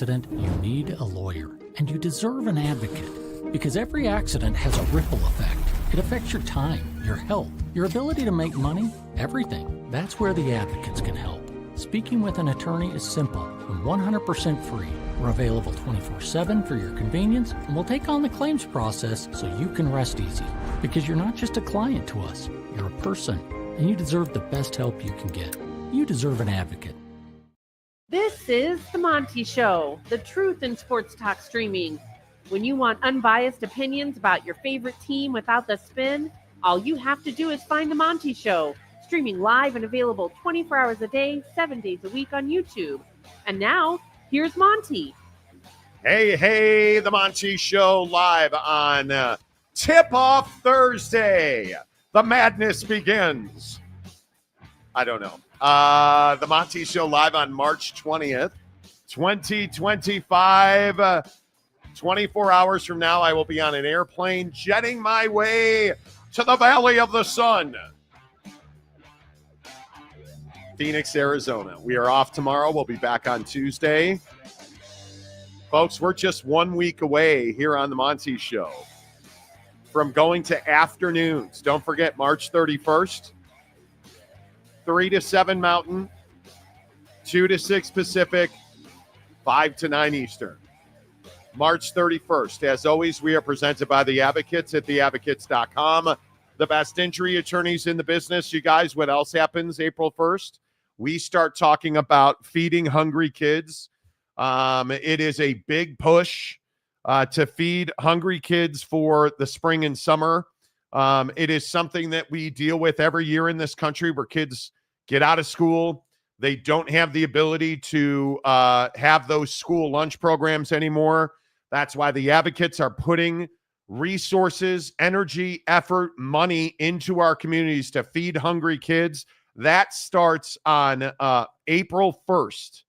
accident, you need a lawyer, and you deserve an advocate. Because every accident has a ripple effect. It affects your time, your health, your ability to make money, everything. That's where the advocates can help. Speaking with an attorney is simple and 100% free. We're available 24/7 for your convenience, and we'll take on the claims process so you can rest easy. Because you're not just a client to us, you're a person, and you deserve the best help you can get. You deserve an advocate. This is The Monty Show, the truth in sports talk streaming. When you want unbiased opinions about your favorite team without the spin, all you have to do is find The Monty Show, streaming live and available 24 hours a day, 7 days a week on YouTube. And now, here's Monty. Hey, The Monty Show live on Tip-Off Thursday. The madness begins. I don't know. The Monty Show live on March 20th, 2025. 24 hours from now, I will be on an airplane jetting my way to the Valley of the Sun. Phoenix, Arizona. We are off tomorrow. We'll be back on Tuesday. Folks, we're just 1 week away here on the Monty Show from going to afternoons. Don't forget, March 31st, 3 to 7 Mountain, 2 to 6 Pacific, 5 to 9 Eastern. March 31st. As always, we are presented by The Advocates at theadvocates.com. The best injury attorneys in the business. You guys, what else happens April 1st? We start talking about feeding hungry kids. It is a big push to feed hungry kids for the spring and summer. It is something that we deal with every year in this country where kids get out of school. They don't have the ability to have those school lunch programs anymore. That's why the advocates are putting resources, energy, effort, money into our communities to feed hungry kids. That starts on April 1st.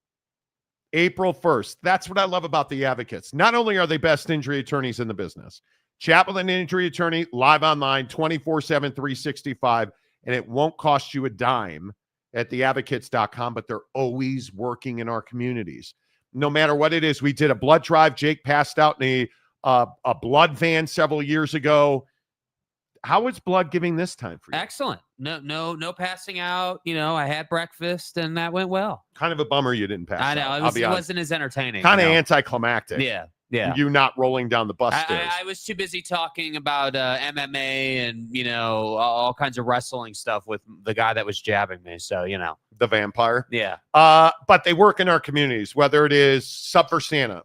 April 1st. That's what I love about the advocates. Not only are they best injury attorneys in the business, chat with an injury attorney live online 24/7, 365, and it won't cost you a dime at theadvocates.com, but they're always working in our communities. No matter what it is, we did a blood drive. Jake passed out in a blood van several years ago. How is blood giving this time for you? Excellent. No passing out. You know, I had breakfast and that went well. Kind of a bummer you didn't pass out. I know. It wasn't as entertaining. Kind of anticlimactic. Yeah. You not rolling down the bus stairs. I was too busy talking about MMA and, you know, all kinds of wrestling stuff with the guy that was jabbing me. So, you know. The vampire? Yeah. But they work in our communities, whether it is Sub for Santa,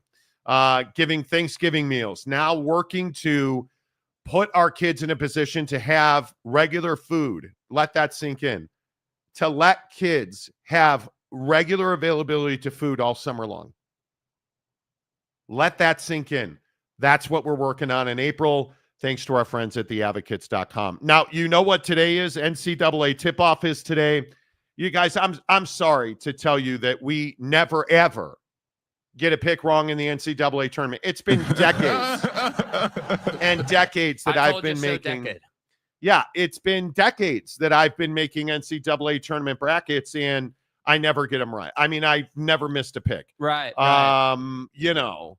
giving Thanksgiving meals, now working to put our kids in a position to have regular food. Let that sink in. To let kids have regular availability to food all summer long. Let that sink in. That's what we're working on in April, thanks to our friends at theadvocates.com. Now, you know what today is? NCAA tip-off is today. You guys, I'm sorry to tell you that we never, ever get a pick wrong in the NCAA tournament. It's been decades and decades that I've been making. Yeah, it's been decades that I've been making NCAA tournament brackets, and I never get them right. I mean, I've never missed a pick. Right. You know,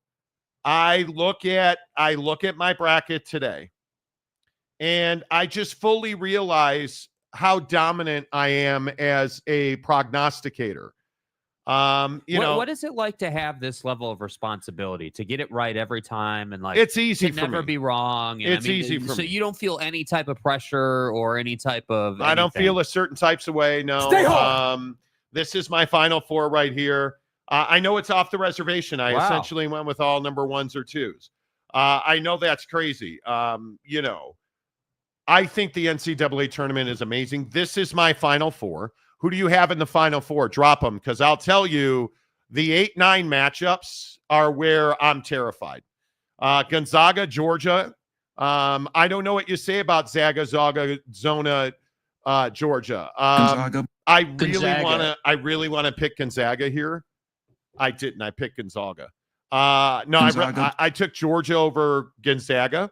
I look at my bracket today, and I just fully realize how dominant I am as a prognosticator. What is it like to have this level of responsibility, to get it right every time, and like it's easy to for never me. be wrong? And It's easy for so me. you don't feel any type of pressure or any type of I don't feel a certain types of way. No. Stay home. This is my Final Four right here. I know it's off the reservation. I essentially went with all number ones or twos. I know that's crazy. You know, I think the NCAA tournament is amazing. This is my Final Four. Who do you have in the Final Four? Drop them, because I'll tell you, the 8-9 matchups are where I'm terrified. Gonzaga, Georgia. I don't know what you say about Zona, Georgia. Gonzaga. I really want to pick Gonzaga here. I didn't. I picked Gonzaga. Gonzaga. I took Georgia over Gonzaga.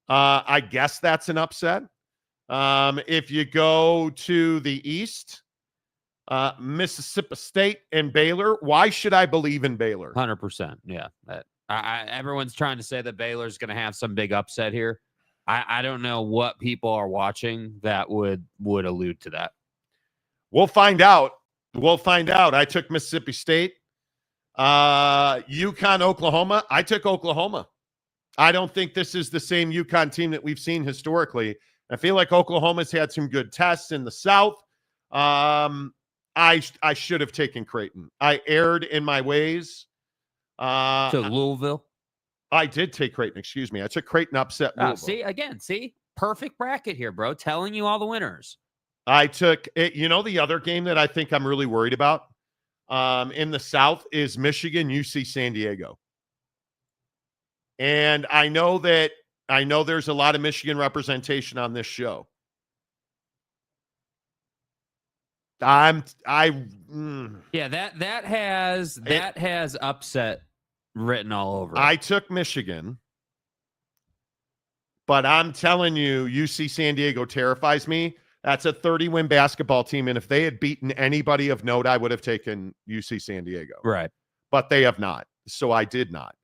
I guess that's an upset. If you go to the East, Mississippi State and Baylor. Why should I believe in Baylor? 100%. Yeah. Everyone's trying to say that Baylor's going to have some big upset here. I don't know what people are watching that would allude to that. We'll find out. I took Mississippi State. UConn, Oklahoma. I took Oklahoma. I don't think this is the same UConn team that we've seen historically. I feel like Oklahoma's had some good tests in the South. I should have taken Creighton. I erred in my ways. To Louisville? I did take Creighton. Excuse me. I took Creighton upset Louisville. See? Perfect bracket here, bro. Telling you all the winners. I took it. You know, the other game that I think I'm really worried about in the South is Michigan, UC San Diego. And I know there's a lot of Michigan representation on this show. Yeah, that has upset written all over it. I took Michigan, but I'm telling you, UC San Diego terrifies me. That's a 30-win basketball team, and if they had beaten anybody of note, I would have taken UC San Diego. Right. But they have not, so I did not.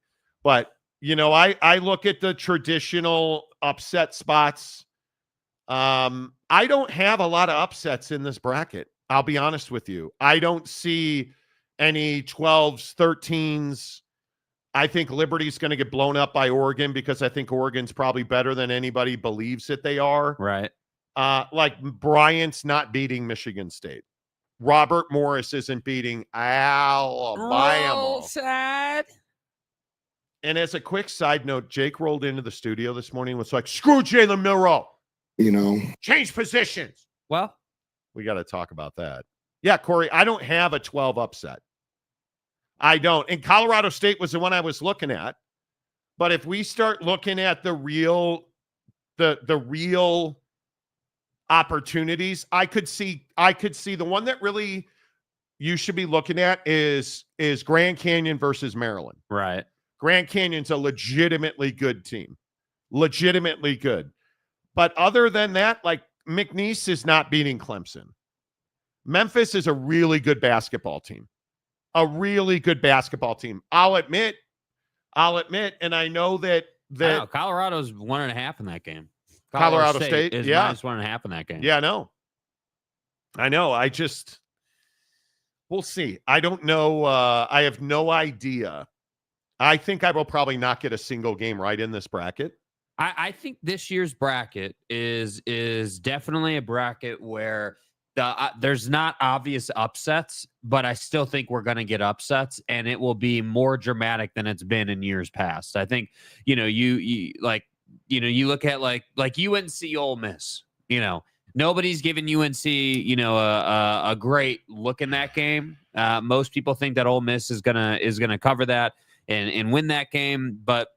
But, you know, I look at the traditional upset spots. I don't have a lot of upsets in this bracket. I'll be honest with you. I don't see any 12s, 13s. I think Liberty's going to get blown up by Oregon because I think Oregon's probably better than anybody believes that they are. Right. Like Bryant's not beating Michigan State. Robert Morris isn't beating Alabama. Roll Tide. And as a quick side note, Jake rolled into the studio this morning and was like, screw Jalen Milroe. You know. Change positions. Well, we got to talk about that. Yeah, Corey, I don't have a 12 upset. I don't. And Colorado State was the one I was looking at. But if we start looking at the real opportunities, I could see the one that really you should be looking at is Grand Canyon versus Maryland. Right. Grand Canyon's a legitimately good team. Legitimately good. But other than that, like McNeese is not beating Clemson. Memphis is a really good basketball team. A really good basketball team. I'll admit, and I know that Colorado's 1.5 in that game. Colorado State is yeah. minus 1.5 in that game. Yeah, I know. We'll see. I don't know. I have no idea. I think I will probably not get a single game right in this bracket. I think this year's bracket is definitely a bracket where there's not obvious upsets, but I still think we're going to get upsets, and it will be more dramatic than it's been in years past. I think, you look at like UNC Ole Miss, nobody's giving UNC, a great look in that game. Most people think that Ole Miss is gonna cover that and win that game. But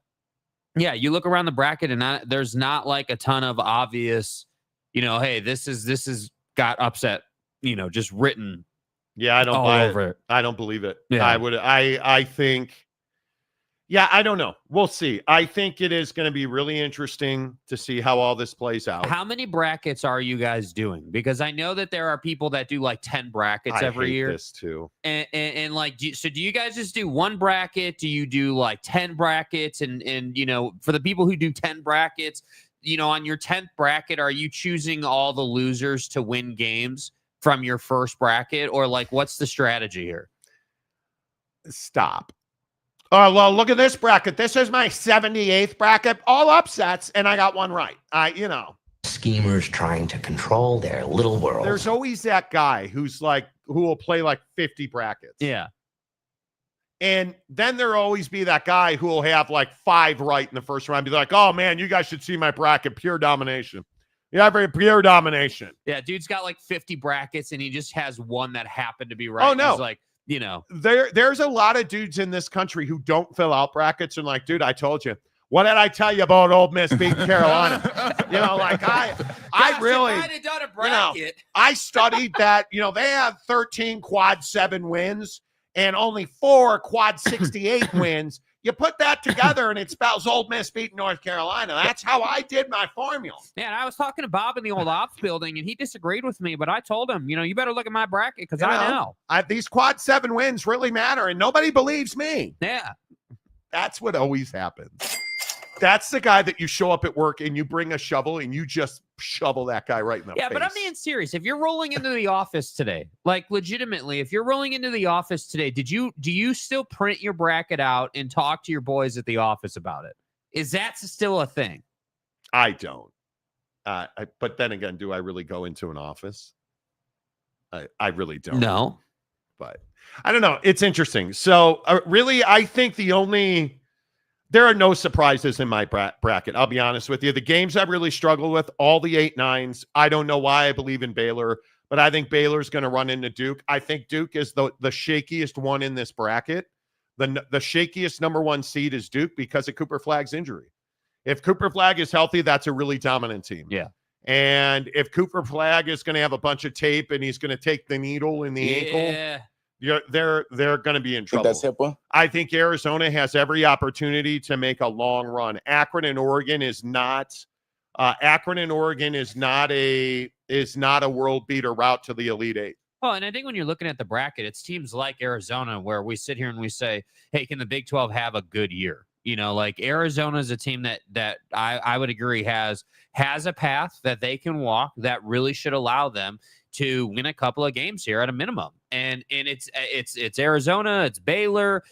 yeah, you look around the bracket and there's not like a ton of obvious, hey, this is got upset, just written. Yeah, I don't buy it. I don't believe it. Yeah. I think. Yeah, I don't know. We'll see. I think it is going to be really interesting to see how all this plays out. How many brackets are you guys doing? Because I know that there are people that do like 10 brackets every year. This too. And like, do you guys just do one bracket? Do you do like 10 brackets? And for the people who do 10 brackets, on your 10th bracket, are you choosing all the losers to win games from your first bracket? Or like, what's the strategy here? Stop. Oh, well, look at this bracket. This is my 78th bracket. All upsets, and I got one right. Schemers trying to control their little world. There's always that guy who will play like 50 brackets. Yeah. And then there'll always be that guy who will have like 5 right in the first round. Be like, oh, man, you guys should see my bracket. Pure domination. Yeah, pure domination. Yeah, dude's got like 50 brackets, and he just has one that happened to be right. Oh, no. He's like, there's a lot of dudes in this country who don't fill out brackets and like, dude, I told you. What did I tell you about Ole Miss beating Carolina? I really, if I'd have done a bracket. I studied that. They have 13 quad 7 wins and only 4 quad 68 wins. You put that together, and it spells Ole Miss beating North Carolina. That's how I did my formula. Yeah, and I was talking to Bob in the old ops building, and he disagreed with me, but I told him, you better look at my bracket because I know. These quad 7 wins really matter, and nobody believes me. Yeah. That's what always happens. That's the guy that you show up at work and you bring a shovel and you just shovel that guy right in the face. Yeah, but I'm being serious. If you're rolling into the office today, like legitimately, if you're rolling into the office today, do you still print your bracket out and talk to your boys at the office about it? Is that still a thing? I don't. But then again, do I really go into an office? I really don't. No. But I don't know. It's interesting. So really, I think there are no surprises in my bracket. I'll be honest with you. The games I've really struggled with, all the 8-9s. I don't know why I believe in Baylor, but I think Baylor's going to run into Duke. I think Duke is the shakiest one in this bracket. The shakiest number 1 seed is Duke because of Cooper Flagg's injury. If Cooper Flagg is healthy, that's a really dominant team. Yeah. And if Cooper Flagg is going to have a bunch of tape and he's going to take the needle in the ankle, they're going to be in trouble. That's HIPAA. I think Arizona has every opportunity to make a long run. Akron and Oregon is not a world beater route to the Elite Eight. Well, and I think when you're looking at the bracket, it's teams like Arizona where we sit here and we say, hey, can the Big 12 have a good year? Like Arizona is a team that I would agree has a path that they can walk that really should allow them to win a couple of games here at a minimum. And it's Arizona, it's Baylor.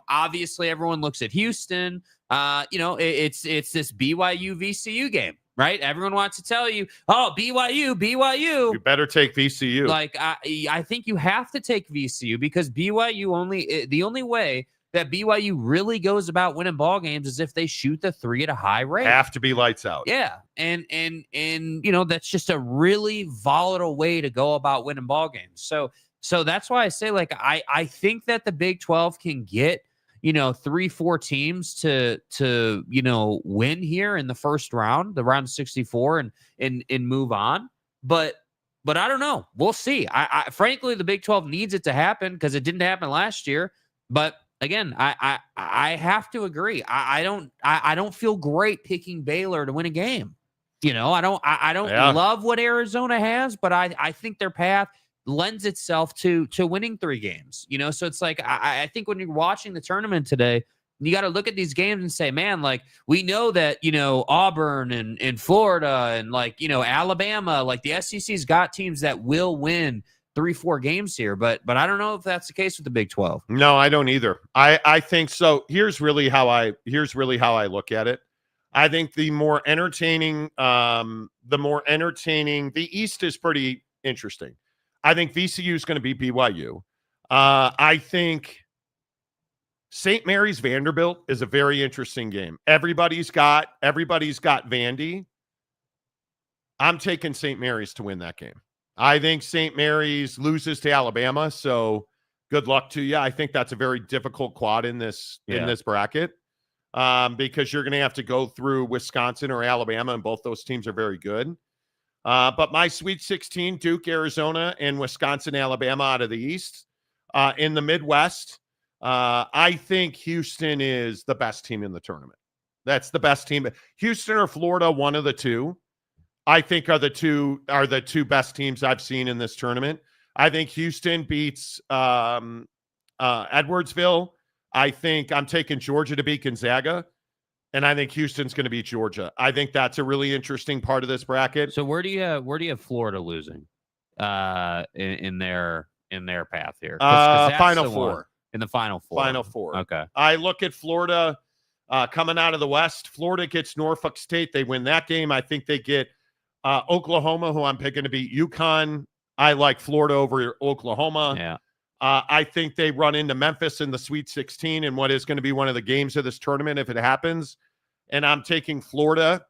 Obviously everyone looks at Houston. It's this BYU VCU game, right? Everyone wants to tell you, oh, BYU. You better take VCU. Like I think you have to take VCU because BYU the only way that BYU really goes about winning ball games is if they shoot the 3 at a high rate. Have to be lights out. Yeah. And that's just a really volatile way to go about winning ball games. So that's why I say, like, I think that the Big 12 can get, 3-4 teams to win here in the first round, the round of 64 and move on. But I don't know. We'll see. I frankly, the Big 12 needs it to happen because it didn't happen last year. But again, I have to agree. I don't feel great picking Baylor to win a game. I don't love what Arizona has, but I think their path lends itself to winning 3 games. So it's like I think when you're watching the tournament today, you got to look at these games and say, man, like we know that Auburn and Florida and Alabama, like the SEC's got teams that will win 3-4 games here, but I don't know if that's the case with the Big 12. No, I don't either. I think so. Here's really how I look at it. I think the more entertaining, the East is pretty interesting. I think VCU is going to beat BYU. I think St. Mary's Vanderbilt is a very interesting game. Everybody's got Vandy. I'm taking St. Mary's to win that game. I think St. Mary's loses to Alabama, so good luck to you. I think that's a very difficult quad in this bracket because you're going to have to go through Wisconsin or Alabama, and both those teams are very good. But my Sweet 16, Duke, Arizona, and Wisconsin, Alabama out of the East. In the Midwest, I think Houston is the best team in the tournament. That's the best team. Houston or Florida, one of the two. I think are the two best teams I've seen in this tournament. I think Houston beats Edwardsville. I think I'm taking Georgia to beat Gonzaga, and I think Houston's going to beat Georgia. I think that's a really interesting part of this bracket. So where do you have Florida losing in their path here? Final Four. In the Final Four. Final Four. Okay. I look at Florida coming out of the West. Florida gets Norfolk State. They win that game. I think they get Oklahoma, who I'm picking to beat UConn. I like Florida over Oklahoma. Yeah. I think they run into Memphis in the Sweet 16 in what is going to be one of the games of this tournament if it happens. And I'm taking Florida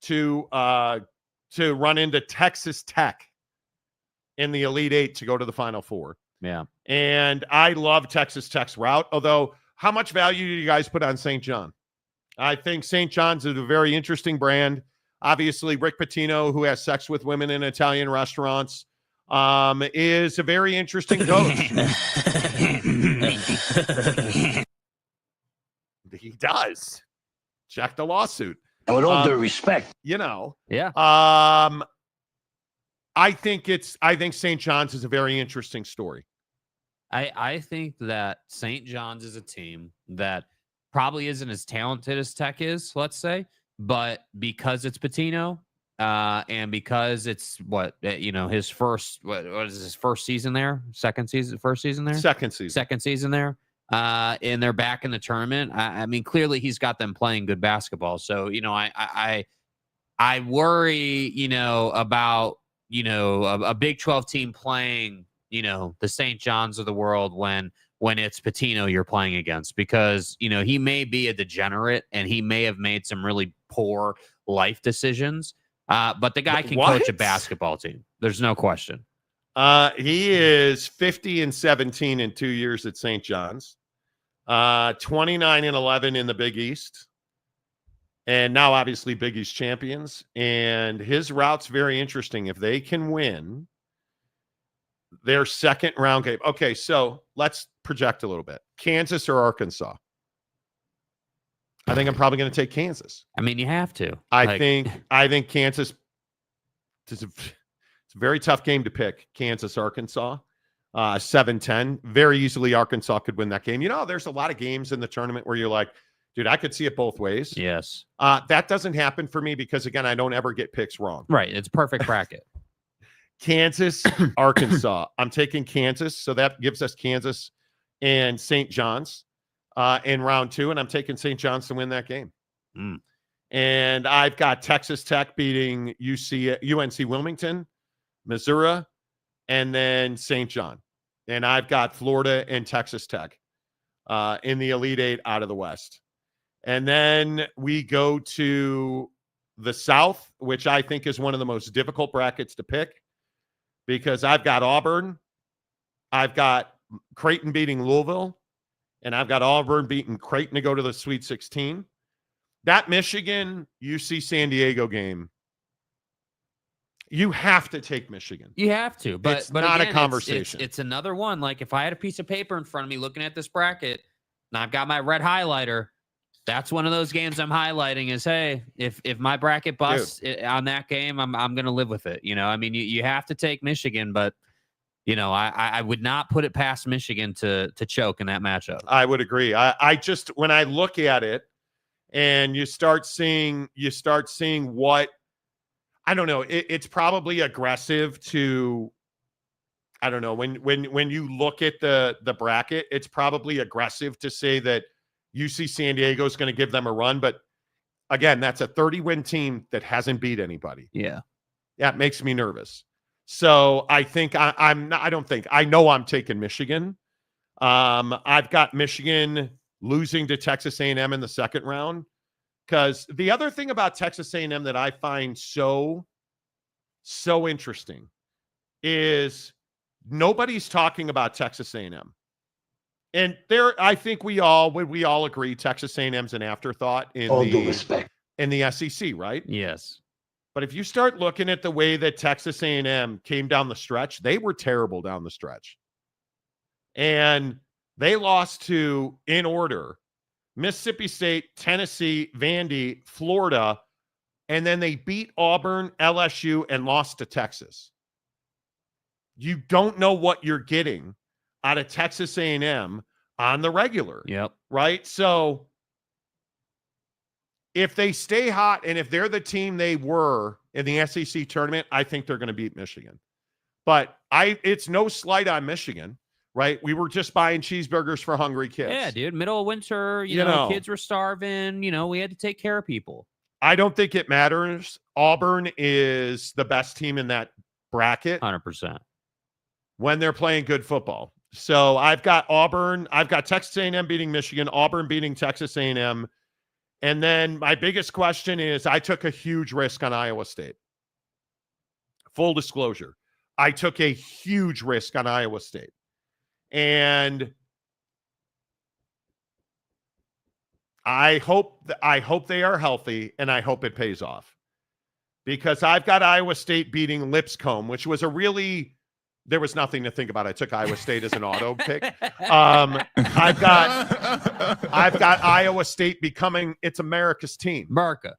to run into Texas Tech in the Elite Eight to go to the Final Four. Yeah. And I love Texas Tech's route, although how much value do you guys put on St. John? I think St. John's is a very interesting brand. Obviously, Rick Pitino, who has sex with women in Italian restaurants, is a very interesting coach. He does. Check the lawsuit. And with all due respect, Yeah. I think St. John's is a very interesting story. I think that St. John's is a team that probably isn't as talented as Tech is, let's say, but because it's Pitino, and because it's his first, what is his first season there? Second season there. And they're back in the tournament. I mean, clearly he's got them playing good basketball. So, I worry, about, a Big 12 team playing, the St. John's of the world when it's Pitino you're playing against, because, he may be a degenerate and he may have made some really poor life decisions. But the guy can coach a basketball team. There's no question. He is 50-17 in 2 years at St. John's, 29-11 in the Big East, and now obviously Big East champions. And his route's very interesting. If they can win their second round game. Okay, so let's project a little bit. Kansas or Arkansas? I think I'm probably going to take Kansas. I mean, you have to. I think Kansas. It's a very tough game to pick. Kansas, Arkansas, 7-10. Very easily, Arkansas could win that game. There's a lot of games in the tournament where you're like, dude, I could see it both ways. Yes. That doesn't happen for me because, again, I don't ever get picks wrong. Right. It's perfect bracket. Kansas, Arkansas. I'm taking Kansas, so that gives us Kansas and St. John's in round 2, and I'm taking St. John's to win that game. And I've got Texas Tech beating UNC Wilmington, Missouri, and then St. John. And I've got Florida and Texas Tech in the Elite Eight out of the West. And then we go to the South, which I think is one of the most difficult brackets to pick, because I've got Auburn, I've got Creighton beating Louisville, and I've got Auburn beating Creighton to go to the Sweet 16. That Michigan UC San Diego game, you have to take Michigan. You have to, but it's not again, a conversation. It's another one. Like if I had a piece of paper in front of me looking at this bracket, and I've got my red highlighter, that's one of those games I'm highlighting. Is hey, if my bracket busts on that game, I'm going to live with it. I mean, you have to take Michigan, but I would not put it past Michigan to choke in that matchup. I would agree. I just, when I look at it, and you start seeing what, I don't know, it's probably aggressive to, I don't know, when you look at the bracket, it's probably aggressive to say that UC San Diego is going to give them a run. But again, that's a 30-win team that hasn't beat anybody. Yeah. That makes me nervous. So I think I know I'm taking Michigan. I've got Michigan losing to Texas A&M in the second round, because the other thing about Texas A&M that I find so interesting is nobody's talking about Texas A&M. And I think we all agree Texas A&M's an afterthought in the SEC, right? Yes. But if you start looking at the way that Texas A&M came down the stretch, they were terrible down the stretch. And they lost to, in order, Mississippi State, Tennessee, Vandy, Florida, and then they beat Auburn, LSU, and lost to Texas. You don't know what you're getting out of Texas A&M on the regular. Yep. Right? So if they stay hot and if they're the team they were in the SEC tournament, I think they're going to beat Michigan. But it's no slight on Michigan. Right? We were just buying cheeseburgers for hungry kids. Yeah, dude. Middle of winter, you know, kids were starving. We had to take care of people. I don't think it matters. Auburn is the best team in that bracket. 100%. When they're playing good football. So I've got Auburn. I've got Texas A&M beating Michigan. Auburn beating Texas A&M. And then my biggest question is I took a huge risk on Iowa State. Full disclosure. I took a huge risk on Iowa State. And I hope they are healthy, and I hope it pays off, because I've got Iowa State beating Lipscomb, which was There was nothing to think about. I took Iowa State as an auto pick. I've got Iowa State becoming it's America's team. America.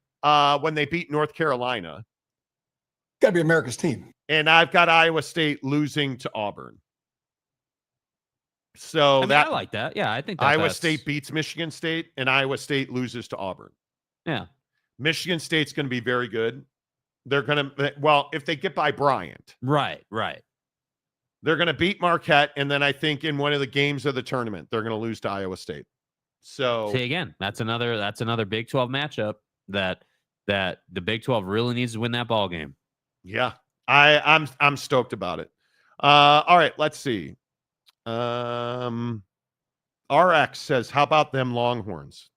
When they beat North Carolina. Got to be America's team. And I've got Iowa State losing to Auburn. So I like that. Yeah, I think Iowa State beats Michigan State and Iowa State loses to Auburn. Yeah. Michigan State's going to be very good. They're going to, well, if they get by Bryant. Right. They're going to beat Marquette, and then I think in one of the games of the tournament, they're going to lose to Iowa State. So, see, again, that's another Big 12 matchup that the Big 12 really needs to win that ball game. Yeah, I'm stoked about it. All right, let's see. RX says, "How about them Longhorns?"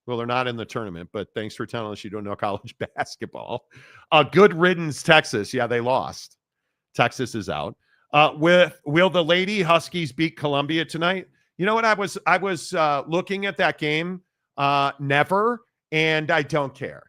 Well, they're not in the tournament, but thanks for telling us you don't know college basketball. Good riddance, Texas. Yeah, they lost. Texas is out. Will the Lady Huskies beat Columbia tonight? You know what? I was looking at that game. Never, and I don't care.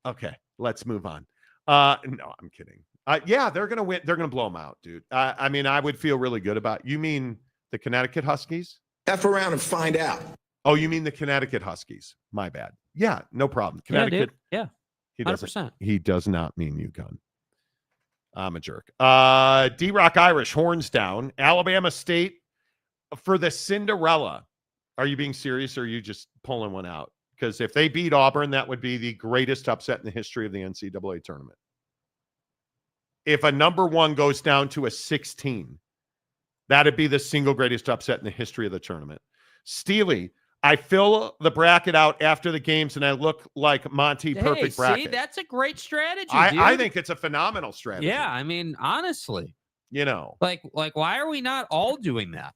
Okay, let's move on. No, I'm kidding. Yeah, they're gonna win. They're gonna blow them out, dude. I mean, I would feel really good about. You mean the Connecticut Huskies? F around and find out. Oh, you mean the Connecticut Huskies? My bad. Yeah, no problem. Connecticut. Yeah, he 100%. He does not mean UConn. I'm a jerk. D-Rock Irish, horns down. Alabama State for the Cinderella. Are you being serious or are you just pulling one out? Because if they beat Auburn, that would be the greatest upset in the history of the NCAA tournament. If a number one goes down to a 16, that'd be the single greatest upset in the history of the tournament. Steely, I fill the bracket out after the games and I look like Monty perfect bracket. See, that's a great strategy, dude. I think it's a phenomenal strategy. Yeah, I mean, honestly. You know. Like why are we not all doing that?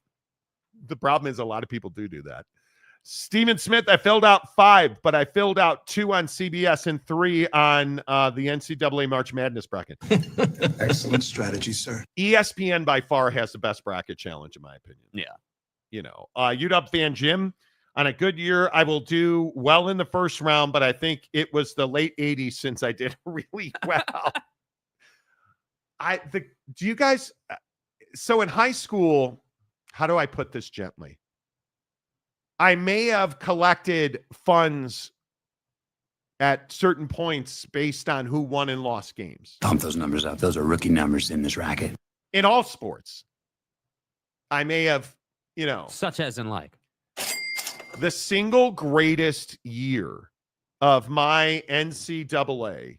The problem is a lot of people do that. Steven Smith, I filled out 5, but I filled out 2 on CBS and 3 on the NCAA March Madness bracket. Excellent strategy, sir. ESPN by far has the best bracket challenge, in my opinion. Yeah. You know, UW fan Jim, on a good year, I will do well in the first round, but I think it was the late 80s since I did really well. Do you guys, so in high school, how do I put this gently? I may have collected funds at certain points based on who won and lost games. Pump those numbers up. Those are rookie numbers in this racket. In all sports. I may have, you know. Such as in like. The single greatest year of my NCAA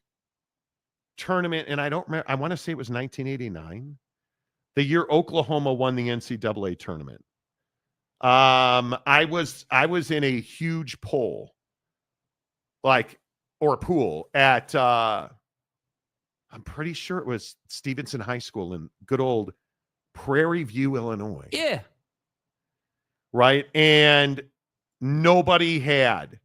tournament, and I don't remember, I want to say it was 1989, the year Oklahoma won the NCAA tournament. I was in a huge pool, pool at I'm pretty sure it was Stevenson High School in good old Prairie View, Illinois. Yeah. Right. And nobody had,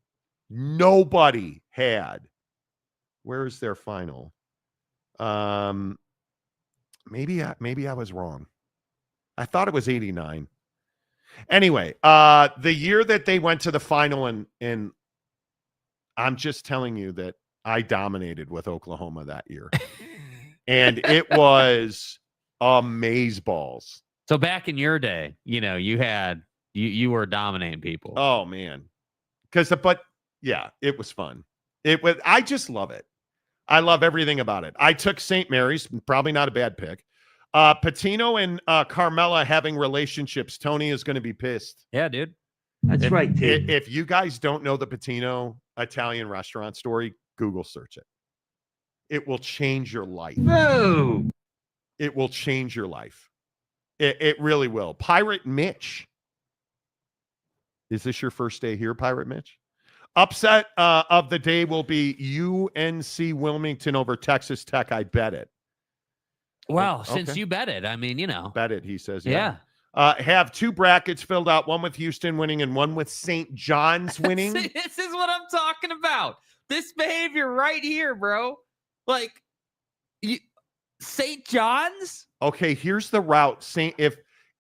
where is their final? Maybe I was wrong. I thought it was 89. Anyway, the year that they went to the final, and I'm just telling you that I dominated with Oklahoma that year. And it was amazeballs. So back in your day, you know, you were dominating people. Oh man. But yeah, it was fun. I just love it. I love everything about it. I took St. Mary's, probably not a bad pick. Patino and Carmela having relationships. Tony is going to be pissed. Yeah, dude. That's right, dude. If you guys don't know the Patino Italian restaurant story, Google search it. It will change your life. No. It will change your life. It really will. Pirate Mitch. Is this your first day here, Pirate Mitch? Upset of the day will be UNC Wilmington over Texas Tech. I bet it. Well, Okay. since you bet it, I mean, you know. Bet it, he says. Yeah. Have 2 brackets filled out, one with Houston winning and one with St. John's winning. This is what I'm talking about. This behavior right here, bro. Like, St. John's? Okay, here's the route.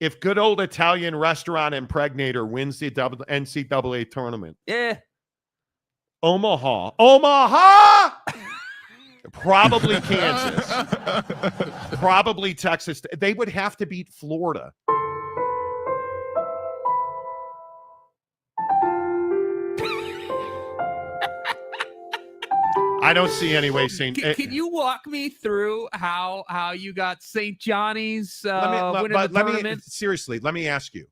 If good old Italian restaurant impregnator wins the NCAA tournament. Yeah. Omaha. Probably Kansas. Probably Texas. They would have to beat Florida. I don't see any way St. Can you walk me through how you got St. Johnny's winning the tournament? Seriously, let me ask you.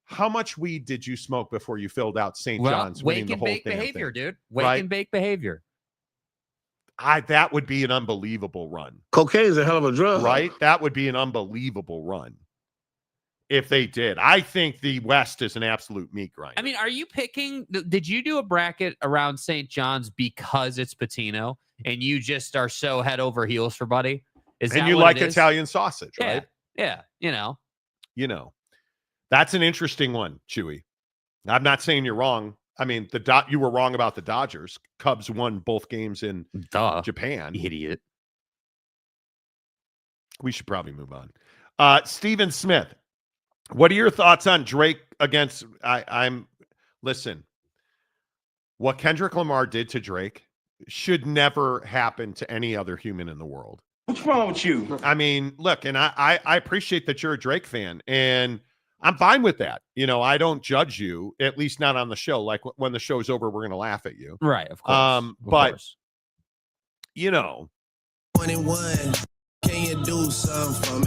How much weed did you smoke before you filled out St. John's winning the whole wake and bake behavior, dude. Wake and bake behavior. That would be an unbelievable run. Cocaine is a hell of a drug. Right? That would be an unbelievable run if they did. I think the West is an absolute meat grinder. I mean, are you picking? Did you do a bracket around St. John's because it's Patino and you just are so head over heels for Buddy? And you like Italian sausage, right? Yeah. You know. That's an interesting one, Chewy. I'm not saying you're wrong. I mean, you were wrong about the Dodgers. Cubs won both games in Japan. Idiot. We should probably move on. Steven Smith, what are your thoughts on Drake against listen, what Kendrick Lamar did to Drake should never happen to any other human in the world. What's wrong with you? I mean, look, and I appreciate that you're a Drake fan, and I'm fine with that. I don't judge you, at least not on the show. Like when the show's over, we're going to laugh at you. Right, of course. But, 21, can you do something for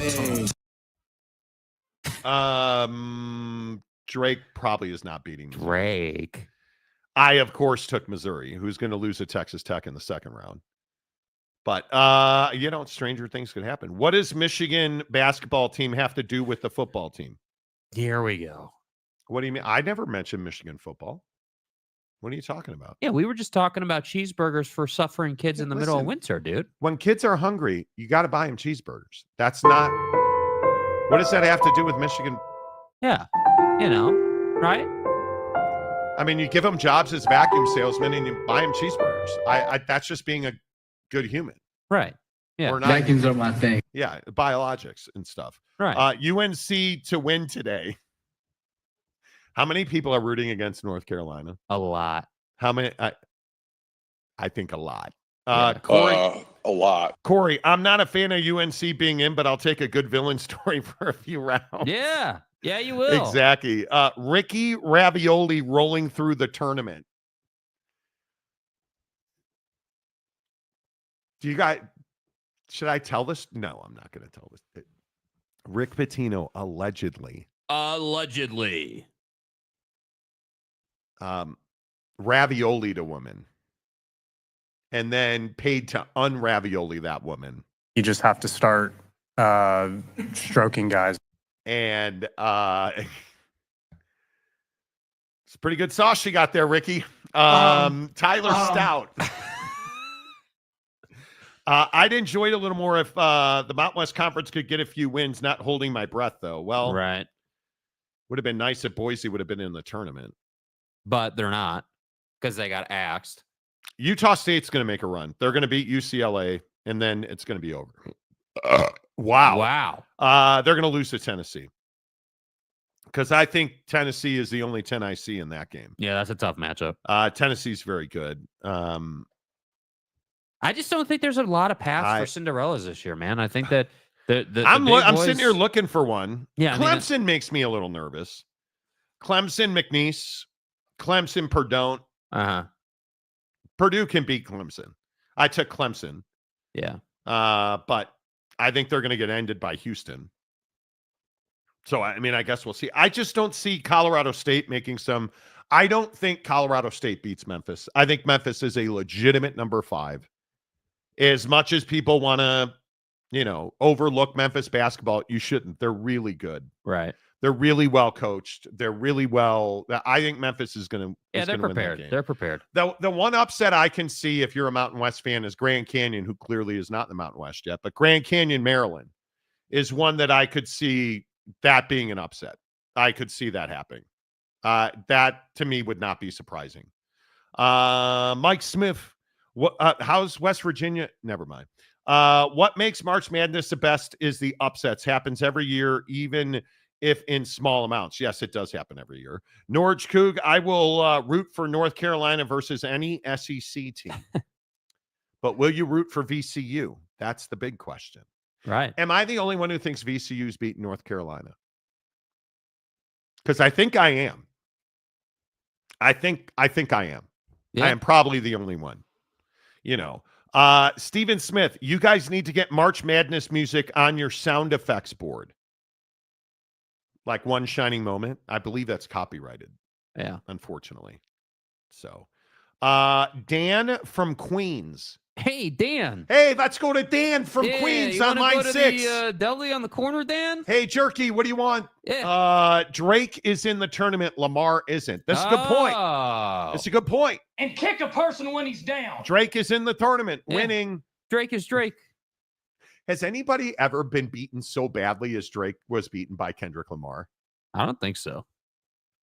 me? Drake probably is not beating Missouri. Drake. I, of course, took Missouri, who's going to lose to Texas Tech in the second round. But, stranger things could happen. What does Michigan basketball team have to do with the football team? Here we go. What do you mean? I never mentioned Michigan football. What are you talking about? Yeah, we were just talking about cheeseburgers for suffering kids in the middle of winter, dude. When kids are hungry, you got to buy them cheeseburgers. That's not... What does that have to do with Michigan? Yeah, right? I mean, you give them jobs as vacuum salesmen and you buy them cheeseburgers. That's just being a good human. Right. Yeah. Vacuums are my thing. Yeah, biologics and stuff. Right. UNC to win today. How many people are rooting against North Carolina? A lot. How many? I think a lot. Corey, a lot. Corey, I'm not a fan of UNC being in, but I'll take a good villain story for a few rounds. Yeah, you will. Exactly. Ricky Ravioli rolling through the tournament. Do you guys? Should I tell this? No, I'm not going to tell this. Rick Pitino allegedly. Raviolied a woman. And then paid to unravioli that woman. You just have to start stroking guys. And it's a pretty good sauce she got there, Ricky. Tyler Stout. I'd enjoy it a little more if the Mountain West Conference could get a few wins, not holding my breath, though. Well, right. Would have been nice if Boise would have been in the tournament. But they're not because they got axed. Utah State's going to make a run. They're going to beat UCLA, and then it's going to be over. Wow. They're going to lose to Tennessee. Because I think Tennessee is the only 10 I see in that game. Yeah, that's a tough matchup. Tennessee's very good. I just don't think there's a lot of paths for Cinderellas this year, man. I think that I'm sitting here looking for one. Yeah, Clemson makes me a little nervous. Clemson, McNeese, Clemson, Purdue. Purdue can beat Clemson. I took Clemson. Yeah. But I think they're going to get ended by Houston. So, I mean, I guess we'll see. I just don't see Colorado State making some. I don't think Colorado State beats Memphis. I think Memphis is a legitimate number 5. As much as people want to, overlook Memphis basketball, you shouldn't. They're really good. Right. They're really well coached. They're really well. I think Memphis is going to. Yeah, they're prepared. They're prepared. The one upset I can see if you're a Mountain West fan is Grand Canyon, who clearly is not in the Mountain West yet. But Grand Canyon, Maryland, is one that I could see that being an upset. I could see that happening. That to me would not be surprising. Mike Smith, how's West Virginia? Never mind. What makes March Madness the best is the upsets. Happens every year, even if in small amounts. Yes, it does happen every year. Norwich Coug, I will root for North Carolina versus any SEC team. But will you root for VCU? That's the big question. Right. Am I the only one who thinks VCU's beating North Carolina? Because I think I am. I think I am. Yeah. I am probably the only one. Steven Smith, you guys need to get March Madness music on your sound effects board. Like One Shining Moment. I believe that's copyrighted. Yeah. Unfortunately. So, Dan from Queens. Hey, Dan. Hey, let's go to Dan from Queens on line 6. The deli on the corner, Dan? Hey, Jerky, what do you want? Yeah. Drake is in the tournament. Lamar isn't. That's a good point. That's a good point. And kick a person when he's down. Drake is in the tournament, winning. Drake is Drake. Has anybody ever been beaten so badly as Drake was beaten by Kendrick Lamar? I don't think so.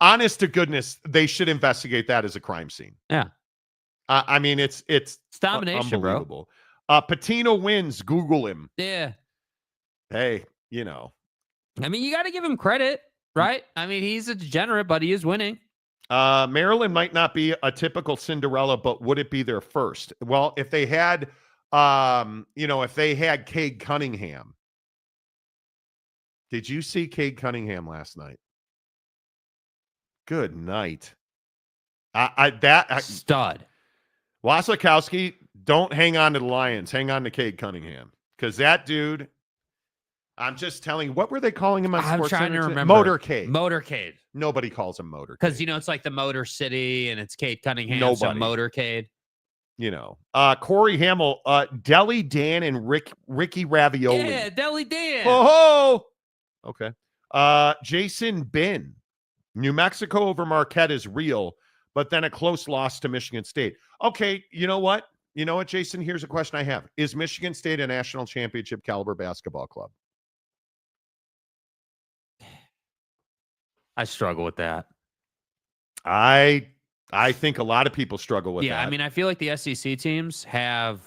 Honest to goodness, they should investigate that as a crime scene. Yeah. I mean, it's domination, unbelievable. Patino wins. Google him. Yeah. Hey, I mean, you got to give him credit, right? I mean, he's a degenerate, but he is winning. Maryland might not be a typical Cinderella, but would it be their first? Well, if they had, if they had Cade Cunningham. Did you see Cade Cunningham last night? Good night. Stud. Wasikowski, don't hang on to the Lions. Hang on to Cade Cunningham. Because that dude, I'm just telling you, what were they calling him on I'm Sports trying Center? to remember. Motorcade. Motorcade. Nobody calls him Motorcade. Because, it's like the Motor City and it's Cade Cunningham. Nobody. So Motorcade. Corey Hamill, Deli Dan and Ricky Ravioli. Yeah, Deli Dan. Oh, okay. Jason Bin, New Mexico over Marquette is real, but then a close loss to Michigan State. Okay, you know what? Jason? Here's a question I have. Is Michigan State a national championship caliber basketball club? I struggle with that. I think a lot of people struggle with that. Yeah, I mean, I feel like the SEC teams have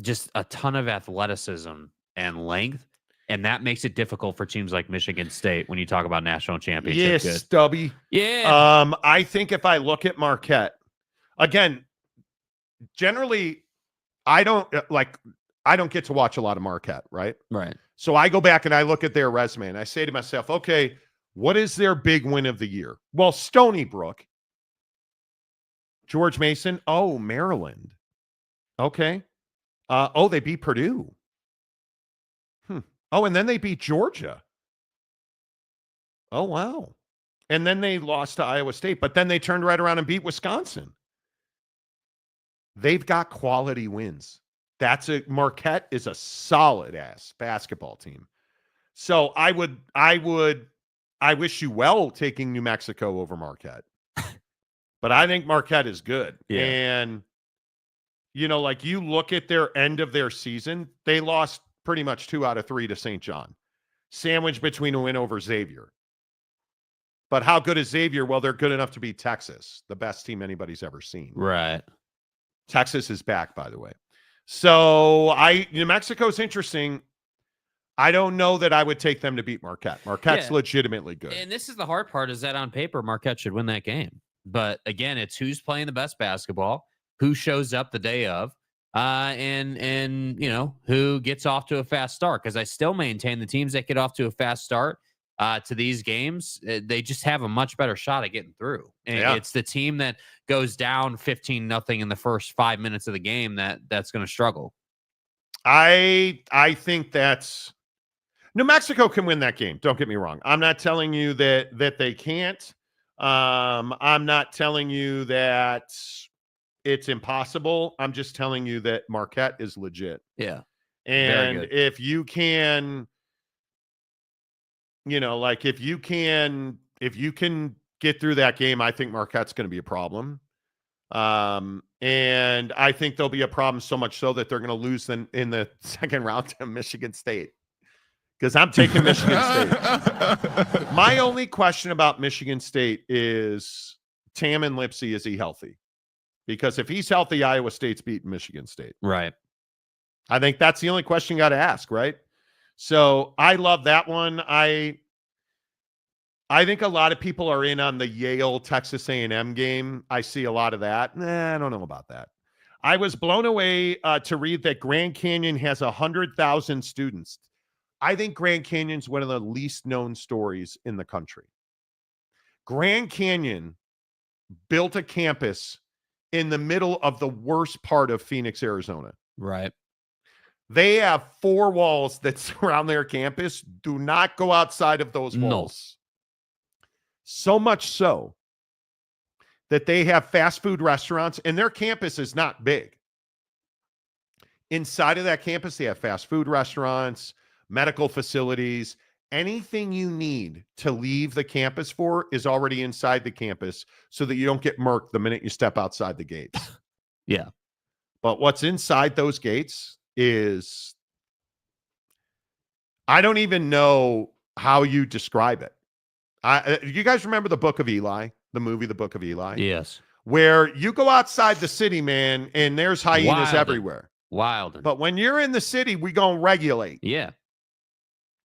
just a ton of athleticism and length, and that makes it difficult for teams like Michigan State when you talk about national championship. Yes, good. Stubby. Yeah. I think if I look at Marquette, again, generally, I don't get to watch a lot of Marquette, right? Right. So I go back and I look at their resume and I say to myself, okay, what is their big win of the year? Well, Stony Brook. George Mason. Oh, Maryland. Okay. They beat Purdue. Oh, and then they beat Georgia. Oh, wow. And then they lost to Iowa State, but then they turned right around and beat Wisconsin. They've got quality wins. Marquette is a solid ass basketball team. So I wish you well taking New Mexico over Marquette. But I think Marquette is good. Yeah. And, you look at their end of their season, they lost pretty much 2 out of 3 to St. John. Sandwiched between a win over Xavier. But how good is Xavier? Well, they're good enough to beat Texas, the best team anybody's ever seen. Right. Texas is back, by the way. So New Mexico's interesting. I don't know that I would take them to beat Marquette. Marquette's legitimately good. And this is the hard part, is that on paper, Marquette should win that game. But again, it's who's playing the best basketball, who shows up the day of, and who gets off to a fast start. Because I still maintain the teams that get off to a fast start to these games, they just have a much better shot at getting through. And it's the team that goes down 15-0 in the first 5 minutes of the game that's going to struggle. I think that's New Mexico can win that game. Don't get me wrong. I'm not telling you that they can't. I'm not telling you that it's impossible. I'm just telling you that Marquette is legit. Yeah. And if you can, if you can get through that game, I think Marquette's going to be a problem. And I think there'll be a problem so much so that they're going to lose in the second round to Michigan State. Because I'm taking Michigan State. My only question about Michigan State is Tamin Lipsey, is he healthy? Because if he's healthy, Iowa State's beating Michigan State. Right. I think that's the only question you got to ask, right? So I love that one. I think a lot of people are in on the Yale Texas A&M game. I see a lot of that. I don't know about that. I was blown away to read that Grand Canyon has 100,000 students. I think Grand Canyon's one of the least known stories in the country. Grand Canyon built a campus in the middle of the worst part of Phoenix, Arizona. Right. They have 4 walls that surround their campus. Do not go outside of those walls. So much so that they have fast food restaurants, and their campus is not big. Inside of that campus, they have fast food restaurants, medical facilities. Anything you need to leave the campus for is already inside the campus so that you don't get murked the minute you step outside the gates. Yeah. But what's inside those gates is, I don't even know how you describe it. You guys remember the Book of Eli, the movie, The Book of Eli? Yes. Where you go outside the city, man, and there's hyenas everywhere. Wild. But when you're in the city, we gonna regulate. Yeah.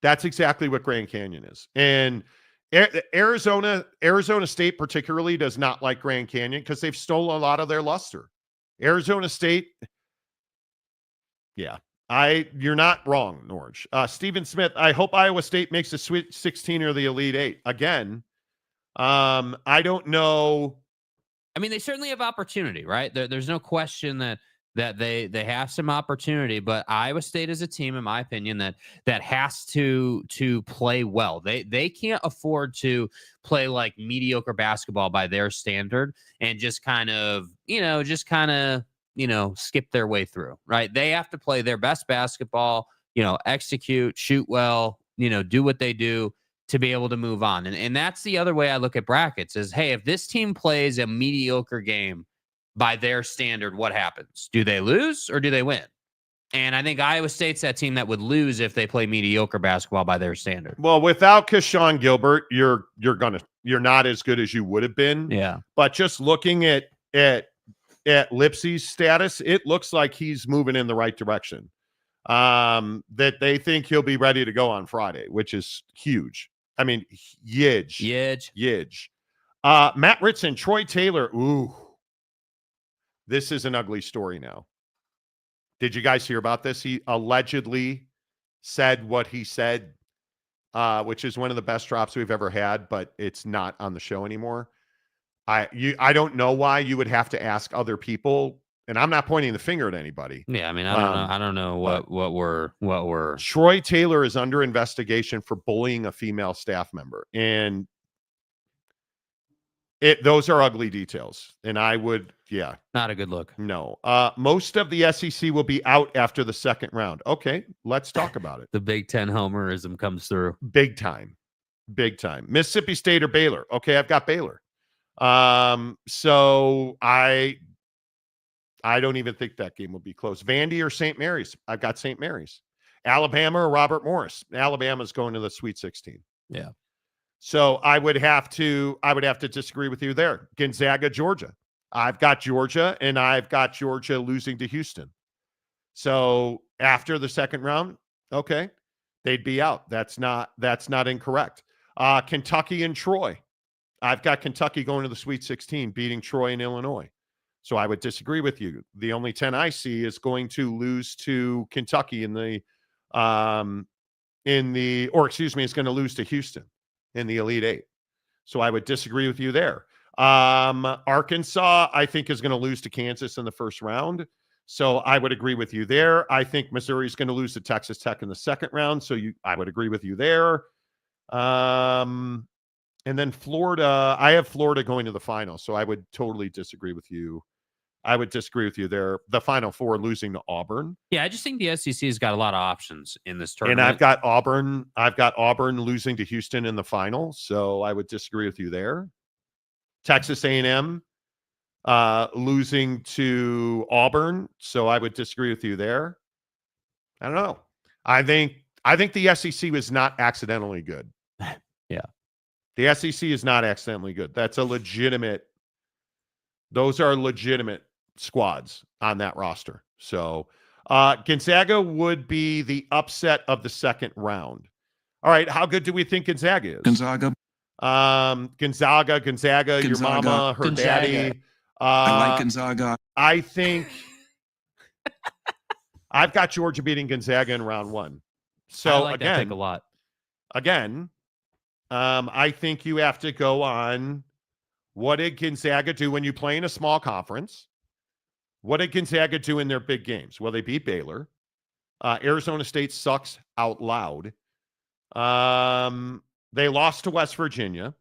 That's exactly what Grand Canyon is. And Arizona State particularly does not like Grand Canyon because they've stolen a lot of their luster. Arizona State, yeah. You're not wrong, Norge. Stephen Smith, I hope Iowa State makes the Sweet 16 or the Elite 8. Again, I don't know. I mean, they certainly have opportunity, right? There's no question that they have some opportunity, but Iowa State is a team, in my opinion, that has to play well. They can't afford to play like mediocre basketball by their standard and just kind of skip their way through, right? They have to play their best basketball, execute, shoot well, do what they do to be able to move on. And that's the other way I look at brackets is, hey, if this team plays a mediocre game by their standard, what happens? Do they lose or do they win? And I think Iowa State's that team that would lose if they play mediocre basketball by their standard. Well, without Keshawn Gilbert, you're not as good as you would have been. Yeah. But just looking at Lipsy's status, it looks like he's moving in the right direction. That they think he'll be ready to go on Friday, which is huge. I mean, yidge. Matt Ritson, Troy Taylor. Ooh, this is an ugly story now. Did you guys hear about this? He allegedly said what he said, which is one of the best drops we've ever had, but it's not on the show anymore. I don't know why you would have to ask other people, and I'm not pointing the finger at anybody. Yeah, I mean, I don't know what we're. Troy Taylor is under investigation for bullying a female staff member, and those are ugly details. And I would, not a good look. No, most of the SEC will be out after the second round. Okay, let's talk about it. The Big Ten homerism comes through big time. Mississippi State or Baylor? Okay, I've got Baylor. So I don't even think that game will be close. Vandy or St. Mary's? I've got St. Mary's. Alabama or Robert Morris? Alabama's going to the Sweet 16. Yeah. So I would have to disagree with you there. Gonzaga, Georgia. I've got Georgia, and I've got Georgia losing to Houston. So after the second round, okay, they'd be out. That's not incorrect. Kentucky and Troy. I've got Kentucky going to the Sweet 16, beating Troy and Illinois. So I would disagree with you. The only 10 I see is going to lose to Kentucky it's going to lose to Houston in the Elite 8. So I would disagree with you there. Arkansas, I think, is going to lose to Kansas in the first round. So I would agree with you there. I think Missouri is going to lose to Texas Tech in the second round. So I would agree with you there. And then Florida, I have Florida going to the final. So I would totally disagree with you. I would disagree with you there. The Final Four losing to Auburn. Yeah, I just think the SEC has got a lot of options in this tournament. And I've got Auburn losing to Houston in the final. So I would disagree with you there. Texas A&M losing to Auburn. So I would disagree with you there. I don't know. I think the SEC was not accidentally good. Yeah. The SEC is not accidentally good. Those are legitimate squads on that roster. So Gonzaga would be the upset of the second round. All right. How good do we think Gonzaga is? Gonzaga, your mama, her daddy. I like Gonzaga. I think I've got Georgia beating Gonzaga in round 1. So I like that pick a lot. Again, I think you have to go on what did Gonzaga do when you play in a small conference? What did Gonzaga do in their big games? Well, they beat Baylor. Arizona State sucks out loud. They lost to West Virginia.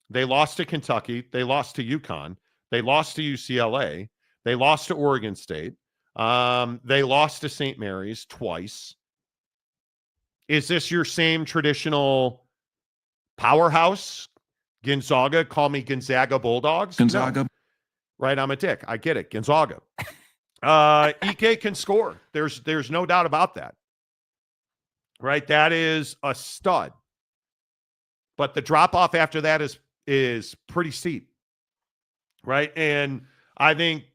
They lost to Kentucky. They lost to UConn. They lost to UCLA. They lost to Oregon State. They lost to St. Mary's twice. Is this your same traditional powerhouse? Gonzaga, call me Gonzaga Bulldogs? Gonzaga. No. Right, I'm a dick. I get it. Gonzaga. Ike can score. There's no doubt about that. Right? That is a stud. But the drop-off after that is pretty steep. Right? And I think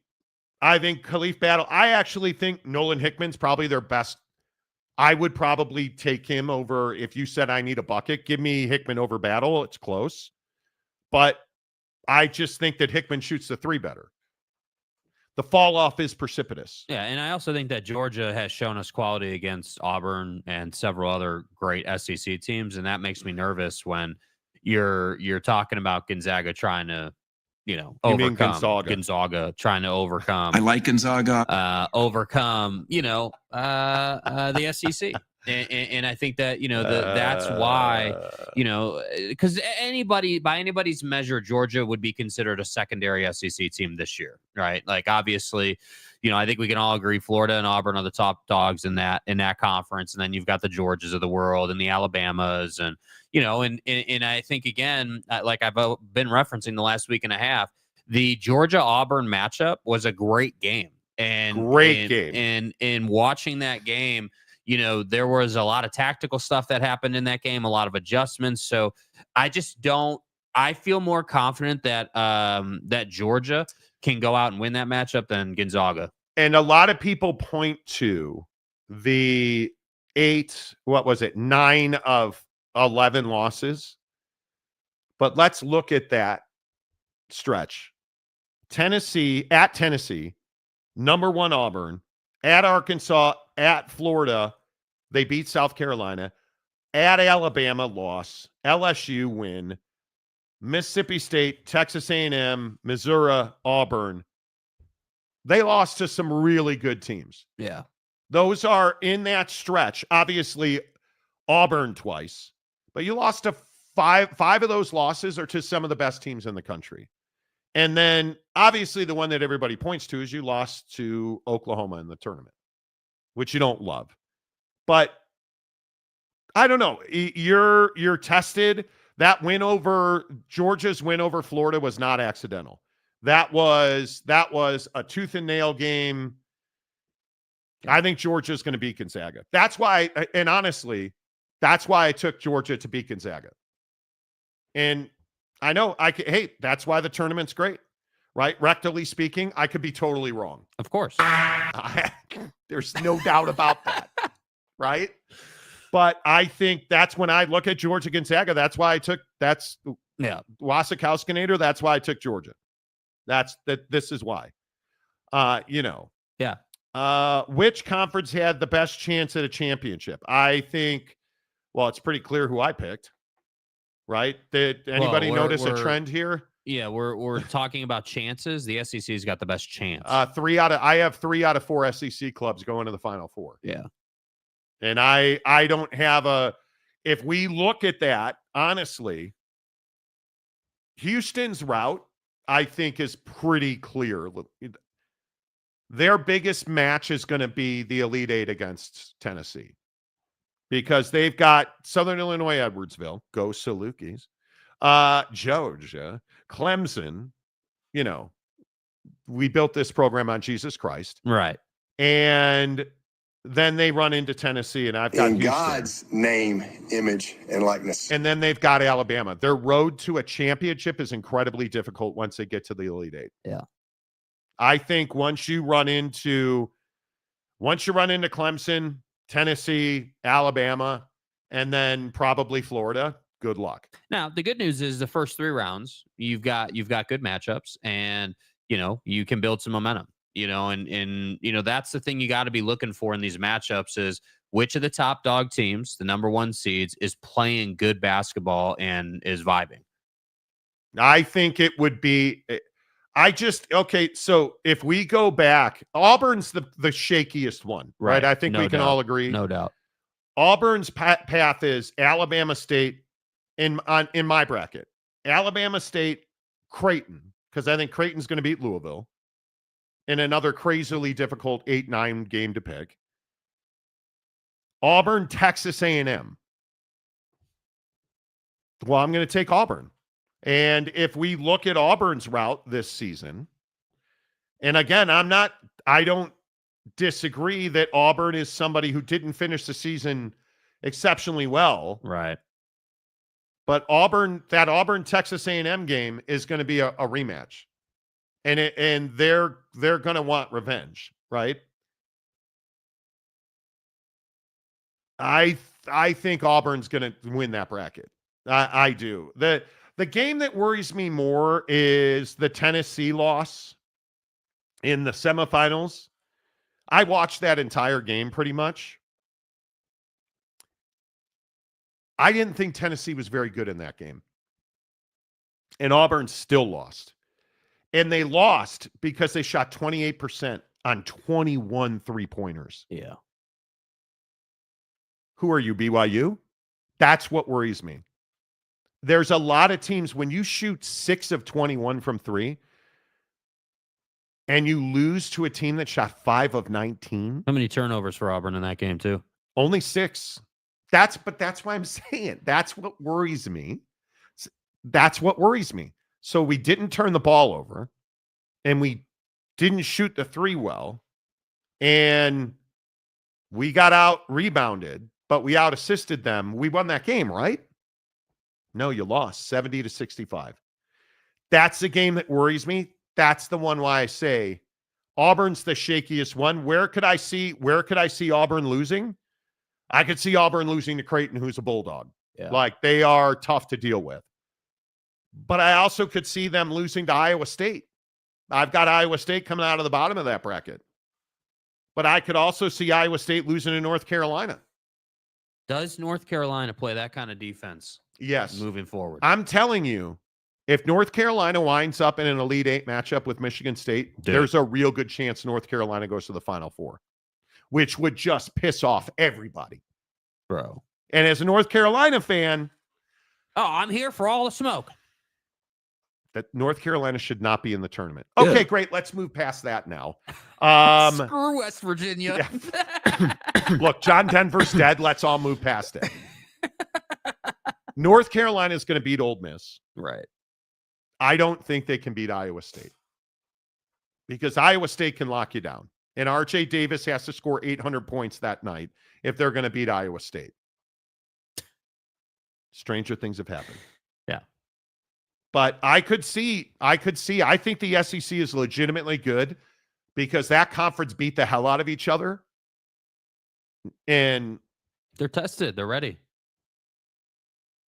Khalif Battle, I actually think Nolan Hickman's probably their best. I would probably take him over if you said I need a bucket. Give me Hickman over Battle. It's close. But I just think that Hickman shoots the 3 better. The fall off is precipitous. Yeah, and I also think that Georgia has shown us quality against Auburn and several other great SEC teams, and that makes me nervous when you're talking about Gonzaga trying to, overcome Gonzaga trying to overcome. I like Gonzaga. Overcome, the SEC. And I think that, that's why, because by anybody's measure, Georgia would be considered a secondary SEC team this year, right? Like, obviously, I think we can all agree Florida and Auburn are the top dogs in that conference. And then you've got the Georgias of the world and the Alabamas and, and I think, again, like I've been referencing the last week and a half, the Georgia-Auburn matchup was a great game. And watching that game, there was a lot of tactical stuff that happened in that game, a lot of adjustments. So I feel more confident that that Georgia can go out and win that matchup than Gonzaga. And a lot of people point to the 9 of 11 losses. But let's look at that stretch. Tennessee, number 1 Auburn, at Arkansas, at Florida, they beat South Carolina. At Alabama, loss. LSU, win. Mississippi State, Texas A&M, Missouri, Auburn. They lost to some really good teams. Yeah. Those are in that stretch. Obviously, Auburn twice. But you lost to 5 of those losses are to some of the best teams in the country. And then, obviously, the one that everybody points to is you lost to Oklahoma in the tournament, which you don't love. But I don't know. You're tested. That win over Georgia's win over Florida was not accidental. That was a tooth and nail game. I think Georgia's going to beat Gonzaga. That's why, and honestly, that's why I took Georgia to beat Gonzaga. And I know hey, that's why the tournament's great, right? Rectally speaking, I could be totally wrong. Of course. There's no doubt about that, right? But I think that's when I look at Georgia Gonzaga. That's why I took, Wasikowskinator. That's why I took Georgia. This is why. Yeah. Which conference had the best chance at a championship? I think, it's pretty clear who I picked. Right? Did anybody notice a trend here? Yeah, we're talking about chances. The SEC's got the best chance. I have 3 out of 4 SEC clubs going to the Final Four. Yeah. And I don't have if we look at that, honestly, Houston's route, I think, is pretty clear. Their biggest match is going to be the Elite Eight against Tennessee. Because they've got Southern Illinois, Edwardsville, go Salukis, Georgia, Clemson. We built this program on Jesus Christ. Right. And then they run into Tennessee, and I've got in Houston. God's name, image, and likeness. And then they've got Alabama. Their road to a championship is incredibly difficult once they get to the Elite Eight. Yeah. I think once you run into Clemson, Tennessee, Alabama, and then probably Florida, good luck. Now, the good news is the first 3 rounds, you've got good matchups, and you can build some momentum. and that's the thing you got to be looking for in these matchups is which of the top dog teams, the number 1 seeds, is playing good basketball and is vibing. I think it would be okay, so if we go back, Auburn's the shakiest one, right? I think we can all agree. No doubt. Auburn's path is Alabama State in my bracket. Alabama State, Creighton, because I think Creighton's going to beat Louisville in another crazily difficult 8-9 game to pick. Auburn, Texas A&M. Well, I'm going to take Auburn. And if we look at Auburn's route this season, and again, I don't disagree that Auburn is somebody who didn't finish the season exceptionally well. Right. But that Auburn Texas A&M game is going to be a rematch. And they're going to want revenge, right? I think Auburn's going to win that bracket. I do. The game that worries me more is the Tennessee loss in the semifinals. I watched that entire game pretty much. I didn't think Tennessee was very good in that game. And Auburn still lost. And they lost because they shot 28% on 21 three-pointers. Yeah. Who are you, BYU? That's what worries me. There's a lot of teams, when you shoot 6 of 21 from 3 and you lose to a team that shot 5 of 19. How many turnovers for Auburn in that game too? Only 6. That's why I'm saying that's what worries me. That's what worries me. So we didn't turn the ball over and we didn't shoot the 3 well and we got out rebounded, but we out assisted them. We won that game, right? No, you lost 70-65. That's the game that worries me. That's the one why I say Auburn's the shakiest one. Where could I see Auburn losing? I could see Auburn losing to Creighton, who's a Bulldog. Yeah. Like, they are tough to deal with. But I also could see them losing to Iowa State. I've got Iowa State coming out of the bottom of that bracket. But I could also see Iowa State losing to North Carolina. Does North Carolina play that kind of defense? Yes. Moving forward. I'm telling you, if North Carolina winds up in an Elite 8 matchup with Michigan State, there's a real good chance North Carolina goes to the Final Four, which would just piss off everybody. Bro. And as a North Carolina fan... Oh, I'm here for all the smoke. That North Carolina should not be in the tournament. Okay, great. Let's move past that now. Screw West Virginia. Yeah. Look, John Denver's dead. Let's all move past it. North Carolina is going to beat Ole Miss. Right. I don't think they can beat Iowa State because Iowa State can lock you down. And R.J. Davis has to score 800 points that night if they're going to beat Iowa State. Stranger things have happened. Yeah. But I think the SEC is legitimately good because that conference beat the hell out of each other. And they're tested. They're ready.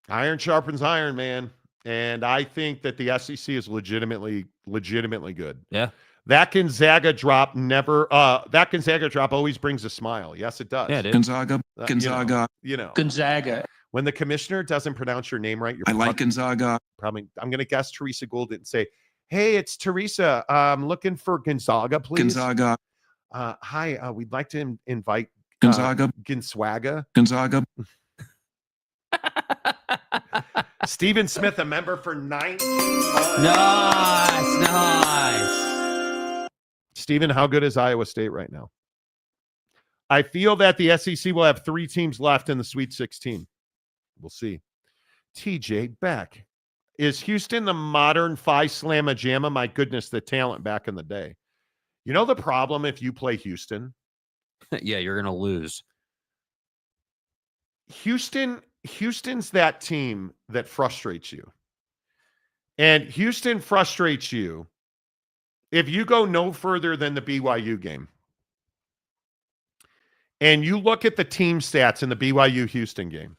Iron sharpens iron, man. And I think that the SEC is legitimately good. Yeah. That Gonzaga drop always brings a smile. Yes, it does. Yeah, it is. Gonzaga. Gonzaga. When the commissioner doesn't pronounce your name right, I like Gonzaga. I'm going to guess Teresa Gould and say, "Hey, it's Teresa. I'm looking for Gonzaga, please." Gonzaga. Hi, we'd like to invite Gonzaga. Gonzaga. Stephen Smith, a member for 19 months. Nice. Stephen, how good is Iowa State right now? I feel that the SEC will have 3 teams left in the Sweet 16. We'll see. TJ Beck. Is Houston the modern Phi Slamma Jamma? My goodness, the talent back in the day. You know the problem if you play Houston? Yeah, you're going to lose. Houston's that team that frustrates you. And Houston frustrates you if you go no further than the BYU game. And you look at the team stats in the BYU-Houston game.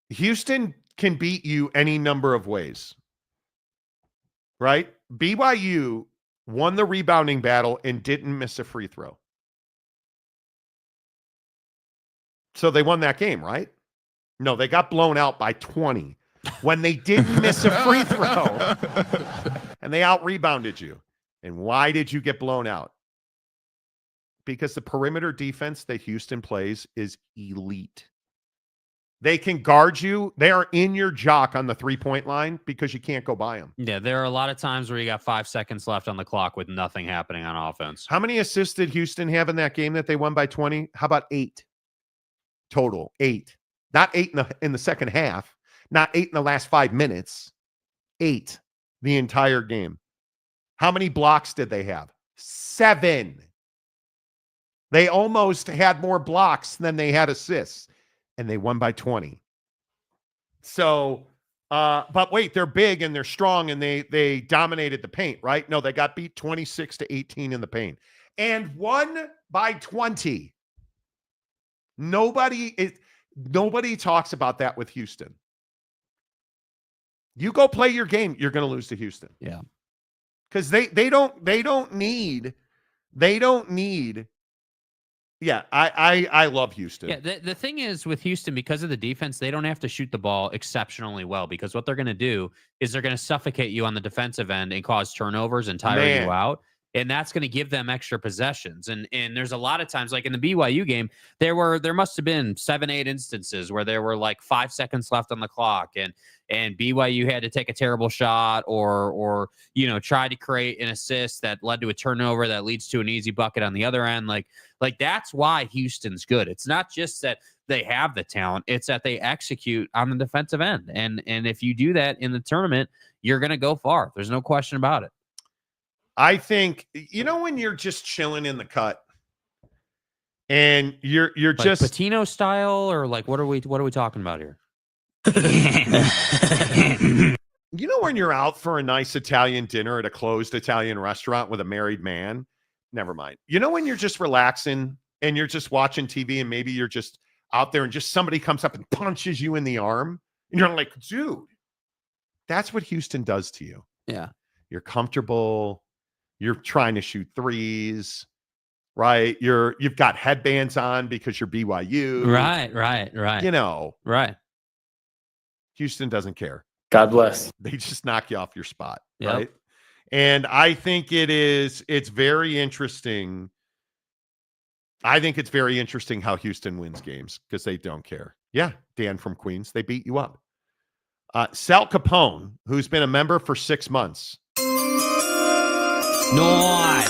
Houston can beat you any number of ways. Right? BYU won the rebounding battle, and didn't miss a free throw. So they won that game, right? No, they got blown out by 20 when they didn't miss a free throw and they out-rebounded you. And why did you get blown out? Because the perimeter defense that Houston plays is elite. They can guard you. They are in your jock on the three-point line because you can't go by them. Yeah, there are a lot of times where you got 5 seconds left on the clock with nothing happening on offense. How many assists did Houston have in that game that they won by 20? How about 8 total? 8. Not 8 in the second half. Not 8 in the last 5 minutes. 8 the entire game. How many blocks did they have? 7. They almost had more blocks than they had assists. And they won by 20. So, but wait, they're big and they're strong and they dominated the paint, right? No, they got beat 26-18 in the paint and won by 20. Nobody talks about that with Houston. You go play your game, you're going to lose to Houston. Yeah. Because they don't need. Yeah, I love Houston. Yeah, the thing is with Houston, because of the defense, they don't have to shoot the ball exceptionally well because what they're going to do is they're going to suffocate you on the defensive end and cause turnovers and tire you out. And that's going to give them extra possessions. And there's a lot of times, like in the BYU game, there must have been 7-8 instances where there were like 5 seconds left on the clock, and BYU had to take a terrible shot or try to create an assist that led to a turnover that leads to an easy bucket on the other end. Like that's why Houston's good. It's not just that they have the talent; it's that they execute on the defensive end. And if you do that in the tournament, you're going to go far. There's no question about it. I think, when you're just chilling in the cut and you're like just Patino style, or like what are we talking about here? When you're out for a nice Italian dinner at a closed Italian restaurant with a married man, never mind. When you're just relaxing and you're just watching TV and maybe you're just out there and just somebody comes up and punches you in the arm and you're like, dude, that's what Houston does to you. Yeah. You're comfortable. You're trying to shoot threes, right? You've got headbands on because you're BYU. Right. Right. Houston doesn't care. God bless. They just knock you off your spot, Yep. right? And I think it's very interesting. I think it's very interesting how Houston wins games because they don't care. Yeah, Dan from Queens, they beat you up. Sal Capone, who's been a member for 6 months. Nice.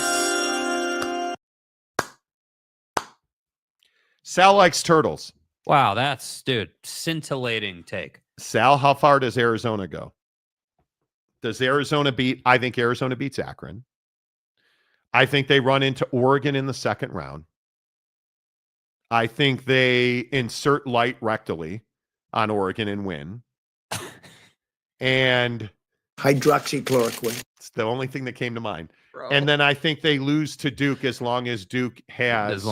Sal likes turtles. Wow, that's, scintillating take. Sal, how far does Arizona go? Does Arizona beat? I think Arizona beats Akron. I think they run into Oregon in the second round. I think they insert light rectally on Oregon and win. And hydroxychloroquine. It's the only thing that came to mind. Bro. And then I think they lose to Duke as long as Duke has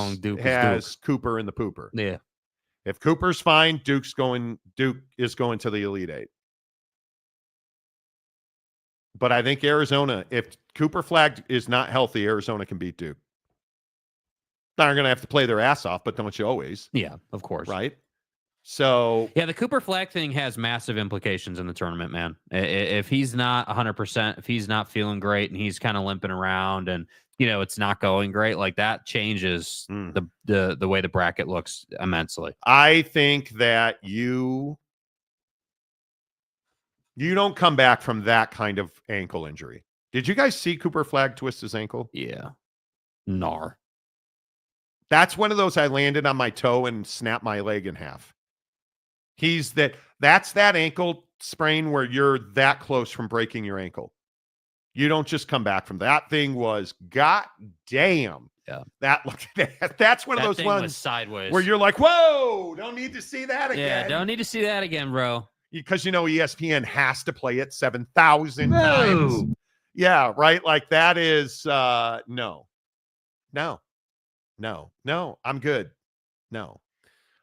Cooper in the pooper. Yeah. If Cooper's fine, Duke is going to the Elite Eight. But I think Arizona, if Cooper Flag is not healthy, Arizona can beat Duke. They're going to have to play their ass off, but don't you always? Yeah, of course. Right? So yeah, the Cooper Flag thing has massive implications in the tournament, man. If he's not 100%, if he's not feeling great and he's kind of limping around and it's not going great, like that changes the way the bracket looks immensely. I think that you don't come back from that kind of ankle injury. Did you guys see Cooper Flag twist his ankle? Yeah. Gnar. That's one of those I landed on my toe and snapped my leg in half. That's that ankle sprain where you're that close from breaking your ankle. You don't just come back from that. Thing was goddamn. Yeah. That's one of those ones was sideways where you're like, whoa, don't need to see that again. Yeah, don't need to see that again, bro. Because ESPN has to play it 7,000 times. Yeah, right. Like that is no. I'm good. No.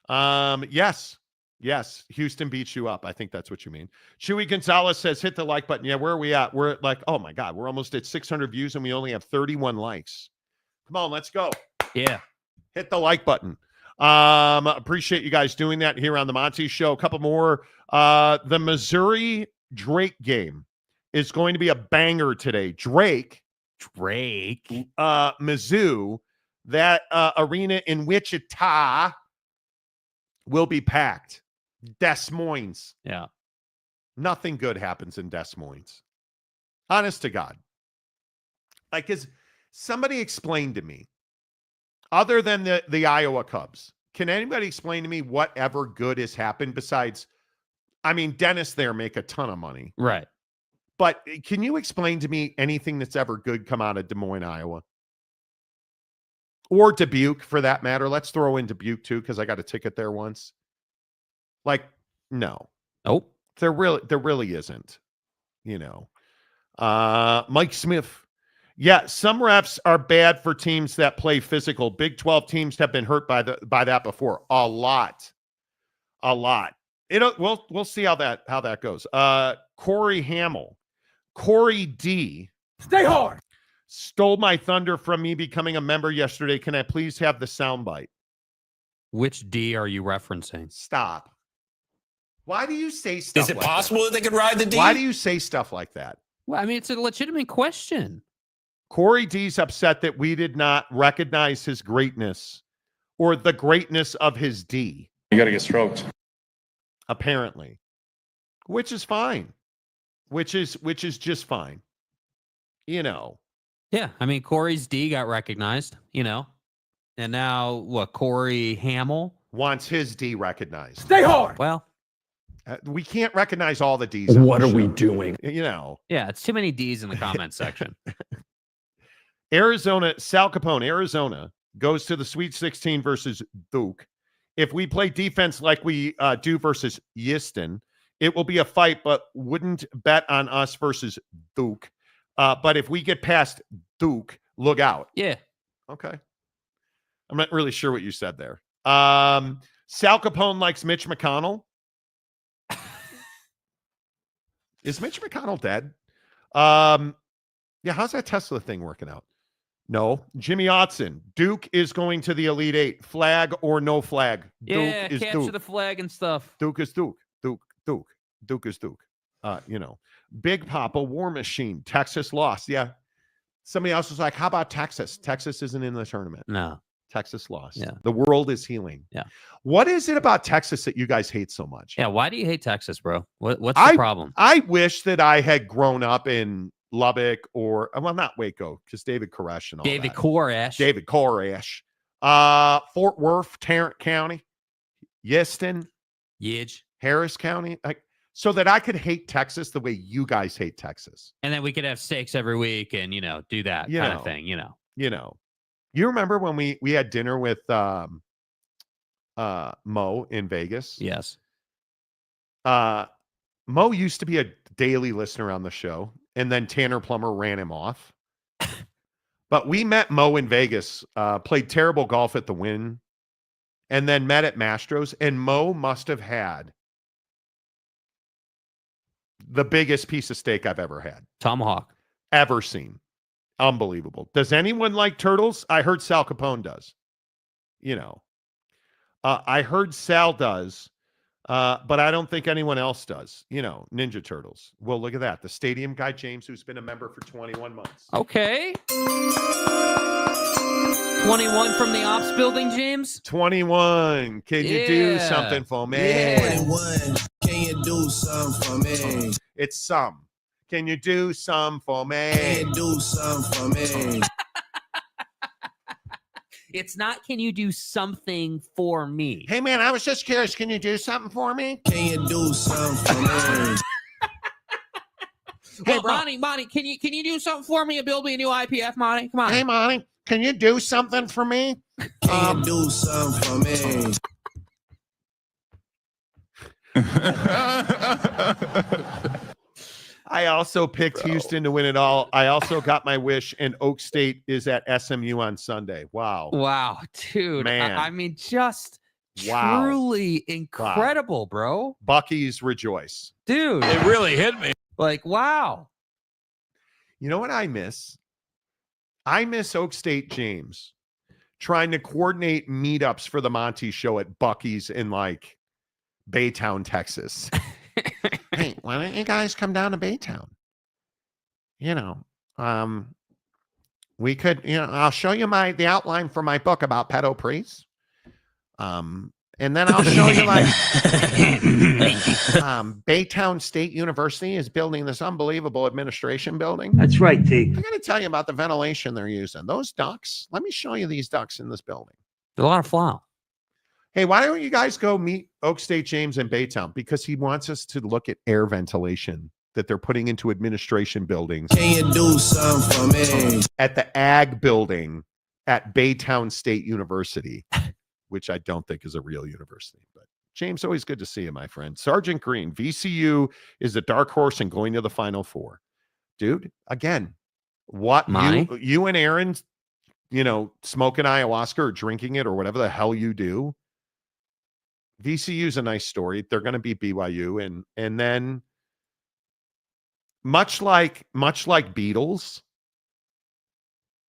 Yes. Yes, Houston beats you up. I think that's what you mean. Chewy Gonzalez says, hit the like button. Yeah, where are we at? We're at like, oh my God, we're almost at 600 views and we only have 31 likes. Come on, let's go. Yeah. Hit the like button. Appreciate you guys doing that here on the Monty Show. A couple more. The Missouri-Drake game is going to be a banger today. Drake, Mizzou, that arena in Wichita will be packed. Des Moines. Yeah. Nothing good happens in Des Moines. Honest to God. Like, is somebody explain to me, other than the Iowa Cubs, can anybody explain to me whatever good has happened besides, I mean, dentists there make a ton of money. Right. But can you explain to me anything that's ever good come out of Des Moines, Iowa? Or Dubuque, for that matter. Let's throw in Dubuque, too, because I got a ticket there once. Like, no. Nope. There really isn't. You know. Mike Smith. Yeah, some refs are bad for teams that play physical. Big 12 teams have been hurt by that before. A lot. We'll see how that goes. Corey Hamill. Corey D. Stay hard. Stole my thunder from me becoming a member yesterday. Can I please have the soundbite? Which D are you referencing? Stop. Why do you say stuff Is it like possible that? they could ride the D? Why do you say stuff like that? Well, I mean, it's a legitimate question. Corey D's upset that we did not recognize his greatness or the greatness of his D. You got to get stroked. Apparently. Which is fine. Which is just fine. You know. Yeah, I mean, Corey's D got recognized, you know. And now, what, Corey Hamill wants his D recognized. Stay hard. Well, we can't recognize all the D's. What are we doing? You know. Yeah, it's too many D's in the comments section. Arizona, Sal Capone, Arizona goes to the Sweet 16 versus Duke. If we play defense like we do versus Houston, it will be a fight, but wouldn't bet on us versus Duke. But if we get past Duke, look out. Yeah. Okay. I'm not really sure what you said there. Sal Capone likes Mitch McConnell. Is Mitch McConnell dead? Yeah, how's that Tesla thing working out? No. Jimmy Otson. Duke is going to the Elite Eight. Flag or no flag. Yeah, Duke is capture Duke. the flag and stuff. Duke is Duke. Duke is Duke. You know. Big Papa, War Machine. Texas lost. Yeah. Somebody else was like, how about Texas? Texas isn't in the tournament. No. Texas lost. Yeah. The world is healing. Yeah. What is it about Texas that you guys hate so much? Yeah, why do you hate Texas, bro? What's the problem? I wish that I had grown up in Lubbock or, well, not Waco, because David Koresh and all David that. Koresh. Fort Worth, Tarrant County, Yeston, Yidge. Harris County. So that I could hate Texas the way you guys hate Texas. And then we could have steaks every week and, you know, do that kind of thing, you know. You know. You remember when we had dinner with Mo in Vegas? Yes. Mo used to be a daily listener on the show, and then Tanner Plummer ran him off. But we met Mo in Vegas, played terrible golf at the Wynn, and then met at Mastro's, and Mo must have had the biggest piece of steak I've ever had. Tomahawk. Ever seen. Unbelievable. Does anyone like turtles? I heard Sal Capone does. You know. I heard Sal does, but I don't think anyone else does. You know, Ninja Turtles. Well, look at that. The stadium guy, James, who's been a member for 21 months. Okay. 21 from the ops building, James? 21. Can you do something for me? Yeah. 21. Can you do something for me? It's some. Can you do some for me? Can you do something for me? It's not, can you do something for me? Hey, man, I was just curious. Can you do something for me? Can you do something for me? Hey, Monty, can you do something for me and build me a new IPF, Monty? Come on. Hey, Monty, can you do something for me? Can you do something for me? I also picked Houston to win it all. I also got my wish, and Oak State is at SMU on Sunday. Wow. Wow, dude. Man. I mean, just Wow. Truly incredible, bro. Bucky's rejoice. Dude. It really hit me. Like, wow. You know what I miss? I miss Oak State James trying to coordinate meetups for the Monty Show at Bucky's in like Baytown, Texas. Hey, why don't you guys come down to Baytown? You know, we could, I'll show you the outline for my book about pedo priests. And then I'll show you like Baytown State University is building this unbelievable administration building. That's right, T. I got to tell you about the ventilation they're using. Those ducts. Let me show you these ducts in this building. There's a lot of flow. Hey, why don't you guys go meet Oak State James in Baytown? Because he wants us to look at air ventilation that they're putting into administration buildings. Can you do something for me? At the Ag building at Baytown State University, which I don't think is a real university. But James, always good to see you, my friend. Sergeant Green, VCU is a dark horse and going to the Final Four. Dude, again, what you and Aaron, smoking ayahuasca or drinking it or whatever the hell you do. VCU's a nice story. They're going to beat BYU. And then much like Beatles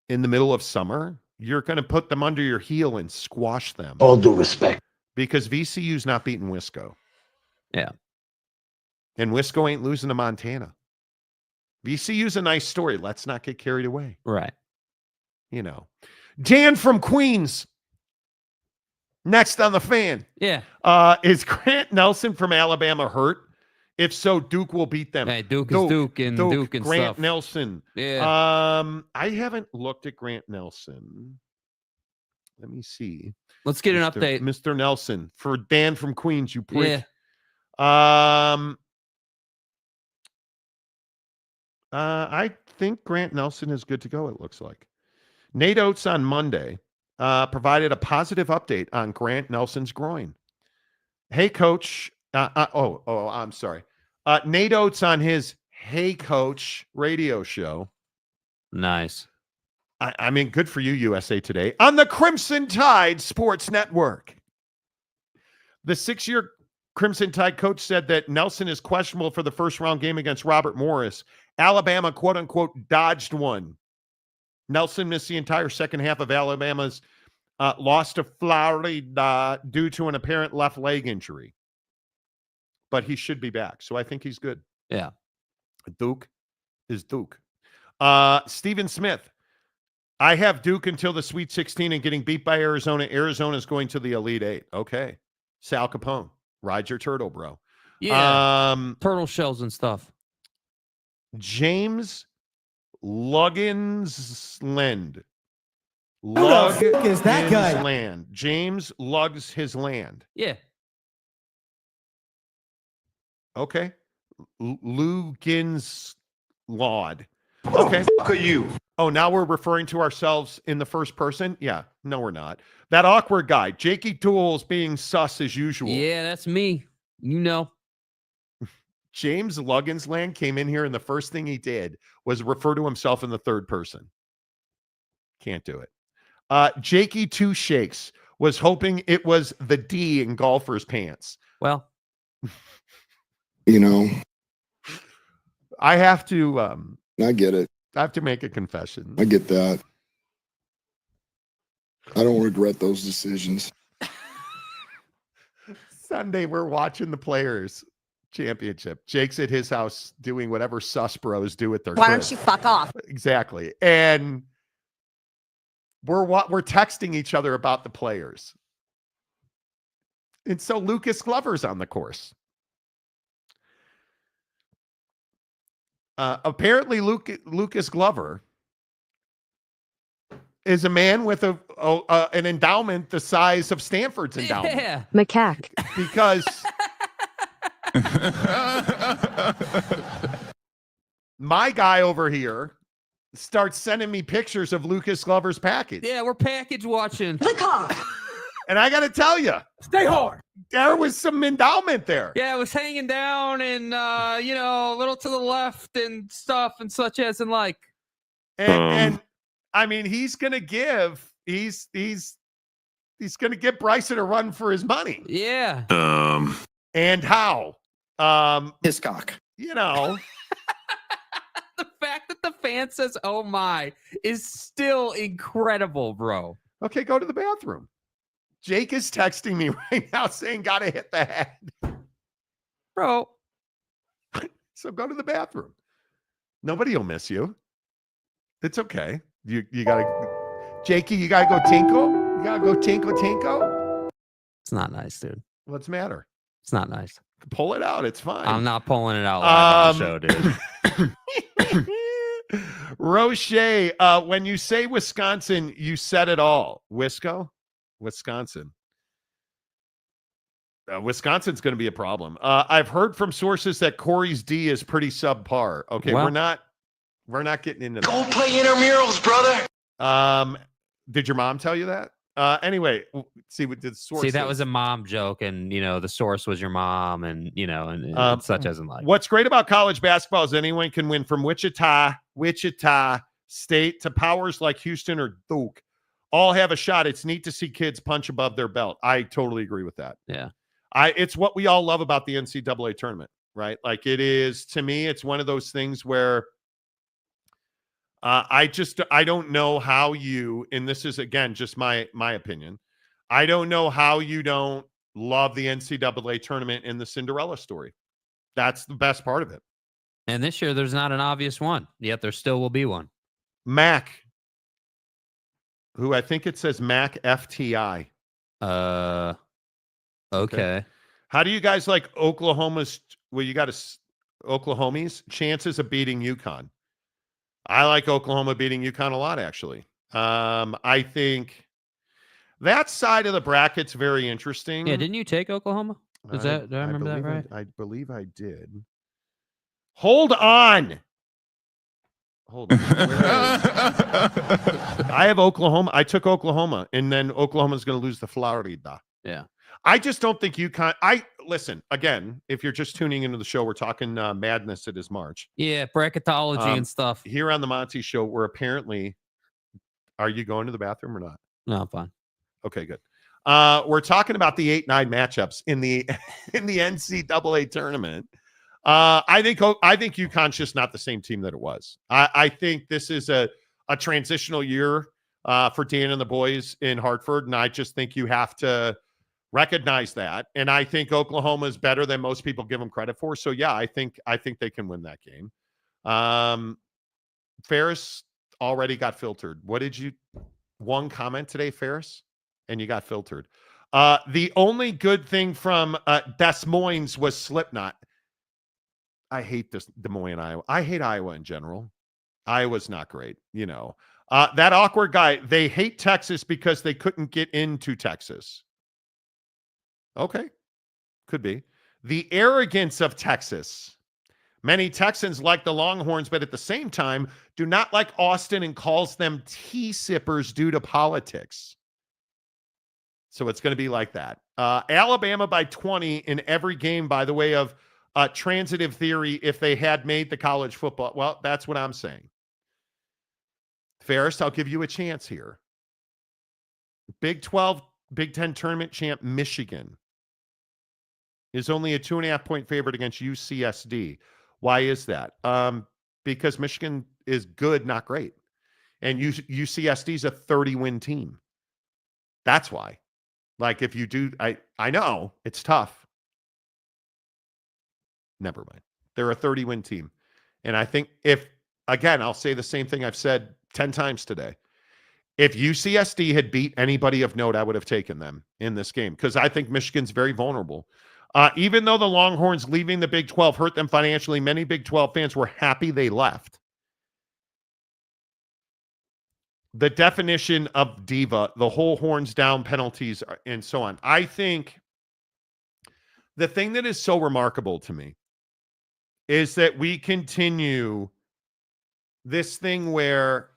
in the middle of summer, you're going to put them under your heel and squash them. All due respect. Because VCU's not beating Wisco. Yeah. And Wisco ain't losing to Montana. VCU's a nice story. Let's not get carried away. Right. Dan from Queens. Next on the fan. Yeah. Is Grant Nelson from Alabama hurt? If so, Duke will beat them. Hey, Duke is Duke and Grant stuff. Nelson. Yeah. I haven't looked at Grant Nelson. Let me see. Let's get an update. Mr. Nelson. For Dan from Queens, you prick. Yeah. I think Grant Nelson is good to go, it looks like. Nate Oates on Monday provided a positive update on Grant Nelson's groin. Hey, coach. I'm sorry. Nate Oates on his Hey Coach radio show. Nice. I mean, good for you, USA Today. On the Crimson Tide Sports Network. The 6-year Crimson Tide coach said that Nelson is questionable for the first-round game against Robert Morris. Alabama, quote-unquote, dodged one. Nelson missed the entire second half of Alabama's loss to Florida due to an apparent left leg injury. But he should be back, so I think he's good. Yeah. Duke is Duke. Stephen Smith. I have Duke until the Sweet 16 and getting beat by Arizona. Arizona's going to the Elite Eight. Okay. Sal Capone. Ride your turtle, bro. Yeah. Turtle shells and stuff. James Luggins-Land. Who the fuck is that guy? Land. James lugs his land. Yeah. Okay. Lugins Laud. Okay. Fuck are you? Oh, now we're referring to ourselves in the first person? Yeah. No, we're not. That awkward guy. Jakey Tools being sus as usual. Yeah, that's me. James Lugginsland came in here and the first thing he did was refer to himself in the third person. Can't do it. Jakey Two Shakes was hoping it was the D in golfer's pants. Well, I have to I get it. I have to make a confession. I get that. I don't regret those decisions. Sunday, we're watching the Players Championship. Jake's at his house doing whatever sus bros do at their Why crib. don't you fuck off? Exactly. And we're texting each other about the players. And so Lucas Glover's on the course. Apparently, Lucas Glover is a man with an endowment the size of Stanford's endowment. Yeah. Macaque. Because my guy over here starts sending me pictures of Lucas Glover's package. Yeah, we're package watching. The car. And I got to tell you, Stay hard. there was some endowment there. Yeah, it was hanging down and, a little to the left and stuff and such as and like. And I mean, he's going to give, He's going to get Bryson a run for his money. Yeah. And how? His cock. You know. The fact that the fan says, "Oh my," is still incredible, bro. Okay, go to the bathroom. Jake is texting me right now saying, "Gotta hit the head." Bro. So go to the bathroom. Nobody will miss you. It's okay. You gotta, Jakey, you gotta go tinkle. You gotta go tinkle. It's not nice, dude. What's the matter? It's not nice. Pull it out. It's fine. I'm not pulling it out live on the show, dude. Roche, when you say Wisconsin, you said it all. Wisconsin. Wisconsin's going to be a problem. I've heard from sources that Corey's D is pretty subpar. Okay, well, we're not getting into that. Go play intramurals, brother. Did your mom tell you that? Anyway, see what the source. See, that was a mom joke, and the source was your mom, and and such as in like. What's great about college basketball is anyone can win, from Wichita State to powers like Houston or Duke. All have a shot. It's neat to see kids punch above their belt. I totally agree with that. Yeah. It's what we all love about the NCAA tournament, right? Like, it is, to me, it's one of those things where I don't know how you, and this is, again, just my opinion. I don't know how you don't love the NCAA tournament and the Cinderella story. That's the best part of it. And this year, there's not an obvious one, yet there still will be one. Mac, who I think it says Mac FTI. Okay. How do you guys like Oklahoma's? Well, you got Oklahomies chances of beating UConn. I like Oklahoma beating UConn a lot, actually. I think that side of the bracket's very interesting. Yeah, didn't you take Oklahoma? Do I remember that right? I believe I did. Hold on. I have Oklahoma. I took Oklahoma, and then Oklahoma's going to lose to Florida. Yeah. I just don't think UConn. Listen, again, if you're just tuning into the show, we're talking madness. It is March. Yeah, bracketology and stuff. Here on the Monty Show, we're apparently. Are you going to the bathroom or not? No, I'm fine. Okay, good. We're talking about the 8-9 matchups in the NCAA tournament. I think UConn's just not the same team that it was. I think this is a transitional year for Dan and the boys in Hartford, and I just think you have to recognize that. And I think Oklahoma is better than most people give them credit for. So yeah, I think they can win that game. Ferris already got filtered. What did you? One comment today, Ferris, and you got filtered. The only good thing from Des Moines was Slipknot. I hate this Des Moines, Iowa. I hate Iowa in general. Iowa's not great, That awkward guy, they hate Texas because they couldn't get into Texas. Okay, could be. The arrogance of Texas. Many Texans like the Longhorns, but at the same time do not like Austin and calls them tea sippers due to politics. So it's going to be like that. Alabama by 20 in every game, by the way of transitive theory, if they had made the college football. Well, that's what I'm saying. Ferris, I'll give you a chance here. Big 12, Big 10 tournament champ Michigan is only a 2.5-point favorite against UCSD. Why is that? Because Michigan is good, not great. And UCSD is a 30-win team. That's why. Like, if you do, I know it's tough. Never mind. They're a 30-win team. And I think I'll say the same thing I've said 10 times today. If UCSD had beat anybody of note, I would have taken them in this game because I think Michigan's very vulnerable. Even though the Longhorns leaving the Big 12 hurt them financially, many Big 12 fans were happy they left. The definition of diva, the whole horns down penalties and so on. I think the thing that is so remarkable to me is that we continue this thing where,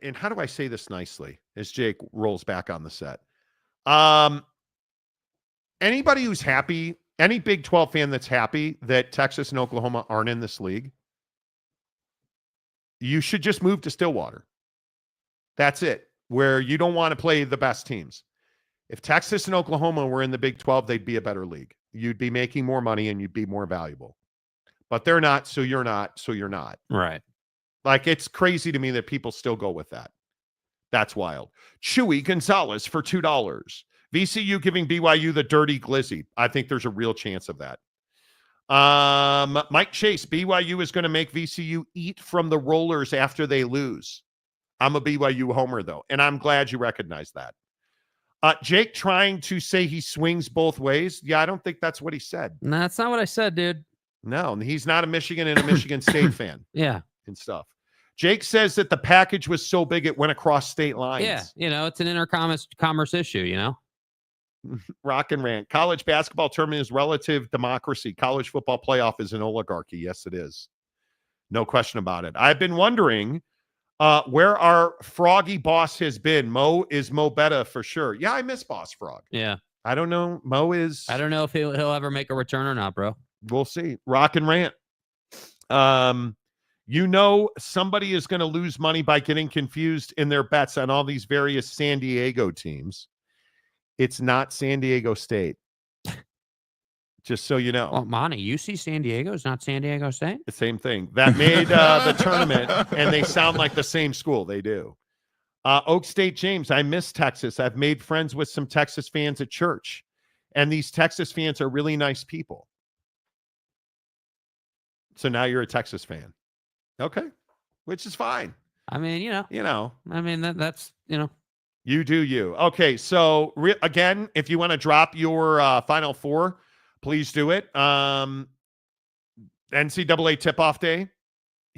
and how do I say this nicely as Jake rolls back on the set? Anybody who's happy, any Big 12 fan that's happy that Texas and Oklahoma aren't in this league, you should just move to Stillwater. That's it. where you don't want to play the best teams. If Texas and Oklahoma were in the Big 12, they'd be a better league. You'd be making more money and you'd be more valuable. But they're not, so you're not, so you're not. Right. Like, it's crazy to me that people still go with that. That's wild. Chewy Gonzalez for $2. VCU giving BYU the dirty glizzy. I think there's a real chance of that. Mike Chase, BYU is going to make VCU eat from the rollers after they lose. I'm a BYU homer, though, and I'm glad you recognize that. Jake trying to say he swings both ways. Yeah, I don't think that's what he said. No, that's not what I said, dude. No, he's not a Michigan and a Michigan State fan. Yeah. And stuff. Jake says that the package was so big it went across state lines. Yeah, it's an intercommerce issue, Rock and rant. College basketball tournament is relative democracy. College football playoff is an oligarchy. Yes, it is. No question about it. I've been wondering where our Froggy boss has been. Mo Betta for sure. Yeah, I miss Boss Frog. Yeah. I don't know. Mo is. I don't know if he'll ever make a return or not, bro. We'll see. Rock and rant. Somebody is going to lose money by getting confused in their bets on all these various San Diego teams. It's not San Diego State. Just so you know. Well, Monty, UC San Diego is not San Diego State? The same thing. That made the tournament, and they sound like the same school. They do. Oak State James, I miss Texas. I've made friends with some Texas fans at church, and these Texas fans are really nice people. So now you're a Texas fan. Okay. Which is fine. I mean, I mean, that's. You do you. Okay, so again, if you want to drop your Final Four, please do it. NCAA tip-off day.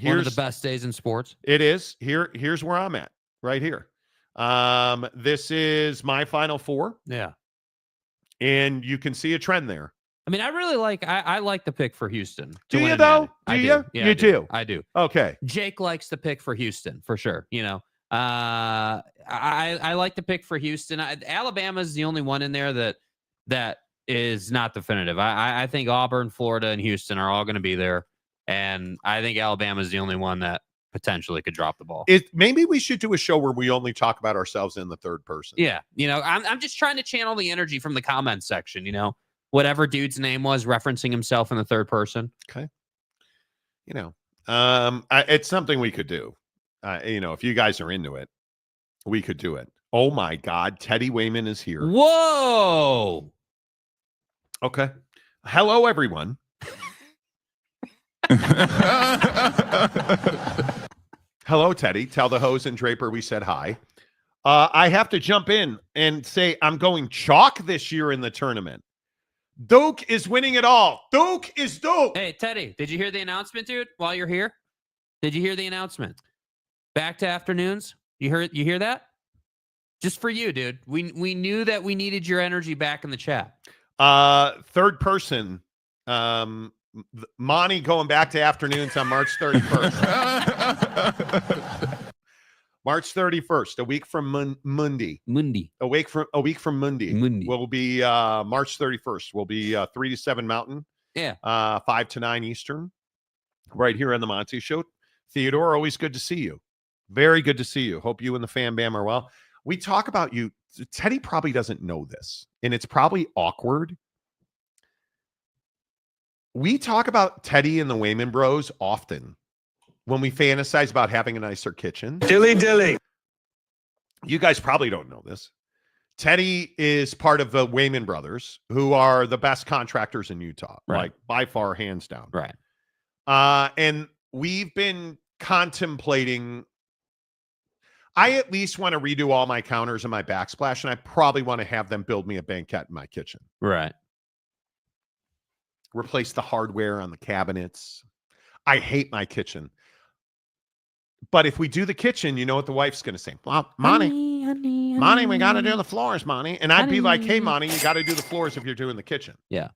One of the best days in sports. It is. Here's where I'm at, right here. This is my Final Four. Yeah. And you can see a trend there. I mean, I really I like the pick for Houston. Do you, though? Do you? Yeah, you do. I do. Okay. Jake likes the pick for Houston, for sure. I like the pick for Houston. Alabama's the only one in there that is not definitive. I think Auburn, Florida, and Houston are all going to be there, and I think Alabama's the only one that potentially could drop the ball. Maybe we should do a show where we only talk about ourselves in the third person. Yeah, I'm just trying to channel the energy from the comments section. Whatever dude's name was referencing himself in the third person. Okay. It's something we could do. If you guys are into it, we could do it. Oh my God, Teddy Wayman is here. Whoa. Okay. Hello, everyone. Hello, Teddy. Tell the hose and Draper we said hi. I have to jump in and say I'm going chalk this year in the tournament. Duke is winning it all. Duke is Duke. Hey, Teddy, did you hear the announcement, dude, while you're here? Did you hear the announcement? Back to afternoons. You hear that? Just for you, dude. We knew that we needed your energy back in the chat. Third person. Monty going back to afternoons on March 31st. March 31st, a week from Monday. A week from Monday. Will be March 31st. Will be 3 to 7 Mountain. Yeah. 5 to 9 Eastern. Right here on the Monty Show. Theodore, always good to see you. Very good to see you. Hope you and the fam bam are well. We talk about you. Teddy probably doesn't know this, and it's probably awkward. We talk about Teddy and the Wayman Bros often when we fantasize about having a nicer kitchen. Dilly. You guys probably don't know this. Teddy is part of the Wayman Brothers, who are the best contractors in Utah, right. Like by far, hands down. Right. And we've been contemplating. I at least want to redo all my counters and my backsplash, and I probably want to have them build me a banquette in my kitchen. Right. Replace the hardware on the cabinets. I hate my kitchen. But if we do the kitchen, you know what the wife's going to say? Well, Monty, we got to do the floors, Monty. And I'd be like, hey, Monty, you got to do the floors if you're doing the kitchen. Yeah.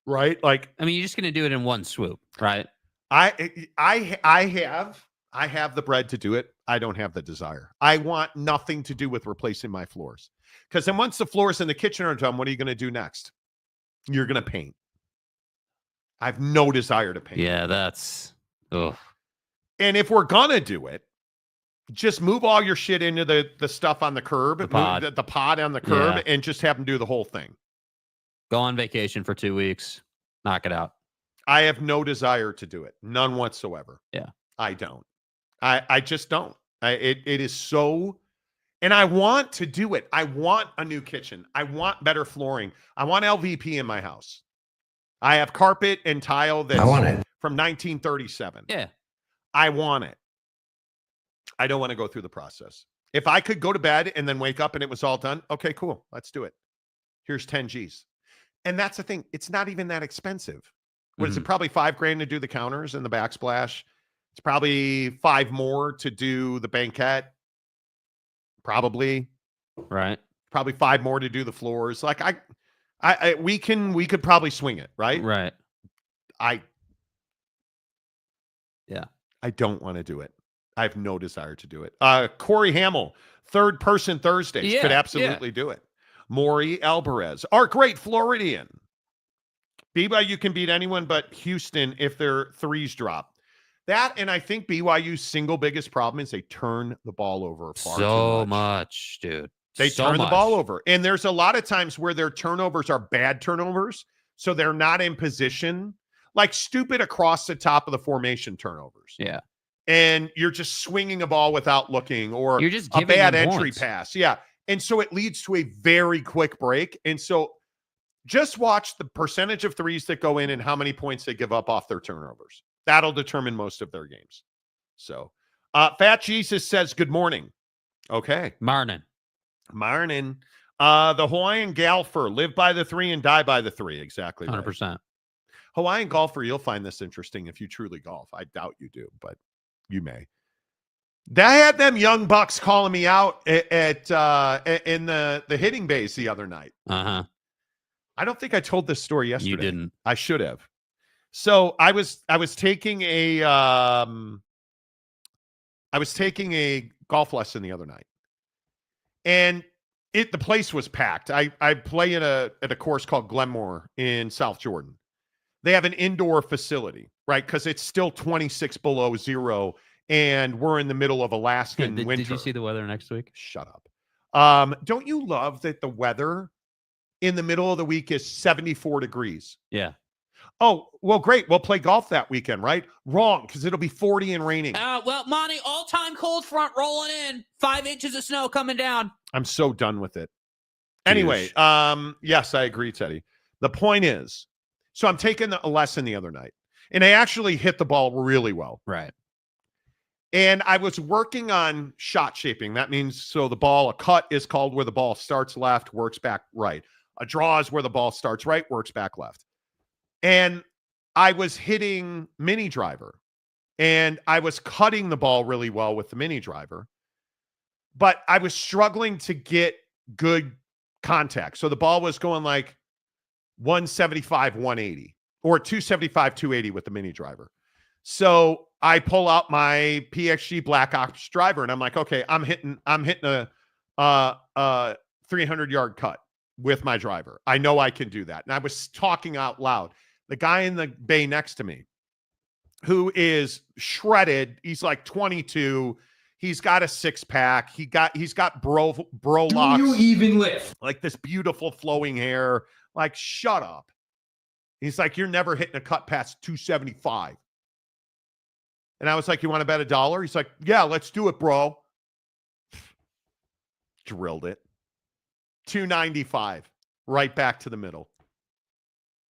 Right? Like, I mean, you're just going to do it in one swoop, right? I have the bread to do it. I don't have the desire. I want nothing to do with replacing my floors. Because then once the floors in the kitchen are done, what are you going to do next? You're going to paint. I have no desire to paint. Yeah, that's... Ugh. And if we're going to do it, Just move all your shit into the stuff on the curb, the pod on the curb, and just have them do the whole thing. Go on vacation for 2 weeks. Knock it out. I have no desire to do it. None whatsoever. Yeah. I don't. I just don't. It is so... And I want to do it. I want a new kitchen. I want better flooring. I want LVP in my house. I have carpet and tile that's from 1937. Yeah. I want it. I don't want to go through the process. If I could go to bed and then wake up and it was all done, okay, cool. Let's do it. Here's 10 G's. And that's the thing. It's not even that expensive. What is it? Probably $5,000 to do the counters and the backsplash. It's probably $5,000 more to do the banquette. Probably. Right. Probably $5,000 more to do the floors. Like we could probably swing it, right? Right. I don't want to do it. I have no desire to do it. Corey Hamill, third person Thursdays, could absolutely do it. Maury Alvarez, our great Floridian. BYU can beat anyone but Houston if their threes drop. That, and I think BYU's single biggest problem is they turn the ball over far too much, dude. They turn the ball over. And there's a lot of times where their turnovers are bad turnovers, so they're not in position. Like stupid across the top of the formation turnovers. Yeah. And you're just swinging a ball without looking, or you're just a bad them entry points. pass. Yeah. And so it leads to a very quick break. And so just watch the percentage of threes that go in and how many points they give up off their turnovers. That'll determine most of their games. So Fat Jesus says, good morning. Okay. Marnin. The Hawaiian golfer, live by the 3 and die by the 3. Exactly. 100%. Right. Hawaiian golfer, you'll find this interesting if you truly golf. I doubt you do, but you may. I had them young bucks calling me out in the hitting bays the other night. Uh-huh. I don't think I told this story yesterday. You didn't. I should have. So I was taking a golf lesson the other night, and the place was packed. I play at a course called Glenmore in South Jordan. They have an indoor facility, right? Because it's still 26 below zero, and we're in the middle of Alaskan winter. Did you see the weather next week? Shut up. Don't you love that the weather in the middle of the week is 74 degrees? Yeah. Oh, well, great. We'll play golf that weekend, right? Wrong, because it'll be 40 and raining. Well, Monty, all-time cold front rolling in. 5 inches of snow coming down. I'm so done with it. Anyway, yes, I agree, Teddy. The point is, so I'm taking a lesson the other night, and I actually hit the ball really well. Right. And I was working on shot shaping. That means, so the ball, a cut is called where the ball starts left, works back right. A draw is where the ball starts right, works back left. And I was hitting mini driver, and I was cutting the ball really well with the mini driver, but I was struggling to get good contact. So the ball was going like 175, 180, or 275, 280 with the mini driver. So I pull out my PXG Black Ops driver, and I'm like, okay, I'm hitting a 300-yard cut with my driver. I know I can do that. And I was talking out loud. The guy in the bay next to me, who is shredded, he's like 22. He's got a six-pack. He's got bro locks. Do you even lift? Like this beautiful flowing hair. Like, shut up. He's like, you're never hitting a cut past 275. And I was like, you want to bet $1? He's like, yeah, let's do it, bro. Drilled it. 295. Right back to the middle.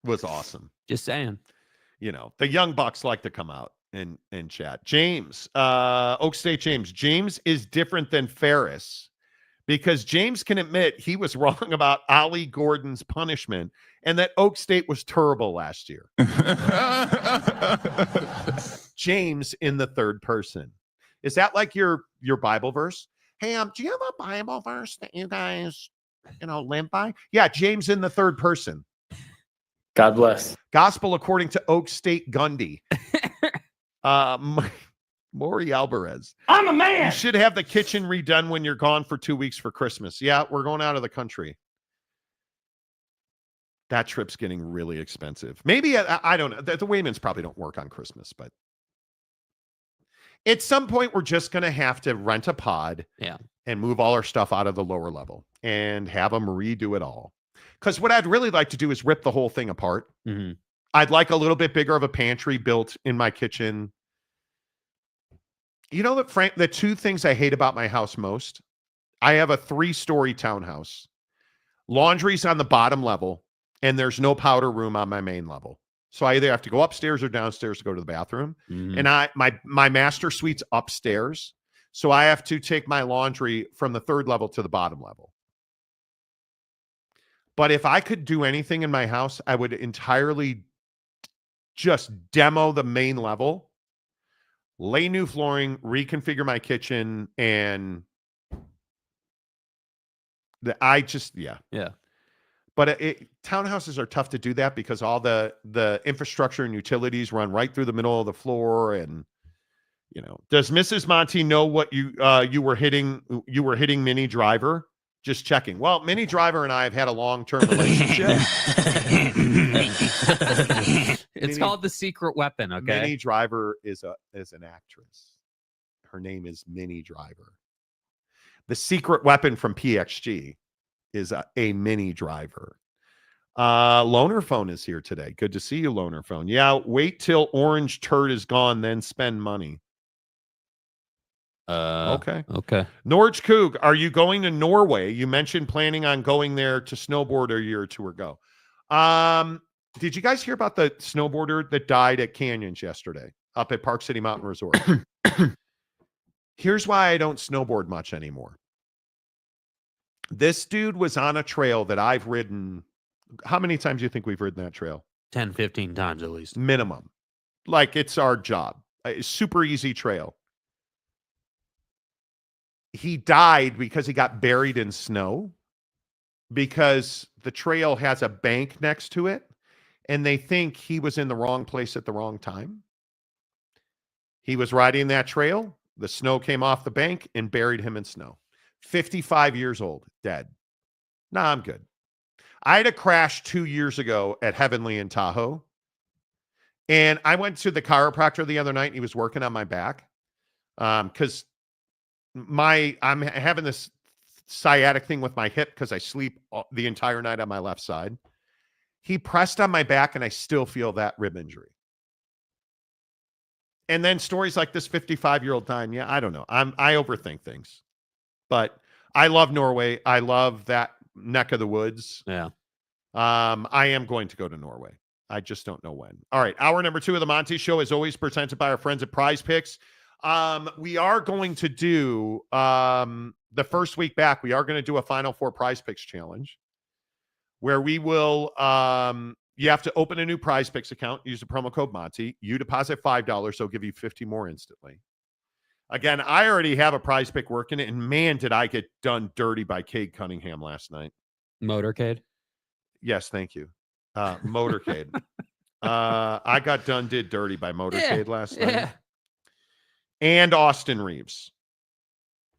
Was awesome. Just saying. You know, the young bucks like to come out and chat. James, Oak State James. James is different than Ferris because James can admit he was wrong about Ollie Gordon's punishment and that Oak State was terrible last year. James in the third person. Is that like your Bible verse? Hey, do you have a Bible verse that you guys, live by? Yeah, James in the third person. God bless. Gospel according to Oak State Gundy. Maury Alvarez. I'm a man. You should have the kitchen redone when you're gone for 2 weeks for Christmas. Yeah, we're going out of the country. That trip's getting really expensive. Maybe, I don't know. The Waymans probably don't work on Christmas, but At some point, we're just going to have to rent a pod and move all our stuff out of the lower level and have them redo it all. Because what I'd really like to do is rip the whole thing apart. Mm-hmm. I'd like a little bit bigger of a pantry built in my kitchen. You know what, Frank, the two things I hate about my house most, I have a 3-story townhouse. Laundry's on the bottom level, and there's no powder room on my main level. So I either have to go upstairs or downstairs to go to the bathroom. Mm-hmm. And my master suite's upstairs. So I have to take my laundry from the 3rd level to the bottom level. But if I could do anything in my house, I would entirely just demo the main level, lay new flooring, reconfigure my kitchen, and Yeah. But townhouses are tough to do that because all the infrastructure and utilities run right through the middle of the floor. And does Mrs. Monty know what you were hitting? You were hitting Mini Driver. Just checking. Well, Mini Driver and I have had a long-term relationship. It's called The Secret Weapon. Okay. Mini Driver is an actress. Her name is Mini Driver. The Secret Weapon from PXG is a Mini Driver. Loner Phone is here today. Good to see you, Loner Phone. Yeah, wait till orange turd is gone, then spend money. Okay. Norge Coog, are you going to Norway? You mentioned planning on going there to snowboard a year or two ago. Did you guys hear about the snowboarder that died at Canyons yesterday up at Park City Mountain Resort? Here's why I don't snowboard much anymore. This dude was on a trail that I've ridden. How many times do you think we've ridden that trail? 10, 15 times at least. Minimum. Like it's our job. A super easy trail. He died because he got buried in snow because the trail has a bank next to it and they think he was in the wrong place at the wrong time. He was riding that trail. The snow came off the bank and buried him in snow. 55 years old, dead. Nah, I'm good. I had a crash 2 years ago at Heavenly in Tahoe. And I went to the chiropractor the other night and he was working on my back. Because I'm having this sciatic thing with my hip because I sleep the entire night on my left side. He pressed on my back and I still feel that rib injury. And then stories like this 55-year-old dying. Yeah, I don't know. I overthink things. But I love Norway. I love that neck of the woods. Yeah. I am going to go to Norway. I just don't know when. All right. Hour number 2 of the Monty Show is always presented by our friends at Prize Picks. We are going to do the first week back. We are going to do a Final Four Prize Picks challenge where we will, you have to open a new Prize Picks account, use the promo code Monty. You deposit $5. They'll give you 50 more instantly. Again, I already have a prize pick working, and man, did I get done dirty by Cade Cunningham last night. Motorcade? Yes, thank you. Motorcade. I got did dirty by Motorcade last night. Yeah. And Austin Reeves.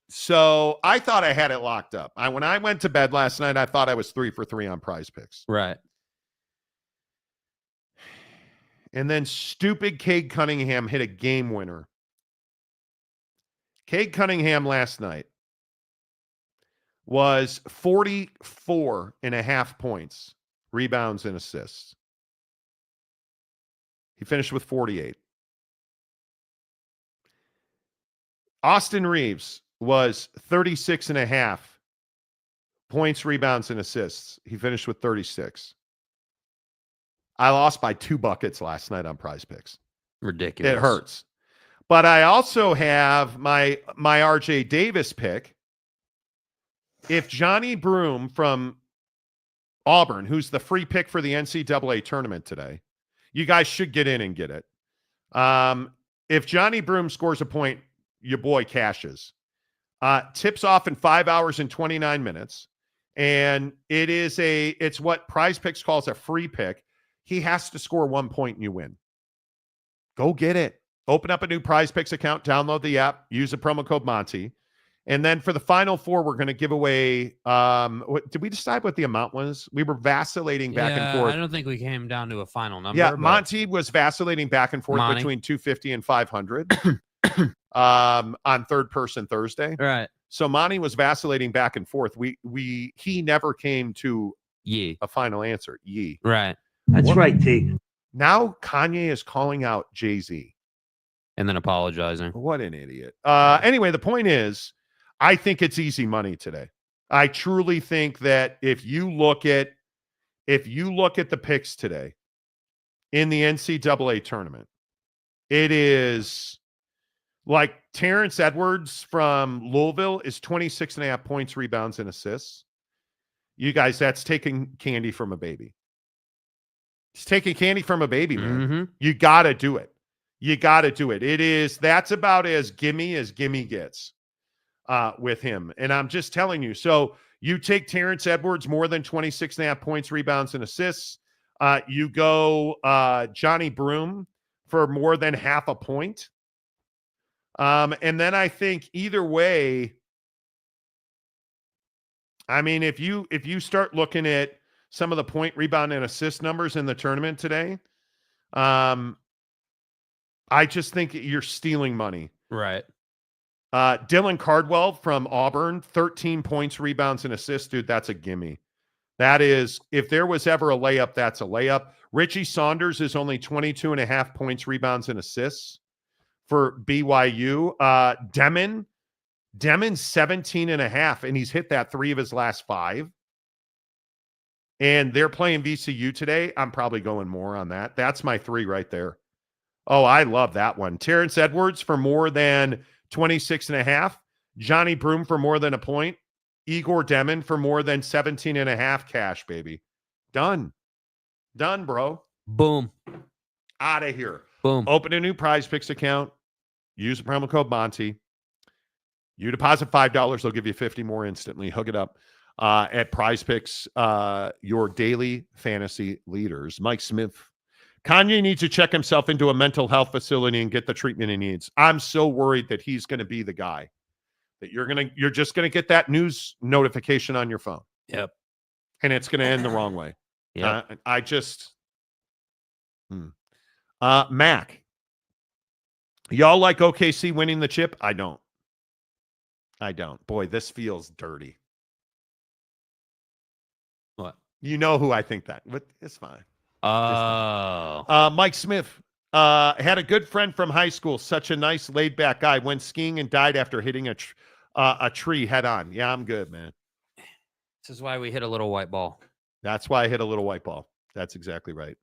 So I thought I had it locked up. When I went to bed last night, I thought I was 3 for 3 on prize picks. Right. And then stupid Cade Cunningham hit a game winner. Cade Cunningham last night was 44.5 points, rebounds, and assists. He finished with 48. Austin Reeves was 36.5 points, rebounds, and assists. He finished with 36. I lost by 2 buckets last night on prize picks. Ridiculous. It hurts. But I also have my RJ Davis pick. If Johnny Broom from Auburn, who's the free pick for the NCAA tournament today, you guys should get in and get it. If Johnny Broom scores a point, your boy cashes. Tips off in 5 hours and 29 minutes. And it's what Prize Picks calls a free pick. He has to score 1 point and you win. Go get it. Open up a new Prize Picks account, download the app, use the promo code Monty. And then for the Final Four, we're going to give away, did we decide what the amount was? We were vacillating back and forth. I don't think we came down to a final number. Yeah, Monty was vacillating back and forth between 250 and 500. on Third Person Thursday. Right. So Monty was vacillating back and forth. He never came to a final answer. Right. That's right, T. Now Kanye is calling out Jay-Z. And then apologizing. What an idiot. Anyway, the point is, I think it's easy money today. I truly think that if you look at the picks today in the NCAA tournament, it is like Terrence Edwards from Louisville is 26.5 points, rebounds, and assists. You guys, that's taking candy from a baby. It's taking candy from a baby, man. Mm-hmm. You got to do it. You got to do it. That's about as gimme gets with him. And I'm just telling you. So you take Terrence Edwards more than 26.5 points, rebounds, and assists. You go Johnny Broom for more than half a point. And then I think either way, I mean, if you start looking at some of the point, rebound, and assist numbers in the tournament today, I just think you're stealing money. Right. Dylan Cardwell from Auburn, 13 points, rebounds, and assists. Dude, that's a gimme. That is, if there was ever a layup, that's a layup. Richie Saunders is only 22.5 points, rebounds, and assists for BYU. Demon's 17.5, and he's hit that 3 of his last 5. And they're playing VCU today. I'm probably going more on that. That's my 3 right there. Oh, I love that one. Terrence Edwards for more than 26.5. Johnny Broom for more than a point. Igor Demon for more than 17.5 cash, baby. Done, bro. Boom. Out of here. Boom. Open a new Prize Picks account. Use the promo code Monty. You deposit $5, they'll give you 50 more instantly. Hook it up at Prize Picks, your daily fantasy leaders. Mike Smith. Kanye needs to check himself into a mental health facility and get the treatment he needs. I'm so worried that he's going to be the guy that you're just going to get that news notification on your phone. Yep. And it's going to end the wrong way. Yeah. Mac. Y'all like OKC winning the chip? I don't. Boy, this feels dirty. What? You know who I think that. But it's fine. Oh. Mike Smith had a good friend from high school. Such a nice, laid-back guy. Went skiing and died after hitting a tree head on. Yeah, I'm good, man. This is why we hit a little white ball. That's why I hit a little white ball. That's exactly right.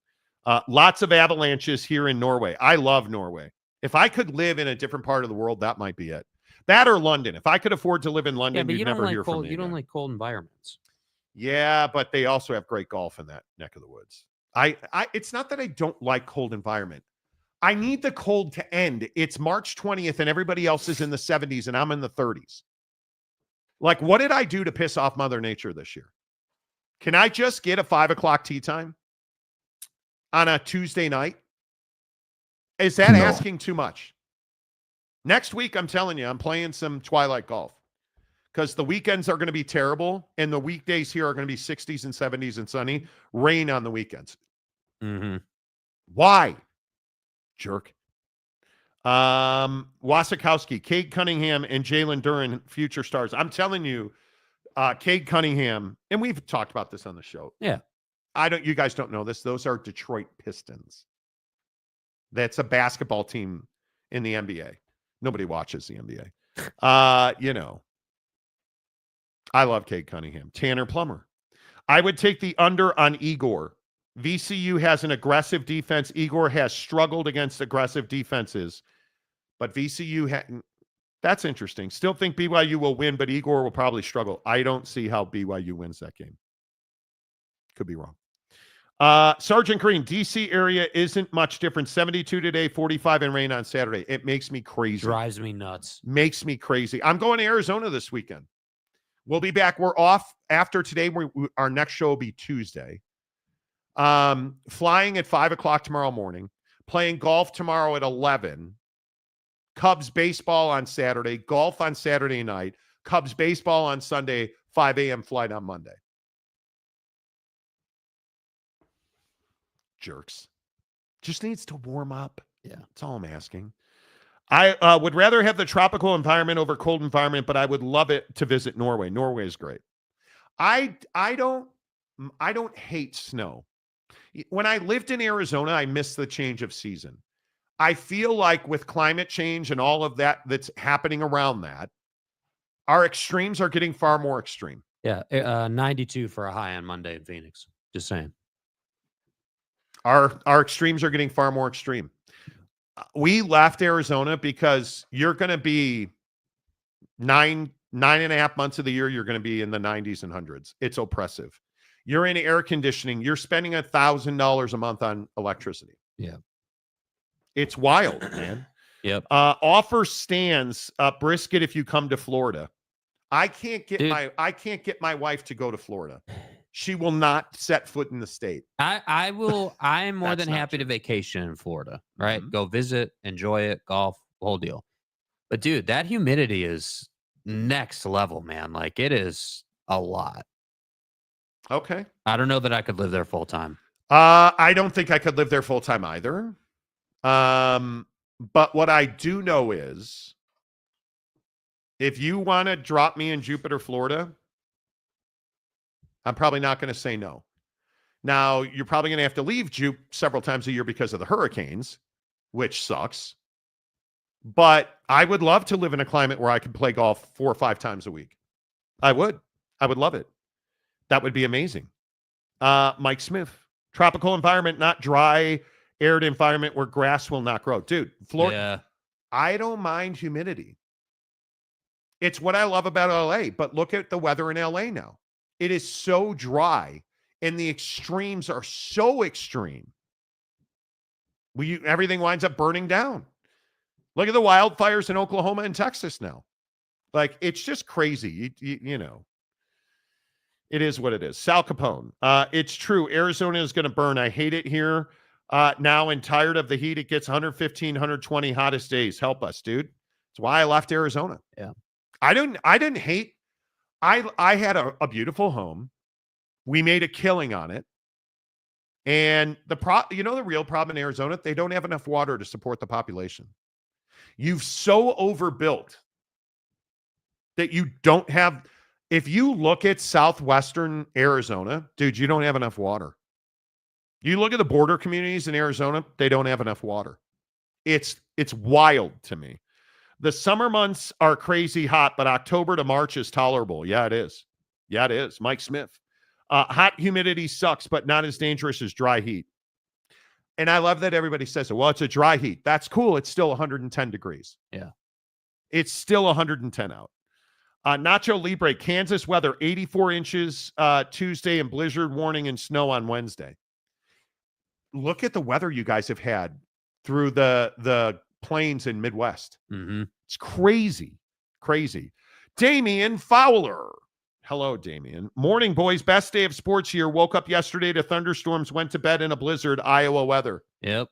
Lots of avalanches here in Norway. I love Norway. If I could live in a different part of the world, that might be it. That or London. If I could afford to live in London, you'd never hear from me. You don't like cold environments. Yeah, but they also have great golf in that neck of the woods. It's not that I don't like cold environment. I need the cold to end. It's March 20th and everybody else is in the 70s and I'm in the 30s. Like, what did I do to piss off Mother Nature this year? Can I just get a 5:00 tea time on a Tuesday night? Is that asking too much? Next week, I'm telling you, I'm playing some twilight golf because the weekends are going to be terrible and the weekdays here are going to be 60s and 70s and sunny. Rain on the weekends. Mm-hmm. Why? Jerk. Wasikowski, Cade Cunningham, and Jalen Duren, future stars. I'm telling you, Cade Cunningham, and we've talked about this on the show. Yeah. You guys don't know this. Those are Detroit Pistons. That's a basketball team in the NBA. Nobody watches the NBA. I love Cade Cunningham. Tanner Plummer. I would take the under on Igor. VCU has an aggressive defense. Igor has struggled against aggressive defenses, but VCU that's interesting. Still think BYU will win, but Igor will probably struggle. I don't see how BYU wins that game. Could be wrong. Sergeant Green, DC area isn't much different. 72 today, 45 and rain on Saturday. It makes me crazy. Drives me nuts. Makes me crazy. I'm going to Arizona this weekend. We'll be back. We're off after today. Our next show will be Tuesday. Flying at 5:00 tomorrow morning. Playing golf tomorrow at 11. Cubs baseball on Saturday. Golf on Saturday night. Cubs baseball on Sunday. 5 a.m. flight on Monday. Jerks. Just needs to warm up. Yeah. That's all I'm asking. I would rather have the tropical environment over cold environment, but I would love it to visit Norway. Norway is great. I don't hate snow. When I lived in Arizona, I missed the change of season. I feel like with climate change and all of that that's happening around that, our extremes are getting far more extreme. Yeah, 92 for a high on Monday in Phoenix. Just saying. Our extremes are getting far more extreme. We left Arizona because you're going to be 9.5 months of the year, you're going to be in the 90s and hundreds. It's oppressive. You're in air conditioning. You're spending $1,000 a month on electricity. Yeah. It's wild, man. Yep. Offer stands brisket if you come to Florida. I can't get my wife to go to Florida. She will not set foot in the state. I will. I am more than happy to vacation in Florida. Right, go visit, enjoy it, golf, whole deal. But dude, that humidity is next level, man. Like it is a lot. Okay. I don't know that I could live there full time. I don't think I could live there full time either. But what I do know is, if you want to drop me in Jupiter, Florida, I'm probably not going to say no. Now, you're probably going to have to leave Jupe several times a year because of the hurricanes, which sucks. But I would love to live in a climate where I could play golf 4 or 5 times a week. I would love it. That would be amazing. Mike Smith, tropical environment, not dry, arid environment where grass will not grow. Dude, Florida, Yeah. I don't mind humidity. It's what I love about LA, but look at the weather in LA now. It is so dry, and the extremes are so extreme. Everything winds up burning down. Look at the wildfires in Oklahoma and Texas now. Like, it's just crazy. You know, it is what it is. Sal Capone. It's true. Arizona is going to burn. I hate it here now and tired of the heat. It gets 115, 120 hottest days. Help us, dude. That's why I left Arizona. Yeah. I didn't hate. I had a beautiful home. We made a killing on it. And the real problem in Arizona, they don't have enough water to support the population. You've so overbuilt that you don't have. If you look at southwestern Arizona, dude, you don't have enough water. You look at the border communities in Arizona, they don't have enough water. It's wild to me. The summer months are crazy hot, but October to March is tolerable. Yeah, it is. Yeah, it is. Mike Smith. Hot humidity sucks, but not as dangerous as dry heat. And I love that everybody says it. Well, it's a dry heat. That's cool. It's still 110 degrees. Yeah. It's still 110 out. Nacho Libre, Kansas weather, 84 inches Tuesday and blizzard warning and snow on Wednesday. Look at the weather you guys have had through the plains in Midwest. Mm-hmm. It's crazy. Crazy. Damian Fowler. Hello, Damian. Morning, boys. Best day of sports here. Woke up yesterday to thunderstorms, went to bed in a blizzard, Iowa weather. Yep.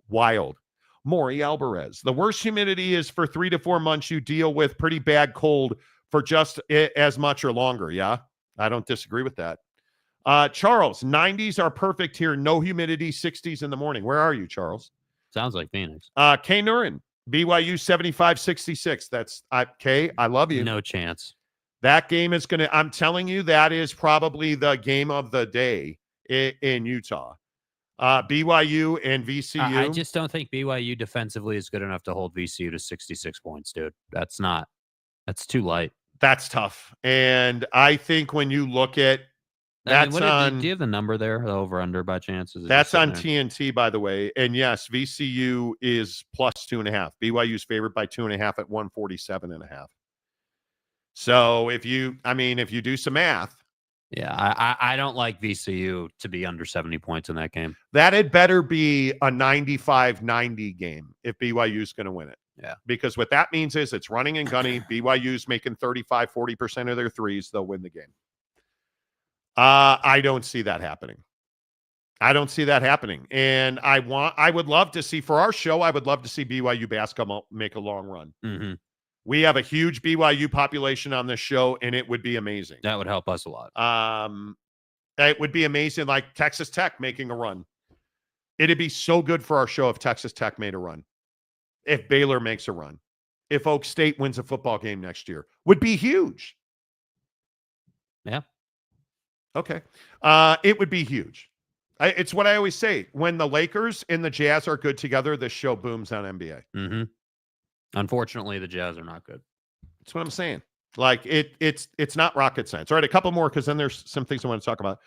Wild. Maury Alvarez. The worst humidity is for 3 to 4 months. You deal with pretty bad cold for just as much or longer. Yeah, I don't disagree with that. Charles, 90s are perfect here. No humidity, 60s in the morning. Where are you, Charles? Sounds like Phoenix. K. Nurin, BYU 75-66. That's K. I love you. No chance. That game is going to, I'm telling you, that is probably the game of the day in Utah. BYU and VCU. I just don't think BYU defensively is good enough to hold VCU to 66 points, dude. That's too light. That's tough. And I think when you look at, do you have the number there, the over-under by chance? That's on TNT, by the way. And yes, VCU is plus 2.5. BYU is favored by 2.5 at 147.5. So if you do some math. Yeah, I don't like VCU to be under 70 points in that game. That had better be a 95-90 game if BYU is going to win it. Yeah. Because what that means is it's running and gunny. BYU's making 35-40% of their threes. They'll win the game. I don't see that happening. And I would love to see, for our show, I would love to see BYU basketball make a long run. Mm-hmm. We have a huge BYU population on this show, and it would be amazing. That would help us a lot. It would be amazing, like Texas Tech making a run. It'd be so good for our show if Texas Tech made a run. if Baylor makes a run, if Oak State wins a football game next year, would be huge. Yeah. Okay. It would be huge. It's what I always say. When the Lakers and the Jazz are good together, this show booms on NBA. Mm-hmm. Unfortunately, the Jazz are not good. That's what I'm saying. Like, it's not rocket science. All right, a couple more, because then there's some things I want to talk about.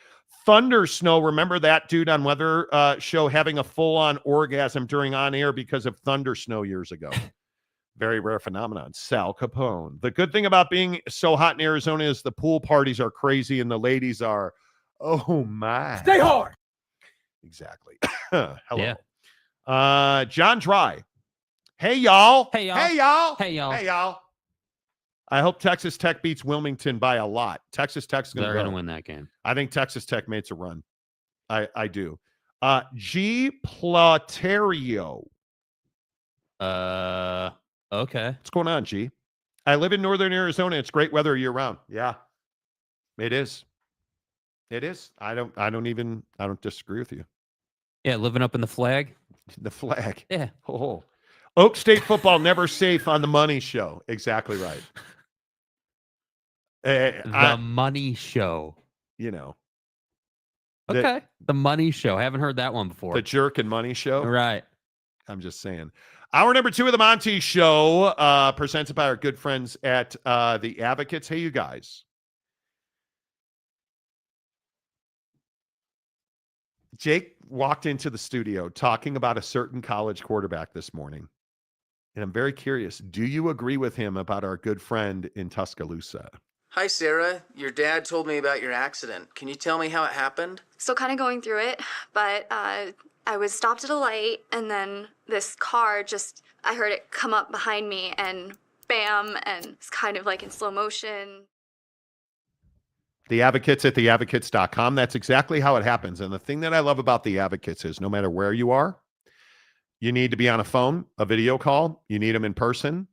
Thunder Snow, remember that dude on Weather Show having a full-on orgasm during on-air because of Thunder Snow years ago? Very rare phenomenon. Sal Capone. The good thing about being so hot in Arizona is the pool parties are crazy and the ladies are, oh my. Stay hard. Exactly. Hello. Yeah. John Dry. Hey, y'all. Hey, y'all. Hey, y'all. Hey, y'all. Hey, y'all. I hope Texas Tech beats Wilmington by a lot. Texas Tech's going to win that game. I think Texas Tech makes a run. I do. G. Platerio. Okay. What's going on, G? I live in northern Arizona. It's great weather year round. Yeah. It is. It is. I don't disagree with you. Yeah, living up in the flag. The flag. Yeah. Oh. Oak State football never safe on the Money Show. Exactly right. The Money Show. You know. Okay. The Money Show. I haven't heard that one before. The Jerk and Money Show. Right. I'm just saying. Hour number 2 of the Monty Show, presented by our good friends at the Advocates. Hey, you guys. Jake walked into the studio talking about a certain college quarterback this morning. And I'm very curious. Do you agree with him about our good friend in Tuscaloosa? Hi, Sarah. Your dad told me about your accident. Can you tell me how it happened? Still kind of going through it, but I was stopped at a light, and then this car I heard it come up behind me, and bam, and it's kind of like in slow motion. The Advocates at theadvocates.com. That's exactly how it happens. And the thing that I love about the Advocates is no matter where you are, you need to be on a phone, a video call, you need them in person.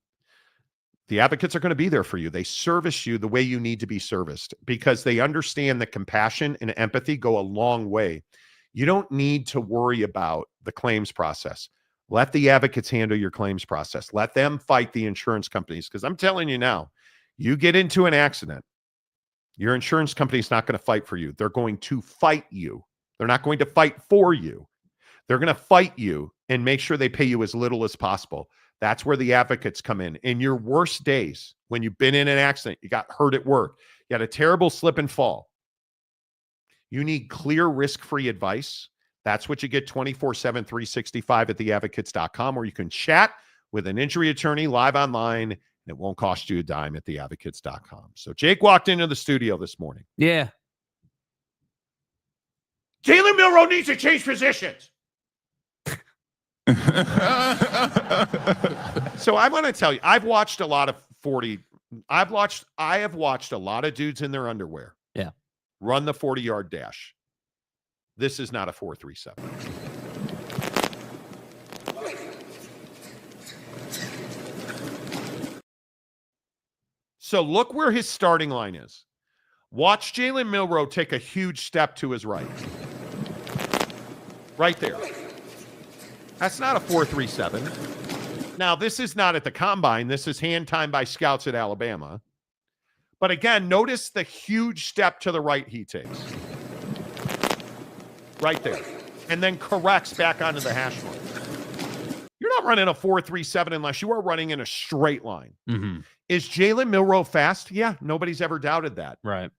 The Advocates are going to be there for you. They service you the way you need to be serviced because they understand that compassion and empathy go a long way. You don't need to worry about the claims process. Let the Advocates handle your claims process. Let them fight the insurance companies. Because I'm telling you now, you get into an accident, your insurance company is not going to fight for you. They're going to fight you. They're not going to fight for you. They're going to fight you and make sure they pay you as little as possible. That's where the Advocates come in. In your worst days, when you've been in an accident, you got hurt at work, you had a terrible slip and fall, you need clear, risk-free advice. That's what you get 24/7, 365 at theadvocates.com, where you can chat with an injury attorney live online, and it won't cost you a dime at theadvocates.com. So Jake walked into the studio this morning. Yeah. Jalen Milroe needs to change positions. So I want to tell you, I have watched a lot of dudes in their underwear. Yeah. Run the 40-yard dash. This is not a 4.37. So look where his starting line is. Watch Jalen Milroe take a huge step to his right. Right there. That's not a 4.37. Now, this is not at the combine. This is hand time by scouts at Alabama. But again, notice the huge step to the right he takes. Right there. And then corrects back onto the hash mark. You're not running a 4.37 unless you are running in a straight line. Mm-hmm. Is Jalen Milroe fast? Yeah, nobody's ever doubted that. Right.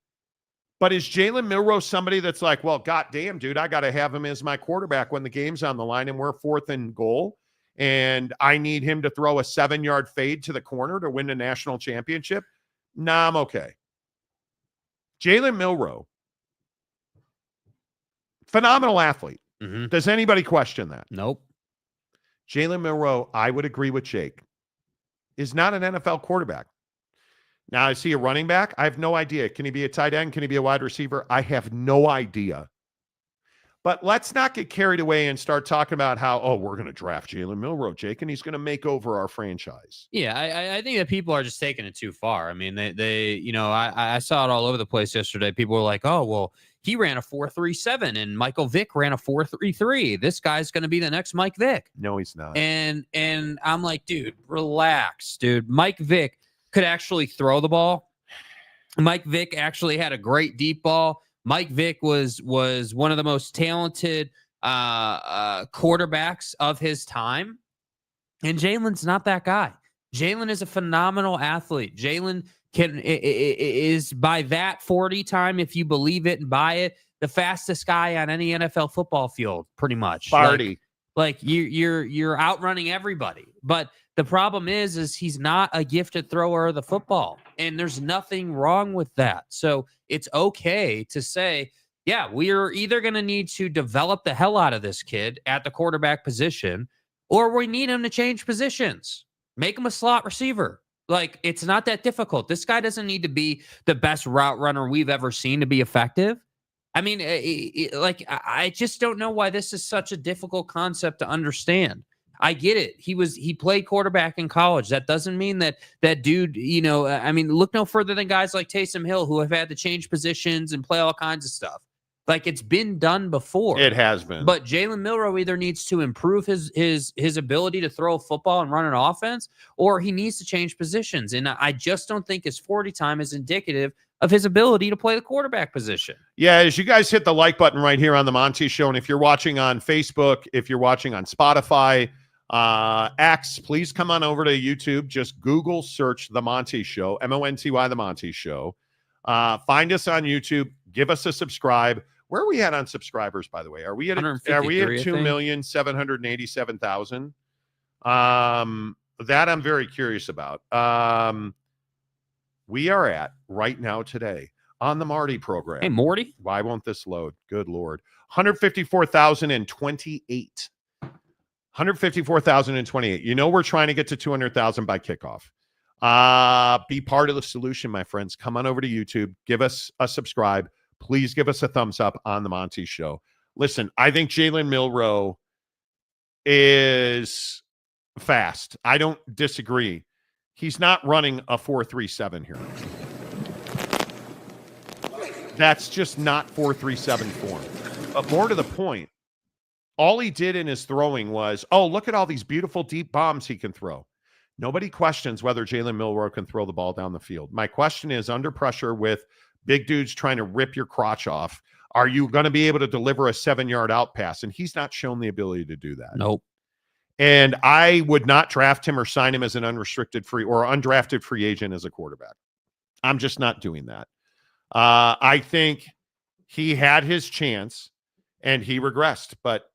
But is Jalen Milroe somebody that's like, well, goddamn, dude, I got to have him as my quarterback when the game's on the line and we're 4th and goal, and I need him to throw a 7-yard fade to the corner to win the national championship? Nah, I'm okay. Jalen Milroe, phenomenal athlete. Mm-hmm. Does anybody question that? Nope. Jalen Milroe, I would agree with Jake, is not an NFL quarterback. Now, is he a running back? I have no idea. Can he be a tight end? Can he be a wide receiver? I have no idea. But let's not get carried away and start talking about how, we're going to draft Jalen Milroe, Jake, and he's going to make over our franchise. Yeah, I think that people are just taking it too far. I mean, they I saw it all over the place yesterday. People were like, oh, well, he ran a 4.37 and Michael Vick ran a 4.33. This guy's going to be the next Mike Vick. No, he's not. And I'm like, dude, relax, dude. Mike Vick could actually throw the ball. Mike Vick actually had a great deep ball. Mike Vick was one of the most talented quarterbacks of his time. And Jalen's not that guy. Jalen is a phenomenal athlete. Jalen is by that 40 time, if you believe it and buy it, the fastest guy on any NFL football field, pretty much. Party. Like you're outrunning everybody. But the problem is he's not a gifted thrower of the football. And there's nothing wrong with that. So it's okay to say, yeah, we're either going to need to develop the hell out of this kid at the quarterback position, or we need him to change positions. Make him a slot receiver. Like, it's not that difficult. This guy doesn't need to be the best route runner we've ever seen to be effective. I mean, I just don't know why this is such a difficult concept to understand. I get it. He played quarterback in college. That doesn't mean that dude, I mean, look no further than guys like Taysom Hill who have had to change positions and play all kinds of stuff. Like, it's been done before. It has been. But Jalen Milroe either needs to improve his ability to throw a football and run an offense, or he needs to change positions. And I just don't think his 40 time is indicative of his ability to play the quarterback position. Yeah, as you guys hit the like button right here on the Monty Show, and if you're watching on Facebook, if you're watching on Spotify, X, please come on over to YouTube. Just Google search The Monty Show, Monty, The Monty Show. Find us on YouTube. Give us a subscribe. Where are we at on subscribers, by the way? Are we at 2,787,000? That I'm very curious about. We are at right now today on the Marty program. Hey, Morty. Why won't this load? Good Lord. 154,028. 154,028. You know, we're trying to get to 200,000 by kickoff. Be part of the solution, my friends. Come on over to YouTube. Give us a subscribe. Please give us a thumbs up on the Monty Show. Listen, I think Jalen Milroe is fast. I don't disagree. He's not running a 4.37 here. That's just not 4.37 form. But more to the point, all he did in his throwing was, look at all these beautiful deep bombs he can throw. Nobody questions whether Jalen Milroe can throw the ball down the field. My question is, under pressure with big dudes trying to rip your crotch off, are you going to be able to deliver a 7-yard out pass? And he's not shown the ability to do that. Nope. And I would not draft him or sign him as an unrestricted free or undrafted free agent as a quarterback. I'm just not doing that. I think he had his chance and he regressed. But,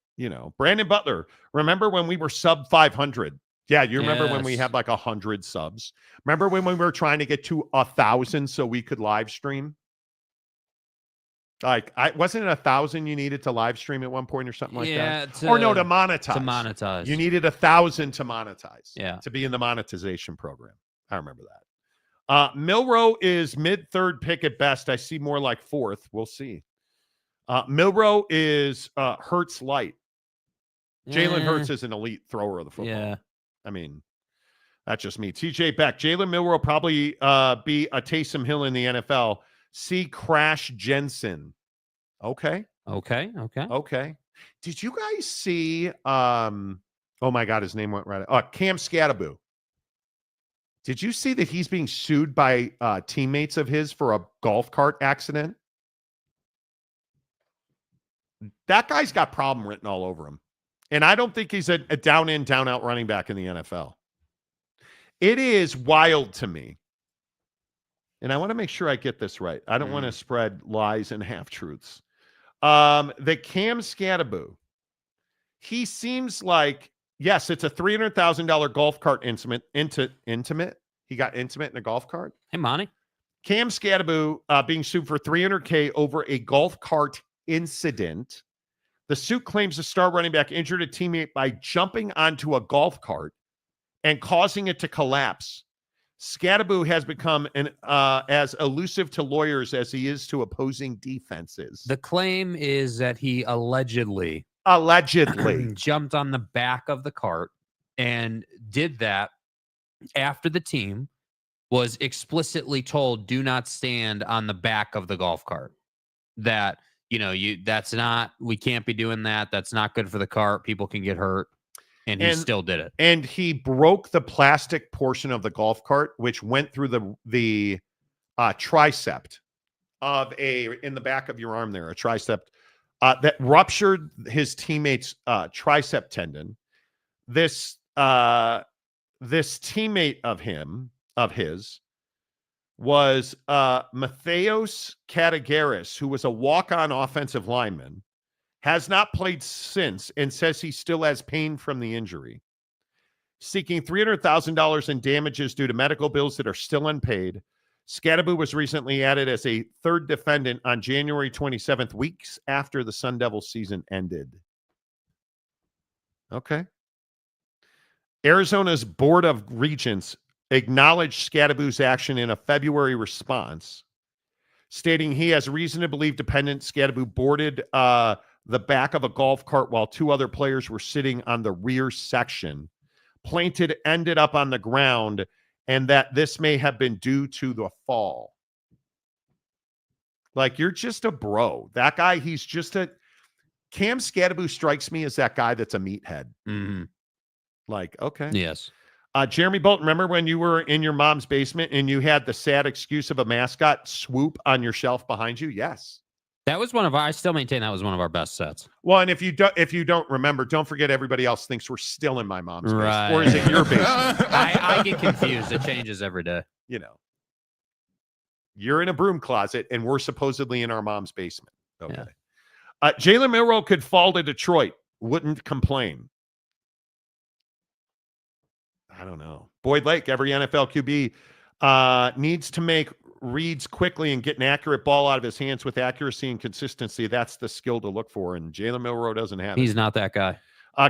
Brandon Butler, remember when we were sub 500? Yeah, you remember when we had like 100 subs? Remember when we were trying to get to 1,000 so we could live stream? Like, wasn't it 1,000 you needed to live stream at one point or something like that? To monetize. To monetize. You needed 1,000 to monetize. Yeah. To be in the monetization program. I remember that. Milroe is mid-third pick at best. I see more like fourth. We'll see. Milroe is Hurts light. Jalen Hurts is an elite thrower of the football. Yeah. I mean, that's just me. TJ Beck. Jalen Milroe will probably be a Taysom Hill in the NFL. See Crash Jensen. Okay. Did you guys see oh my God, his name went right. Cam Scattaboo. Did you see that he's being sued by teammates of his for a golf cart accident? That guy's got problem written all over him. And I don't think he's a down in, down out running back in the NFL. It is wild to me. And I want to make sure I get this right. I don't want to spread lies and half-truths. The Cam Scattaboo, he seems like, yes, it's a $300,000 golf cart intimate. He got intimate in a golf cart. Hey, Monty. Cam Scattaboo being sued for $300K over a golf cart incident. The suit claims the star running back injured a teammate by jumping onto a golf cart and causing it to collapse. Scattaboo has become as elusive to lawyers as he is to opposing defenses. The claim is that he allegedly jumped on the back of the cart and did that after the team was explicitly told, do not stand on the back of the golf cart. That, we can't be doing that. That's not good for the cart. People can get hurt. And he still did it. And he broke the plastic portion of the golf cart, which went through the tricep in the back of your arm there, a tricep that ruptured his teammate's tricep tendon. This teammate of his was Matheos Katigaris, who was a walk-on offensive lineman, has not played since and says he still has pain from the injury. Seeking $300,000 in damages due to medical bills that are still unpaid. Scattaboo was recently added as a third defendant on January 27th, weeks after the Sun Devils season ended. Okay. Arizona's Board of Regents acknowledged Scattaboo's action in a February response, stating he has reason to believe dependent Scattaboo boarded the back of a golf cart while two other players were sitting on the rear section. Plaintiff ended up on the ground, and that this may have been due to the fall. Like, you're just a bro. That guy, he's just Cam Scattaboo strikes me as that guy that's a meathead. Mm-hmm. Like, okay. Yes. Jeremy Bolton, remember when you were in your mom's basement and you had the sad excuse of a mascot swoop on your shelf behind you? Yes. That was I still maintain that was one of our best sets. Well, and if you don't remember, don't forget everybody else thinks we're still in my mom's basement. Or is it your basement? I get confused. It changes every day. You're in a broom closet and we're supposedly in our mom's basement. Okay. Yeah. Jalen Milroe could fall to Detroit. Wouldn't complain. I don't know. Boyd Lake, every NFL QB needs to make reads quickly and get an accurate ball out of his hands with accuracy and consistency. That's the skill to look for, and Jalen Milroe doesn't have it. He's not that guy.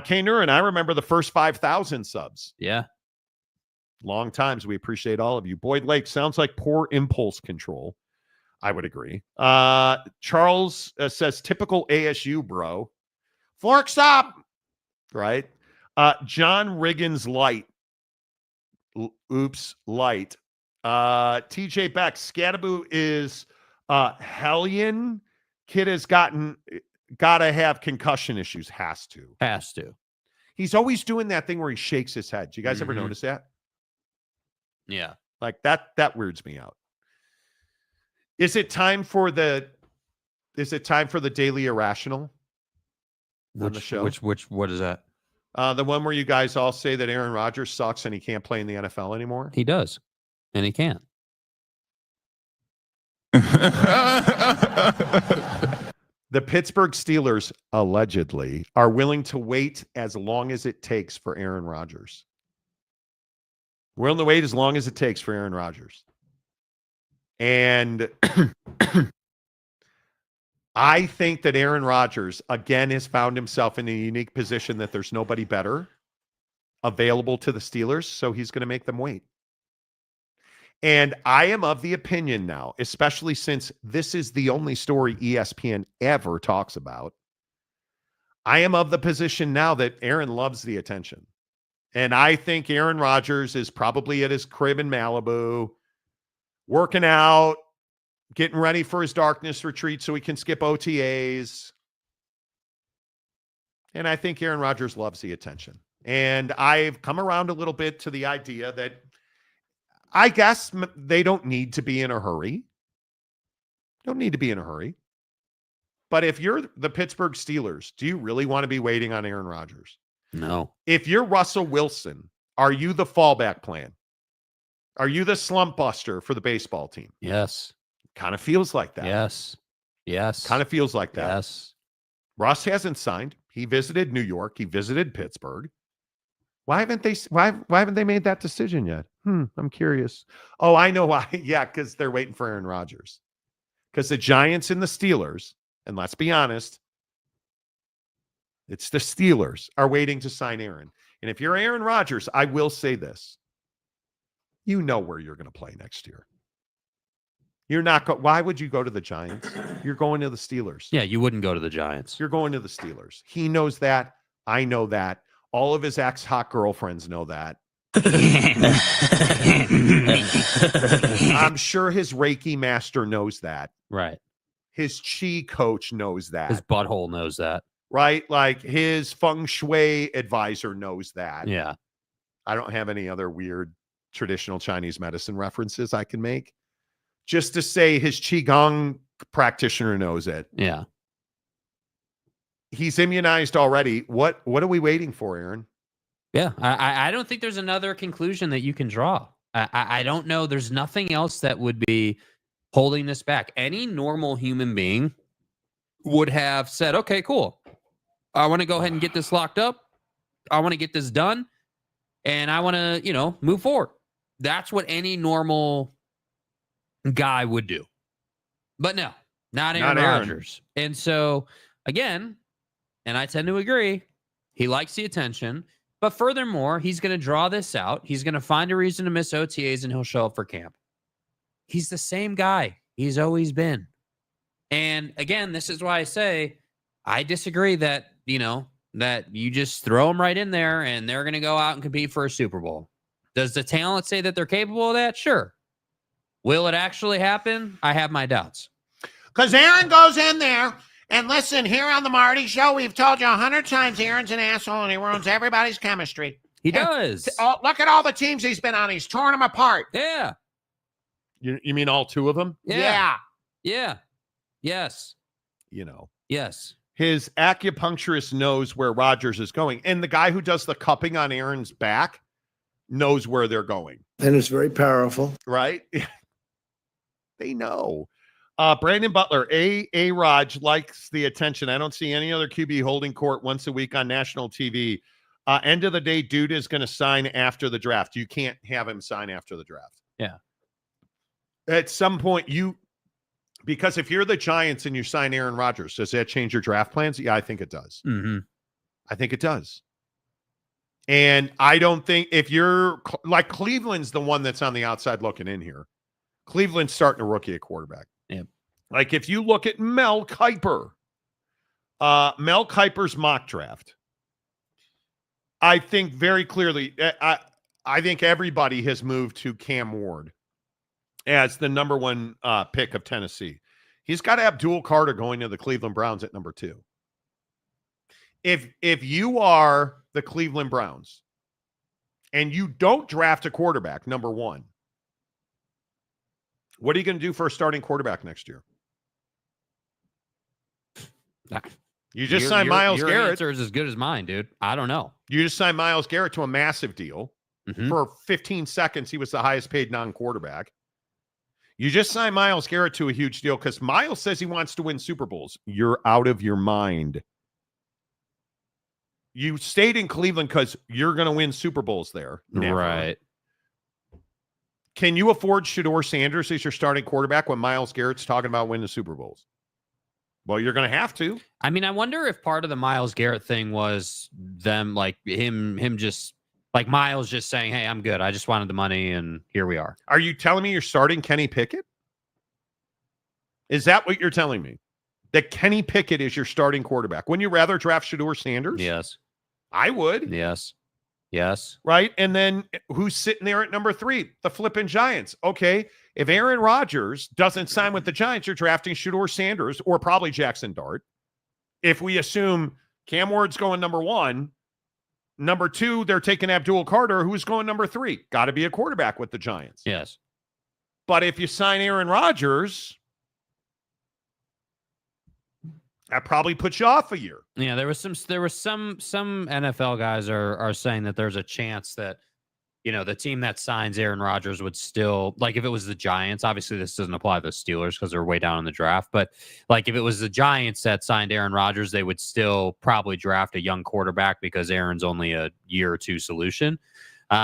Kay Nurin, I remember the first 5,000 subs. Yeah. Long times. We appreciate all of you. Boyd Lake, sounds like poor impulse control. I would agree. Charles says, typical ASU, bro. Forks up. Right? John Riggins Light. Light. TJ Beck, Scattaboo is hellion. Kid has gotta have concussion issues. Has to. He's always doing that thing where he shakes his head. Do you guys ever notice that? Yeah. Like that weirds me out. Is it time for the Daily Irrational on the show? What is that? The one where you guys all say that Aaron Rodgers sucks and he can't play in the NFL anymore? He does. And he can't. The Pittsburgh Steelers, allegedly, are willing to wait as long as it takes for Aaron Rodgers. Willing to wait as long as it takes for Aaron Rodgers. And I think that Aaron Rodgers, again, has found himself in a unique position that there's nobody better available to the Steelers, so he's going to make them wait. And I am of the opinion now, especially since this is the only story ESPN ever talks about, I am of the position now that Aaron loves the attention. And I think Aaron Rodgers is probably at his crib in Malibu, working out, getting ready for his darkness retreat so he can skip OTAs. And I think Aaron Rodgers loves the attention. And I've come around a little bit to the idea that I guess they don't need to be in a hurry. Don't need to be in a hurry. But if you're the Pittsburgh Steelers, do you really want to be waiting on Aaron Rodgers? No. If you're Russell Wilson, are you the fallback plan? Are you the slump buster for the baseball team? Yes. Kind of feels like that. Yes. Kind of feels like that. Yes. Russ hasn't signed. He visited New York. He visited Pittsburgh. Why haven't they made that decision yet? I'm curious. Oh, I know why. Yeah, because they're waiting for Aaron Rodgers. Because the Giants and the Steelers, and let's be honest, it's the Steelers are waiting to sign Aaron. And if you're Aaron Rodgers, I will say this. You know where you're going to play next year. You're not. Why would you go to the Giants? You're going to the Steelers. Yeah, you wouldn't go to the Giants. You're going to the Steelers. He knows that. I know that. All of his ex-hot girlfriends know that. I'm sure his Reiki master knows that. Right. His chi coach knows that. His butthole knows that. Right? Like his feng shui advisor knows that. Yeah. I don't have any other weird traditional Chinese medicine references I can make. Just to say his Qigong practitioner knows it. Yeah. He's immunized already. What are we waiting for, Aaron? Yeah. I don't think there's another conclusion that you can draw. I don't know. There's nothing else that would be holding this back. Any normal human being would have said, okay, cool. I want to go ahead and get this locked up. I want to get this done. And I want to, move forward. That's what any normal guy would do. But no, not Aaron Rodgers. And so, again, and I tend to agree, he likes the attention. But furthermore, he's going to draw this out. He's going to find a reason to miss OTAs and he'll show up for camp. He's the same guy he's always been. And again, this is why I say I disagree that, that you just throw them right in there and they're going to go out and compete for a Super Bowl. Does the talent say that they're capable of that? Sure. Will it actually happen? I have my doubts. Because Aaron goes in there, and listen, here on the Marty Show, we've told you 100 times Aaron's an asshole and he ruins everybody's chemistry. He does. Look at all the teams he's been on. He's torn them apart. Yeah. You mean all two of them? Yeah. Yes. Yes. His acupuncturist knows where Rodgers is going. And the guy who does the cupping on Aaron's back knows where they're going. And it's very powerful. Right? They know. Brandon Butler, A-Rod likes the attention. I don't see any other QB holding court once a week on national TV. End of the day, dude is going to sign after the draft. You can't have him sign after the draft. Yeah. At some point, because if you're the Giants and you sign Aaron Rodgers, does that change your draft plans? Yeah, I think it does. Mm-hmm. I think it does. And I don't think if you're like Cleveland's the one that's on the outside looking in here. Cleveland's starting a rookie at quarterback. Yeah. Like if you look at Mel Kiper, Mel Kiper's mock draft, I think very clearly, I think everybody has moved to Cam Ward as the number one pick of Tennessee. He's got Abdul Carter going to the Cleveland Browns at number 2. If you are the Cleveland Browns and you don't draft a quarterback, number 1, what are you going to do for a starting quarterback next year? You just signed Myles Garrett. Your answer is as good as mine, dude. I don't know. You just signed Myles Garrett to a massive deal. Mm-hmm. For 15 seconds, he was the highest paid non-quarterback. You just signed Myles Garrett to a huge deal because Myles says he wants to win Super Bowls. You're out of your mind. You stayed in Cleveland because you're going to win Super Bowls there. Never. Right. Can you afford Shedeur Sanders as your starting quarterback when Myles Garrett's talking about winning the Super Bowls? Well, you're going to have to. I mean, I wonder if part of the Myles Garrett thing was them, like him just, like Myles just saying, hey, I'm good. I just wanted the money, and here we are. Are you telling me you're starting Kenny Pickett? Is that what you're telling me? That Kenny Pickett is your starting quarterback? Wouldn't you rather draft Shedeur Sanders? Yes. I would. Yes. Right? And then who's sitting there at number 3? The flipping Giants. Okay, if Aaron Rodgers doesn't sign with the Giants, you're drafting Shedeur Sanders or probably Jackson Dart. If we assume Cam Ward's going number 1, number 2, they're taking Abdul Carter, who's going number 3. Got to be a quarterback with the Giants. Yes. But if you sign Aaron Rodgers, that probably puts you off a year. Yeah, there was some NFL guys are saying that there's a chance that, the team that signs Aaron Rodgers would still, like if it was the Giants, obviously this doesn't apply to the Steelers because they're way down in the draft, but like if it was the Giants that signed Aaron Rodgers, they would still probably draft a young quarterback because Aaron's only a year or two solution. So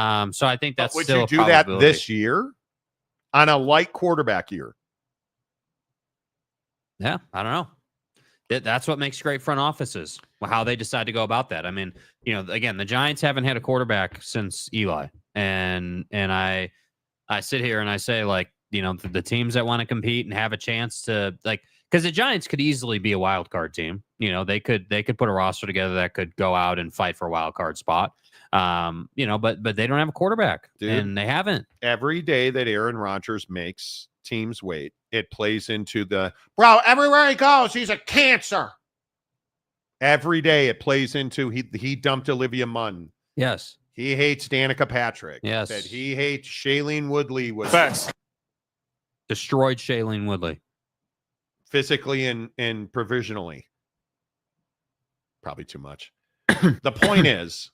I think that's still a possibility. Would you do that this year on a light quarterback year? Yeah, I don't know. That's what makes great front offices, how they decide to go about that. I mean, again, the Giants haven't had a quarterback since Eli, and I I sit here and I say, like, the teams that want to compete and have a chance to, like, because the Giants could easily be a wild card team. They could put a roster together that could go out and fight for a wild card spot. But they don't have a quarterback, and they haven't. Every day that Aaron Rodgers makes teams wait, it plays into bro, everywhere he goes, he's a cancer. Every day it plays into he dumped Olivia Munn. Yes. He hates Danica Patrick. Yes. That he hates Shailene Woodley. Facts. Destroyed Shailene Woodley. Physically and provisionally. Probably too much. The point is,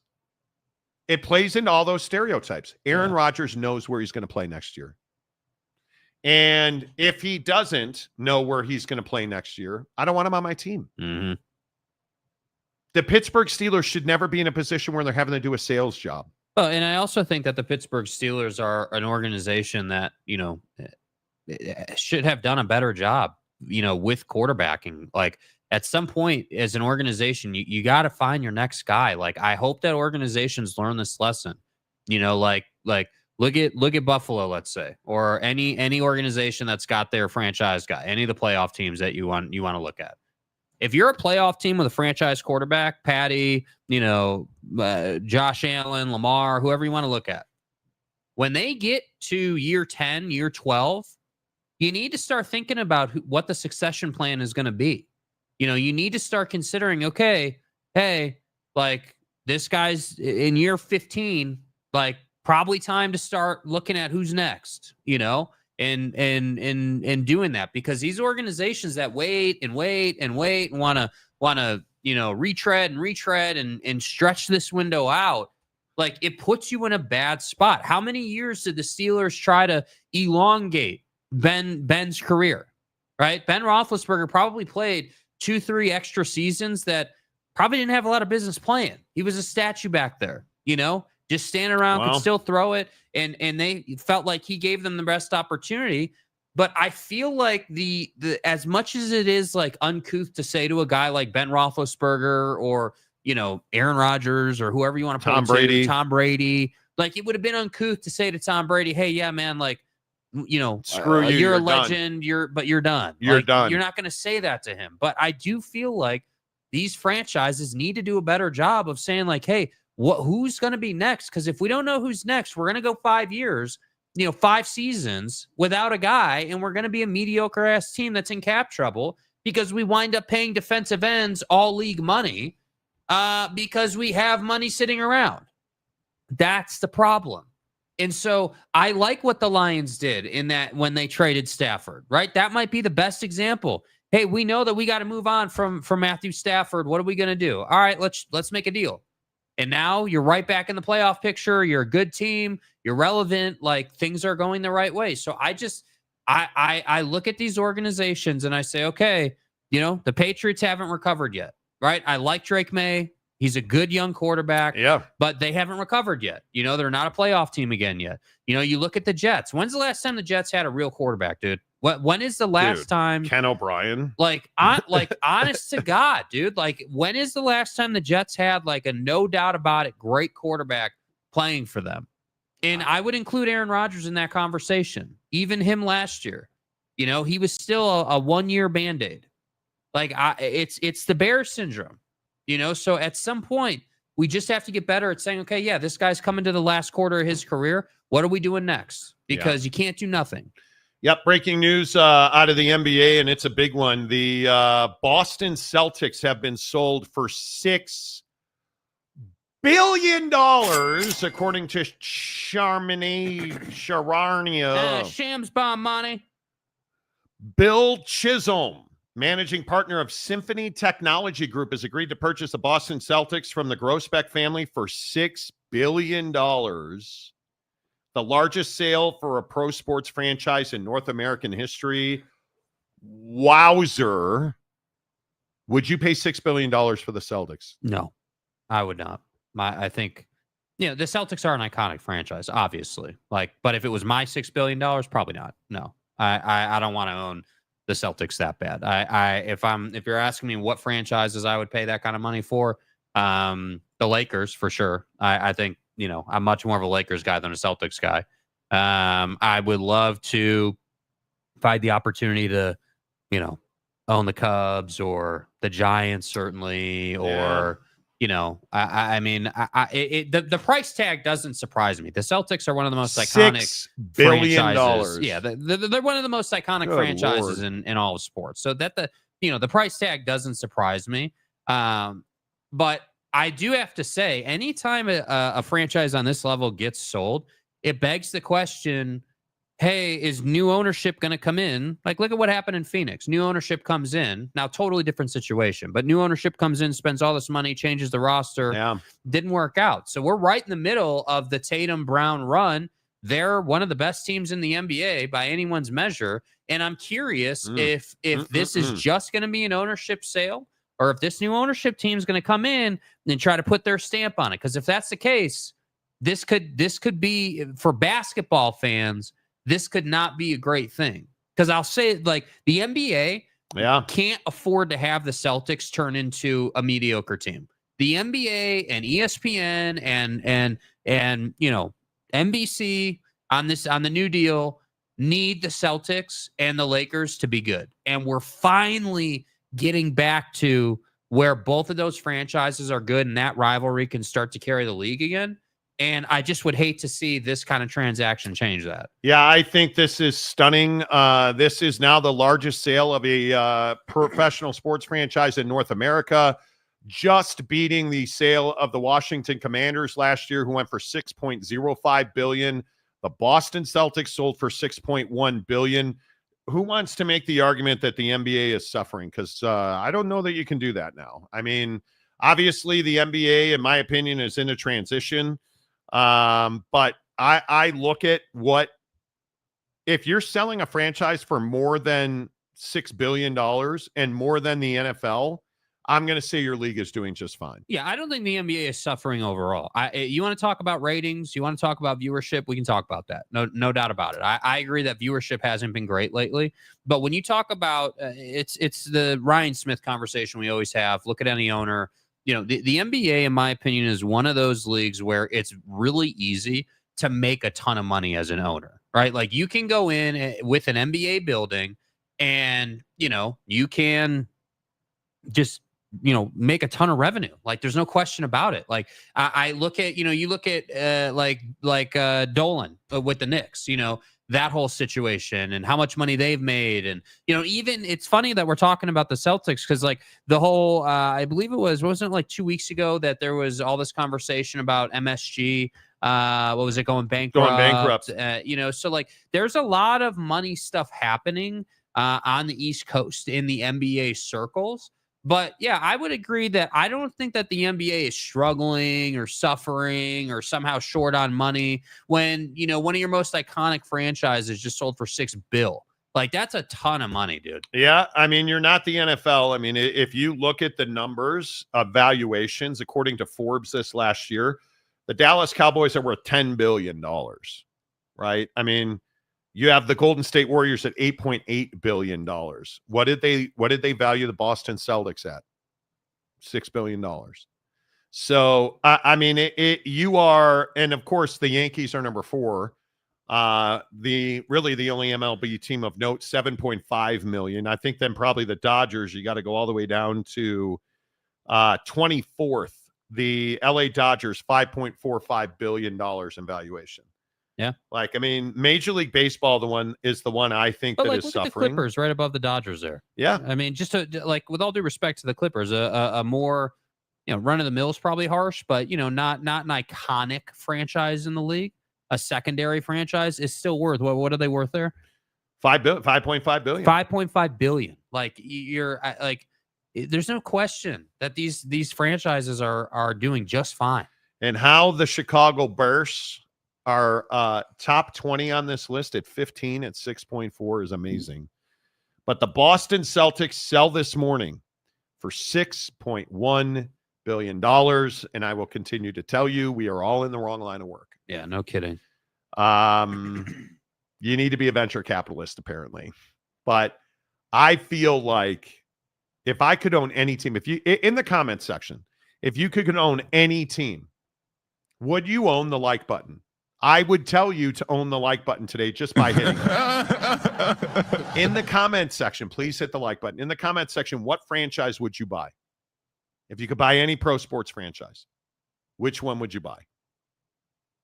it plays into all those stereotypes. Aaron Rodgers knows where he's going to play next year. And if he doesn't know where he's going to play next year, I don't want him on my team. Mm-hmm. The Pittsburgh Steelers should never be in a position where they're having to do a sales job. Well, and I also think that the Pittsburgh Steelers are an organization that, should have done a better job, with quarterbacking. Like, at some point as an organization, you got to find your next guy. Like, I hope that organizations learn this lesson, like look at Buffalo, let's say, or any organization that's got their franchise guy, any of the playoff teams that you want to look at. If you're a playoff team with a franchise quarterback, Patty, Josh Allen, Lamar, whoever you want to look at, when they get to year 10, year 12, you need to start thinking about what the succession plan is going to be. You need to start considering, okay, hey, like, this guy's in year 15, like, probably time to start looking at who's next, and doing that, because these organizations that wait and want to retread and stretch this window out, like, it puts you in a bad spot. How many years did the Steelers try to elongate Ben's career, right? Ben Roethlisberger probably played 2-3 extra seasons that probably didn't have a lot of business playing. He was a statue back there, just standing around, could still throw it. And they felt like he gave them the best opportunity. But I feel like the as much as it is, like, uncouth to say to a guy like Ben Roethlisberger or, Aaron Rodgers or whoever you want to put Tom Brady, like, it would have been uncouth to say to Tom Brady, hey, yeah, man, like, screw you, you're a legend, done. You're done. You're done. You're not going to say that to him. But I do feel like these franchises need to do a better job of saying, like, hey, who's going to be next? Because if we don't know who's next, we're going to go 5 years, 5 seasons without a guy, and we're going to be a mediocre ass team that's in cap trouble because we wind up paying defensive ends all league money because we have money sitting around. That's the problem. And so I like what the Lions did in that when they traded Stafford, right? That might be the best example. Hey, we know that we got to move on from Matthew Stafford. What are we going to do? All right, let's make a deal. And now you're right back in the playoff picture. You're a good team. You're relevant. Like, things are going the right way. So I look at these organizations and I say, okay, the Patriots haven't recovered yet, right? I like Drake May. He's a good young quarterback. Yeah. But they haven't recovered yet. They're not a playoff team again yet. You look at the Jets. When's the last time the Jets had a real quarterback, dude? When is the last time? Ken O'Brien. Like, honest to God, dude. Like, when is the last time the Jets had, like, a no doubt about it great quarterback playing for them? And I would include Aaron Rodgers in that conversation. Even him last year. He was still a 1-year Band-Aid. Like, it's the Bears syndrome. So at some point, we just have to get better at saying, okay, yeah, this guy's coming to the last quarter of his career. What are we doing next? Because you can't do nothing. Yep, breaking news out of the NBA, and it's a big one. The Boston Celtics have been sold for $6 billion, according to Charania. Shams bomb money. Bill Chisholm, managing partner of Symphony Technology Group, has agreed to purchase the Boston Celtics from the Grosbeck family for $6 billion. The largest sale for a pro sports franchise in North American history. Wowzer. Would you pay $6 billion for the Celtics? No, I would not. I think, the Celtics are an iconic franchise, obviously. Like, but if it was my $6 billion, probably not. No, I don't want to own the Celtics that bad. If you're asking me what franchises I would pay that kind of money for, the Lakers for sure. I think, I'm much more of a Lakers guy than a Celtics guy. I would love to find the opportunity to, own the Cubs or the Giants, certainly, or the price tag doesn't surprise me. The Celtics are one of the most iconic $6 billion. franchises. Yeah, they're one of the most iconic franchises in all of sports. So that the price tag doesn't surprise me. But I do have to say, anytime a franchise on this level gets sold, it begs the question, hey, is new ownership going to come in? Like, look at what happened in Phoenix. New ownership comes in. Now, totally different situation. But new ownership comes in, spends all this money, changes the roster. Yeah. Didn't work out. So we're right in the middle of the Tatum-Brown run. They're one of the best teams in the NBA by anyone's measure. And I'm curious if this is just going to be an ownership sale, or if this new ownership team is going to come in and try to put their stamp on it. Because if that's the case, this could be, for basketball fans, this could not be a great thing. Because I'll say, like, the NBA can't afford to have the Celtics turn into a mediocre team. The NBA and ESPN and NBC on the new deal need the Celtics and the Lakers to be good. And we're finally getting back to where both of those franchises are good and that rivalry can start to carry the league again. And I just would hate to see this kind of transaction change that. Yeah, I think this is stunning. This is now the largest sale of a professional sports franchise in North America, just beating the sale of the Washington Commanders last year, who went for $6.05 billion. The Boston Celtics sold for $6.1 billion. Who wants to make the argument that the NBA is suffering? Because I don't know that you can do that now. I mean, obviously the NBA, in my opinion, is in a transition. But I look at if you're selling a franchise for more than $6 billion and more than the NFL, I'm going to say your league is doing just fine. Yeah, I don't think the NBA is suffering overall. You want to talk about ratings? You want to talk about viewership? We can talk about that. No doubt about it. I agree that viewership hasn't been great lately. But when you talk about it's the Ryan Smith conversation we always have. Look at any owner. The NBA, in my opinion, is one of those leagues where it's really easy to make a ton of money as an owner, right? Like, you can go in with an NBA building and, you can just, make a ton of revenue. Like, there's no question about it. Like, I look at, you look at like Dolan with the Knicks, that whole situation and how much money they've made. And, even it's funny that we're talking about the Celtics, because like the whole, I believe wasn't it like 2 weeks ago that there was all this conversation about MSG, what was it, going bankrupt? So like there's a lot of money stuff happening on the East Coast in the NBA circles. But yeah, I would agree that I don't think that the NBA is struggling or suffering or somehow short on money when, one of your most iconic franchises just sold for $6 billion. Like, that's a ton of money, dude. Yeah. I mean, you're not the NFL. I mean, if you look at the numbers of valuations, according to Forbes this last year, the Dallas Cowboys are worth $10 billion, right? I mean, you have the Golden State Warriors at $8.8 billion. What did they value the Boston Celtics at? $6 billion. So, I mean, you are, and of course, the Yankees are number 4. The only MLB team of note, $7.5 million. I think then probably the Dodgers, you got to go all the way down to 24th. The LA Dodgers, $5.45 billion in valuation. Yeah. Like, I mean, Major League Baseball, is the one I think that is look suffering. At the Clippers right above the Dodgers there. Yeah. I mean, just like, with all due respect to the Clippers, a more, run of the mill is probably harsh, but, not an iconic franchise in the league. A secondary franchise is still worth, what are they worth there? $5.5 billion. $5.5 billion. Like, you're like, there's no question that these franchises are doing just fine. And how the Chicago Bears are top 20 on this list at 15 at 6.4 is amazing. But the Boston Celtics sell this morning for $6.1 billion. And I will continue to tell you, we are all in the wrong line of work. Yeah, no kidding. You need to be a venture capitalist, apparently. But I feel like if I could own any team, in the comments section, if you could own any team, would you own the like button? I would tell you to own the like button today just by hitting it. In the comments section, please hit the like button. In the comments section, what franchise would you buy? If you could buy any pro sports franchise, which one would you buy?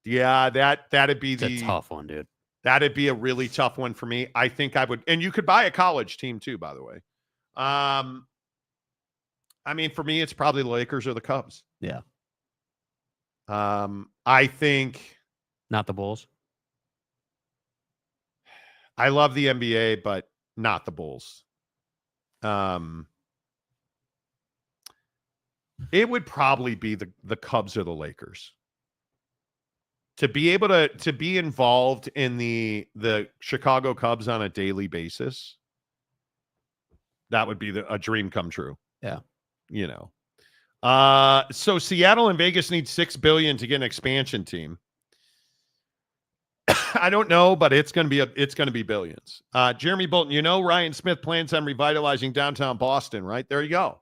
Yeah, that'd be a tough one, dude. That'd be a really tough one for me. I think I would, and you could buy a college team too, by the way. I mean, for me, it's probably the Lakers or the Cubs. Yeah. I think not the Bulls. I love the NBA, but not the Bulls. It would probably be the Cubs or the Lakers. To be able to be involved in the Chicago Cubs on a daily basis, that would be a dream come true. Yeah. You know. So Seattle and Vegas need $6 billion to get an expansion team. I don't know, but it's going to be billions. Jeremy Bolton, you know Ryan Smith plans on revitalizing downtown Boston, right? There you go.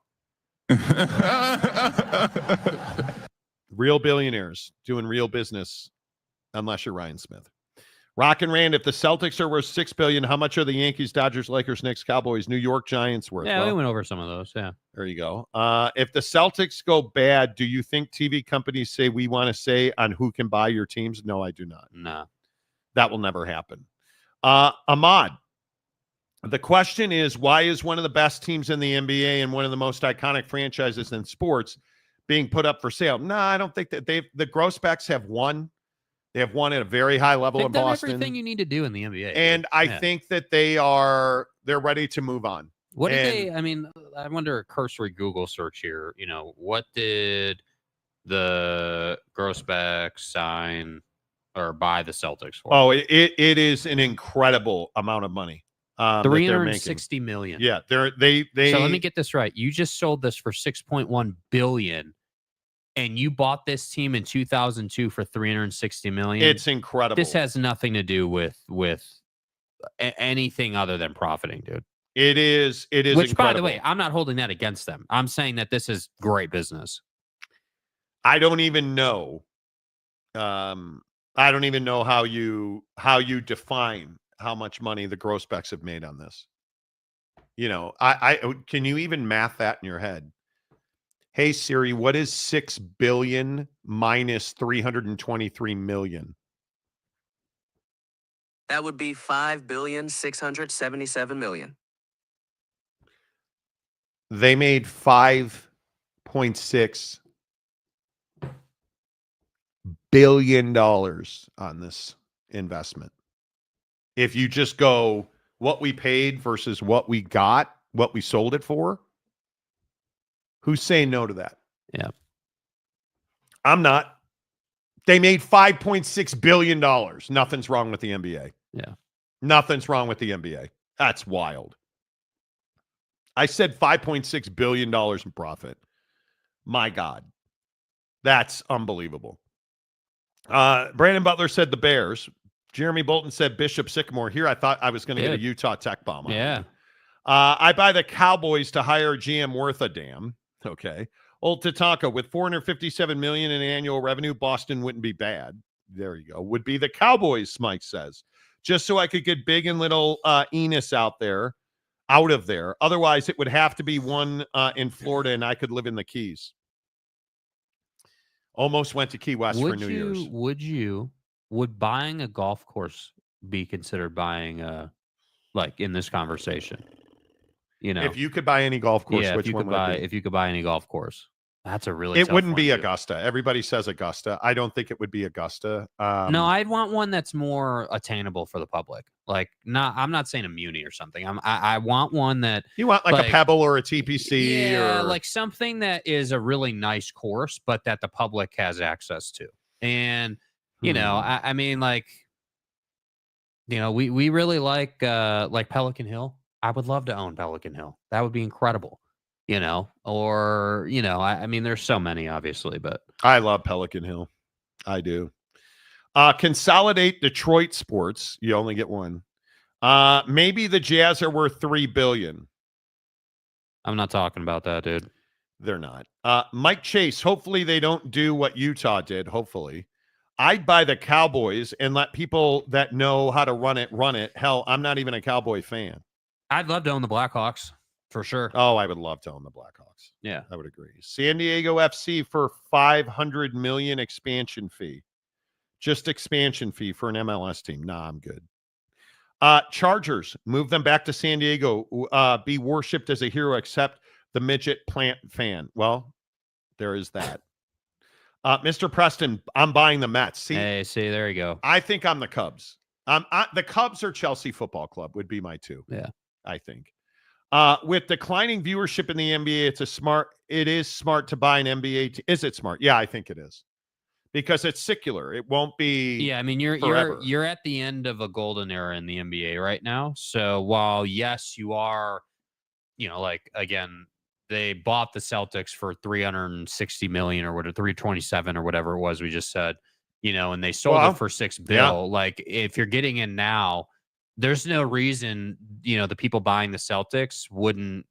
Real billionaires doing real business, unless you're Ryan Smith. Rock and Rand, if the Celtics are worth $6 billion, how much are the Yankees, Dodgers, Lakers, Knicks, Cowboys, New York Giants worth? Yeah, we went over some of those. Yeah. There you go. If the Celtics go bad, do you think TV companies say we want to say on who can buy your teams? No, I do not. No. That will never happen. Ahmad, the question is, why is one of the best teams in the NBA and one of the most iconic franchises in sports being put up for sale? No, I don't think that the Grossbacks have won. They have won at a very high level They've in done Boston. Everything you need to do in the NBA. And I think that they're ready to move on. What did they, I mean, I wonder a cursory Google search here, you know, what did the Grossbacks sign or buy the Celtics for? Oh, it is an incredible amount of money. $360 million. Yeah, they. So let me get this right. You just sold this for $6.1 billion. And you bought this team in 2002 for $360 million. It's incredible. This has nothing to do with anything other than profiting, dude. It is. Which, incredible. By the way, I'm not holding that against them. I'm saying that this is great business. I don't even know. I don't even know how you define how much money the Grossbacks have made on this. You know, I can you even math that in your head? Hey Siri, what is 6 billion minus 323 million? That would be 5,677,000,000. They made $5.6 billion on this investment. If you just go what we paid versus what we got, what we sold it for, who's saying no to that? Yeah. I'm not. They made $5.6 billion. Nothing's wrong with the NBA. Yeah. Nothing's wrong with the NBA. That's wild. I said $5.6 billion in profit. My God. That's unbelievable. Brandon Butler said the Bears. Jeremy Bolton said Bishop Sycamore. Here I thought I was going to get a Utah Tech bomb. Yeah. I buy the Cowboys to hire GM worth a damn. Okay. Old Tatanka, with $457 million in annual revenue, Boston wouldn't be bad. There you go. Would be the Cowboys, Mike says. Just so I could get big and little Enos out of there. Otherwise, it would have to be one in Florida, and I could live in the Keys. Almost went to Key West for New Year's. Would buying a golf course be considered buying like in this conversation? You know, if you could buy any golf course, which one would it be? If you could buy any golf course, that's a really. It tough wouldn't one, be dude. Augusta. Everybody says Augusta. I don't think it would be Augusta. No, I'd want one that's more attainable for the public. Like, I'm not saying a Muni or something. I want one that you want like a Pebble or a TPC, yeah, or like something that is a really nice course, but that the public has access to. And you know, I mean, like, you know, we really like Pelican Hill. I would love to own Pelican Hill. That would be incredible, you know, or, you know, I mean, there's so many, obviously, but I love Pelican Hill. I do. Consolidate Detroit sports. You only get one. Maybe the Jazz are worth $3 billion. I'm not talking about that, dude. They're not. Mike Chase, hopefully they don't do what Utah did. Hopefully. I'd buy the Cowboys and let people that know how to run it. Hell, I'm not even a Cowboy fan. I'd love to own the Blackhawks for sure. Oh, I would love to own the Blackhawks. Yeah, I would agree. San Diego FC for $500 million expansion fee. Just expansion fee for an MLS team. Nah, I'm good. Chargers, move them back to San Diego. Be worshipped as a hero, except the midget plant fan. Well, there is that. Mr. Preston, I'm buying the Mets. See, there you go. I think I'm the Cubs. The Cubs or Chelsea Football Club would be my two. Yeah, I think. With declining viewership in the NBA, it is smart to buy an NBA. Is it smart? Yeah, I think it is. Because it's secular. It won't be. Yeah, I mean, you're at the end of a golden era in the NBA right now. So while yes, you are, again, they bought the Celtics for $360 million or whatever, 327 or whatever it was we just said, and they sold it for $6 billion. Yeah. Like, if you're getting in now, there's no reason, the people buying the Celtics wouldn't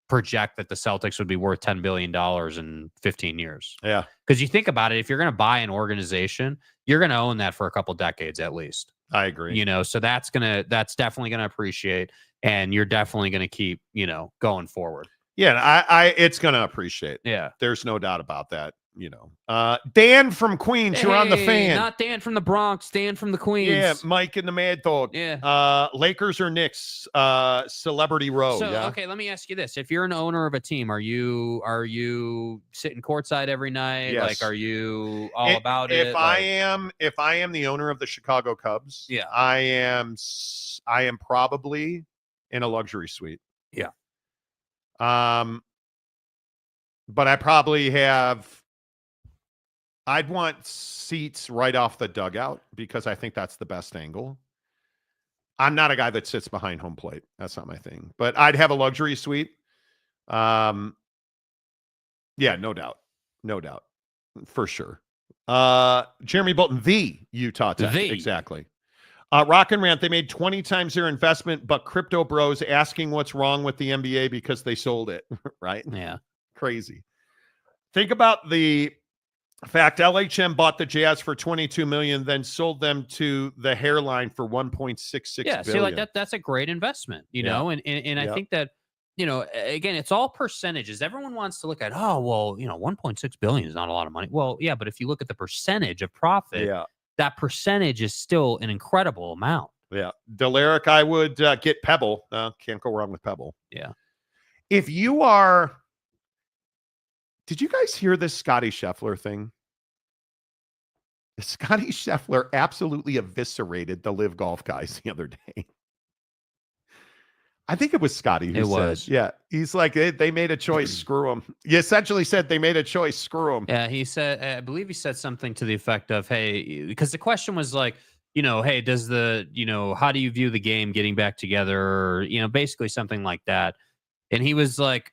project that the Celtics would be worth $10 billion in 15 years. Yeah. Because you think about it, if you're going to buy an organization, you're going to own that for a couple decades at least. I agree. So that's definitely going to appreciate, and you're definitely going to keep, going forward. Yeah, it's going to appreciate. Yeah. There's no doubt about that, Dan from Queens, you're on the Fan. Not Dan from the Bronx, Dan from the Queens. Yeah, Mike and the Mad Dog. Yeah. Lakers or Knicks, Celebrity Row. So, yeah? okay, let me ask you this. If you're an owner of a team, are you sitting courtside every night? Yes. Like, are you all about it? If I am the owner of the Chicago Cubs, yeah, I am probably in a luxury suite. Yeah. But I'd want seats right off the dugout because I think that's the best angle. I'm not a guy that sits behind home plate. That's not my thing. But I'd have a luxury suite. Yeah, no doubt. No doubt. For sure. Jeremy Bolton, the Utah Tech. Exactly. Rock and Rant, they made 20 times their investment, but crypto bros asking what's wrong with the NBA because they sold it, right? Yeah. Crazy. Think about the fact LHM bought the Jazz for $22 million, then sold them to the Hairline for $1.66 billion. See, like that's a great investment, you know, and I think that, again, it's all percentages. Everyone wants to look at, $1.6 billion is not a lot of money. Well, yeah, but if you look at the percentage of profit, that percentage is still an incredible amount. Yeah. Delaric, I would get Pebble. Can't go wrong with Pebble. Yeah. If you are... Did you guys hear this Scotty Scheffler thing? Scotty Scheffler absolutely eviscerated the Live Golf guys the other day. I think it was Scotty who said, yeah, he's like, they made a choice, screw them. He essentially said they made a choice, screw them. Yeah, he said, I believe he said something to the effect of, hey, because the question was like, hey, does how do you view the game getting back together? Or, basically something like that. And he was like,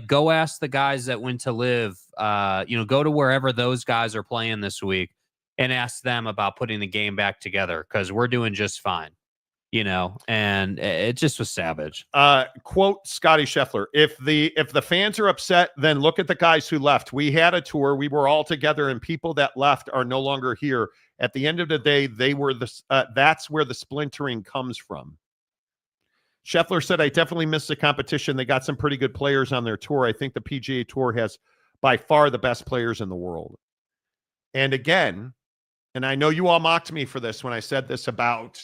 go ask the guys that went to Live, go to wherever those guys are playing this week and ask them about putting the game back together because we're doing just fine, and it just was savage. Quote Scotty Scheffler, if the fans are upset, then look at the guys who left. We had a tour. We were all together and people that left are no longer here. At the end of the day, they were that's where the splintering comes from. Scheffler said, I definitely missed the competition. They got some pretty good players on their tour. I think the PGA Tour has by far the best players in the world. And again, and I know you all mocked me for this when I said this about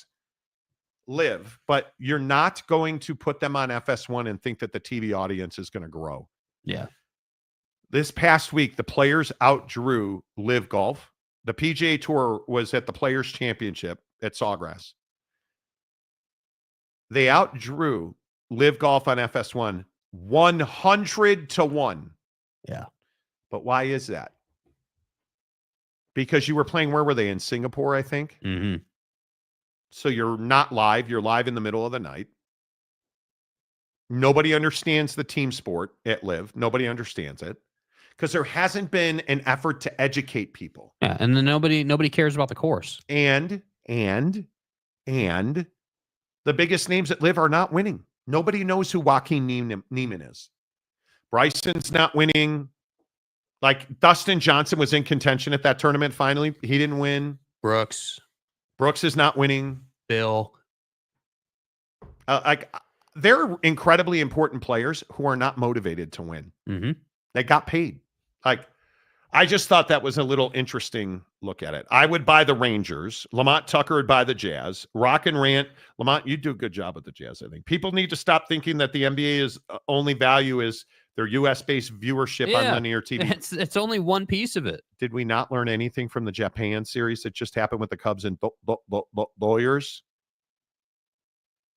Live, but you're not going to put them on FS1 and think that the TV audience is going to grow. Yeah. This past week, the players outdrew Live Golf. The PGA Tour was at the Players Championship at Sawgrass. They outdrew Live Golf on FS1 100-1. Yeah. But why is that? Because you were playing, where were they? In Singapore, I think. Mm-hmm. So you're not live. You're live in the middle of the night. Nobody understands the team sport at Live. Nobody understands it because there hasn't been an effort to educate people. Yeah, and then nobody cares about the course. And the biggest names at Live are not winning. Nobody knows who Joaquin Neiman is. Bryson's not winning. Like Dustin Johnson was in contention at that tournament. Finally, he didn't win. Brooks is not winning. Bill. They're incredibly important players who are not motivated to win. Mm-hmm. They got paid. I just thought that was a little interesting look at it. I would buy the Rangers. Lamont Tucker would buy the Jazz. Rock and Rant. Lamont, you do a good job with the Jazz, I think. People need to stop thinking that the NBA's only value is their U.S.-based viewership on linear TV. It's only one piece of it. Did we not learn anything from the Japan series that just happened with the Cubs and lawyers?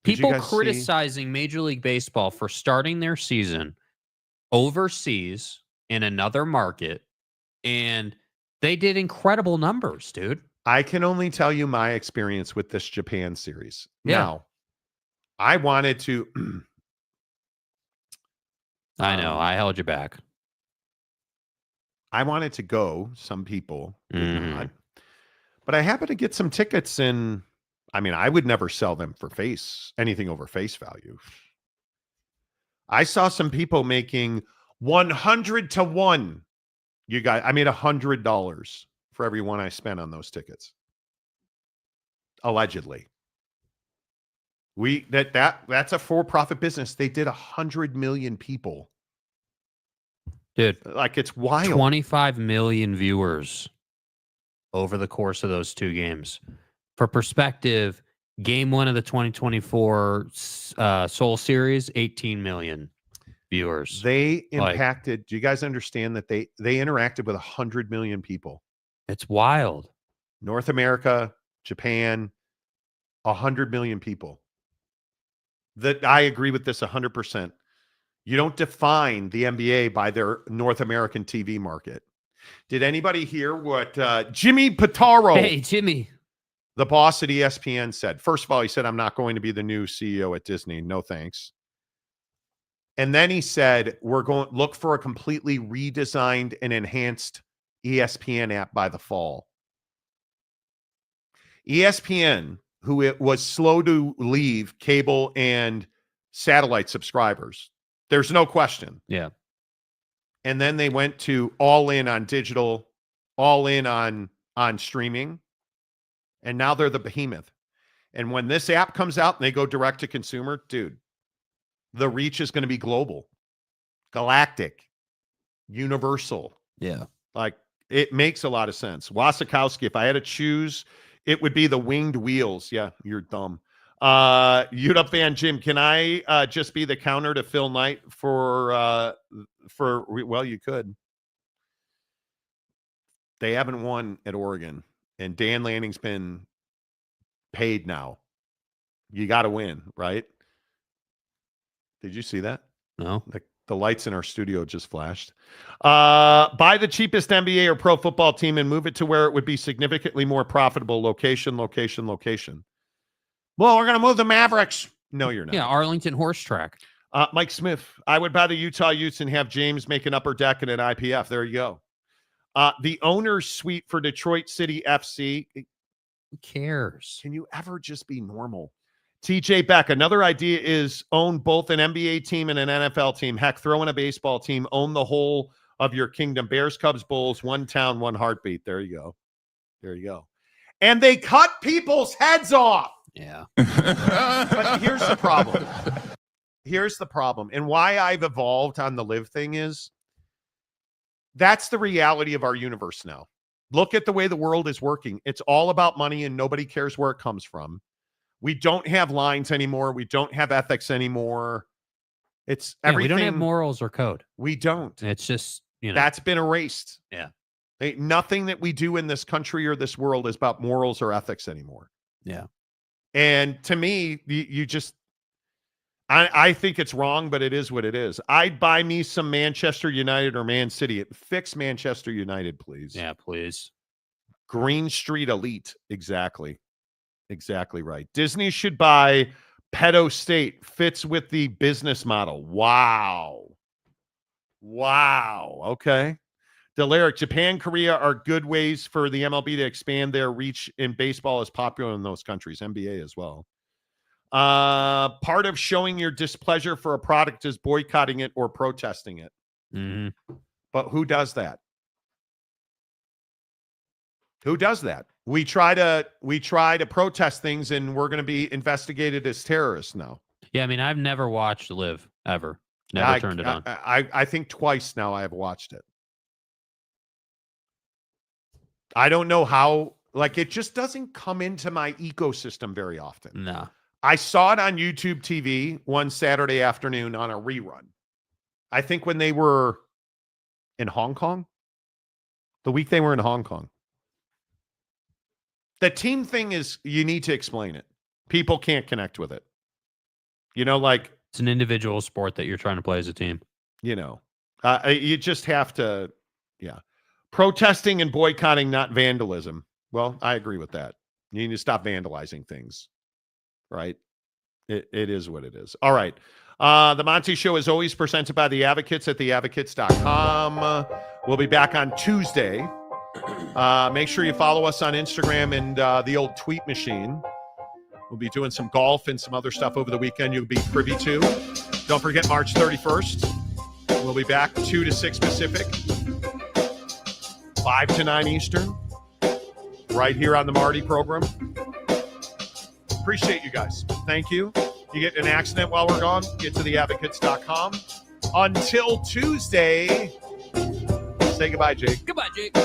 People criticizing Major League Baseball for starting their season overseas in another market, and they did incredible numbers, dude. I can only tell you my experience with this Japan series. Yeah. Now, I wanted to... I know. I held you back. I wanted to go. Some people did not. But I happened to get some tickets, and I mean, I would never sell them for anything over face value. I saw some people making 100 to 1. You guys, I made $100 for every one I spent on those tickets. Allegedly. That's a for-profit business. They did 100 million people. Dude, it's wild. 25 million viewers over the course of those two games. For perspective, game 1 of the 2024 Seoul Series, 18 million viewers. They impacted. Do you guys understand that they interacted with 100 million people? It's wild. North America, Japan, 100 million people. That I agree with this 100%. You don't define the NBA by their North American TV market. Did anybody hear what Jimmy Pitaro, hey, Jimmy, the boss at ESPN, said? First of all, he said, I'm not going to be the new CEO at Disney. No thanks. And then he said, we're going to look for a completely redesigned and enhanced ESPN app by the fall. ESPN, who it was slow to leave cable and satellite subscribers. There's no question. Yeah. And then they went to all in on digital, all in on streaming. And now they're the behemoth. And when this app comes out and they go direct to consumer, dude, the reach is going to be global, galactic, universal. Yeah. It makes a lot of sense. Wasikowski, if I had to choose, it would be the winged wheels. Yeah, you're dumb. Up Van Jim, can I just be the counter to Phil Knight for well, you could. They haven't won at Oregon, and Dan Lanning's been paid now. You got to win, right? Did you see that? No. The lights in our studio just flashed. Buy the cheapest NBA or pro football team and move it to where it would be significantly more profitable. Location, location, location. Well, we're going to move the Mavericks. No, you're not. Yeah, Arlington Horse Track. Mike Smith, I would buy the Utah Utes and have James make an upper deck and an IPF. There you go. The owner's suite for Detroit City FC. Who cares? Can you ever just be normal? TJ Beck, another idea is own both an NBA team and an NFL team. Heck, throw in a baseball team. Own the whole of your kingdom. Bears, Cubs, Bulls, one town, one heartbeat. There you go. There you go. And they cut people's heads off. Yeah. But here's the problem. Here's the problem. And why I've evolved on the live thing is that's the reality of our universe now. Look at the way the world is working. It's all about money and nobody cares where it comes from. We don't have lines anymore. We don't have ethics anymore. It's everything. We don't have morals or code. We don't. It's just, that's been erased. Yeah. Nothing that we do in this country or this world is about morals or ethics anymore. Yeah. And to me, you just, I think it's wrong, but it is what it is. I'd buy me some Manchester United or Man City. Fix Manchester United, please. Yeah, please. Green Street Elite. Exactly. Exactly right. Disney should buy Pedo State. Fits with the business model. Wow. Wow. Okay. Delaric, Japan, Korea are good ways for the MLB to expand their reach in baseball as popular in those countries. NBA as well. Part of showing your displeasure for a product is boycotting it or protesting it. Mm-hmm. But who does that? Who does that? We try to protest things, and we're going to be investigated as terrorists now. Yeah, I mean, I've never watched Live ever. Never turned it on. I think twice now I have watched it. I don't know how. Like, it just doesn't come into my ecosystem very often. No. I saw it on YouTube TV one Saturday afternoon on a rerun. I think when they were in Hong Kong, the week they were in Hong Kong. The team thing is, you need to explain it. People can't connect with it. Like, it's an individual sport that you're trying to play as a team. You just have to, protesting and boycotting, not vandalism. Well, I agree with that. You need to stop vandalizing things, right? It is what it is. All right. The Monty Show is always presented by The Advocates at theadvocates.com. We'll be back on Tuesday. Make sure you follow us on Instagram and the old tweet machine. We'll be doing some golf and some other stuff over the weekend you'll be privy to. Don't forget March 31st. We'll be back 2 to 6 Pacific, 5 to 9 Eastern, right here on the Marty program. Appreciate you guys. Thank you. You get in an accident while we're gone, get to theadvocates.com. Until Tuesday, say goodbye, Jake. Goodbye, Jake.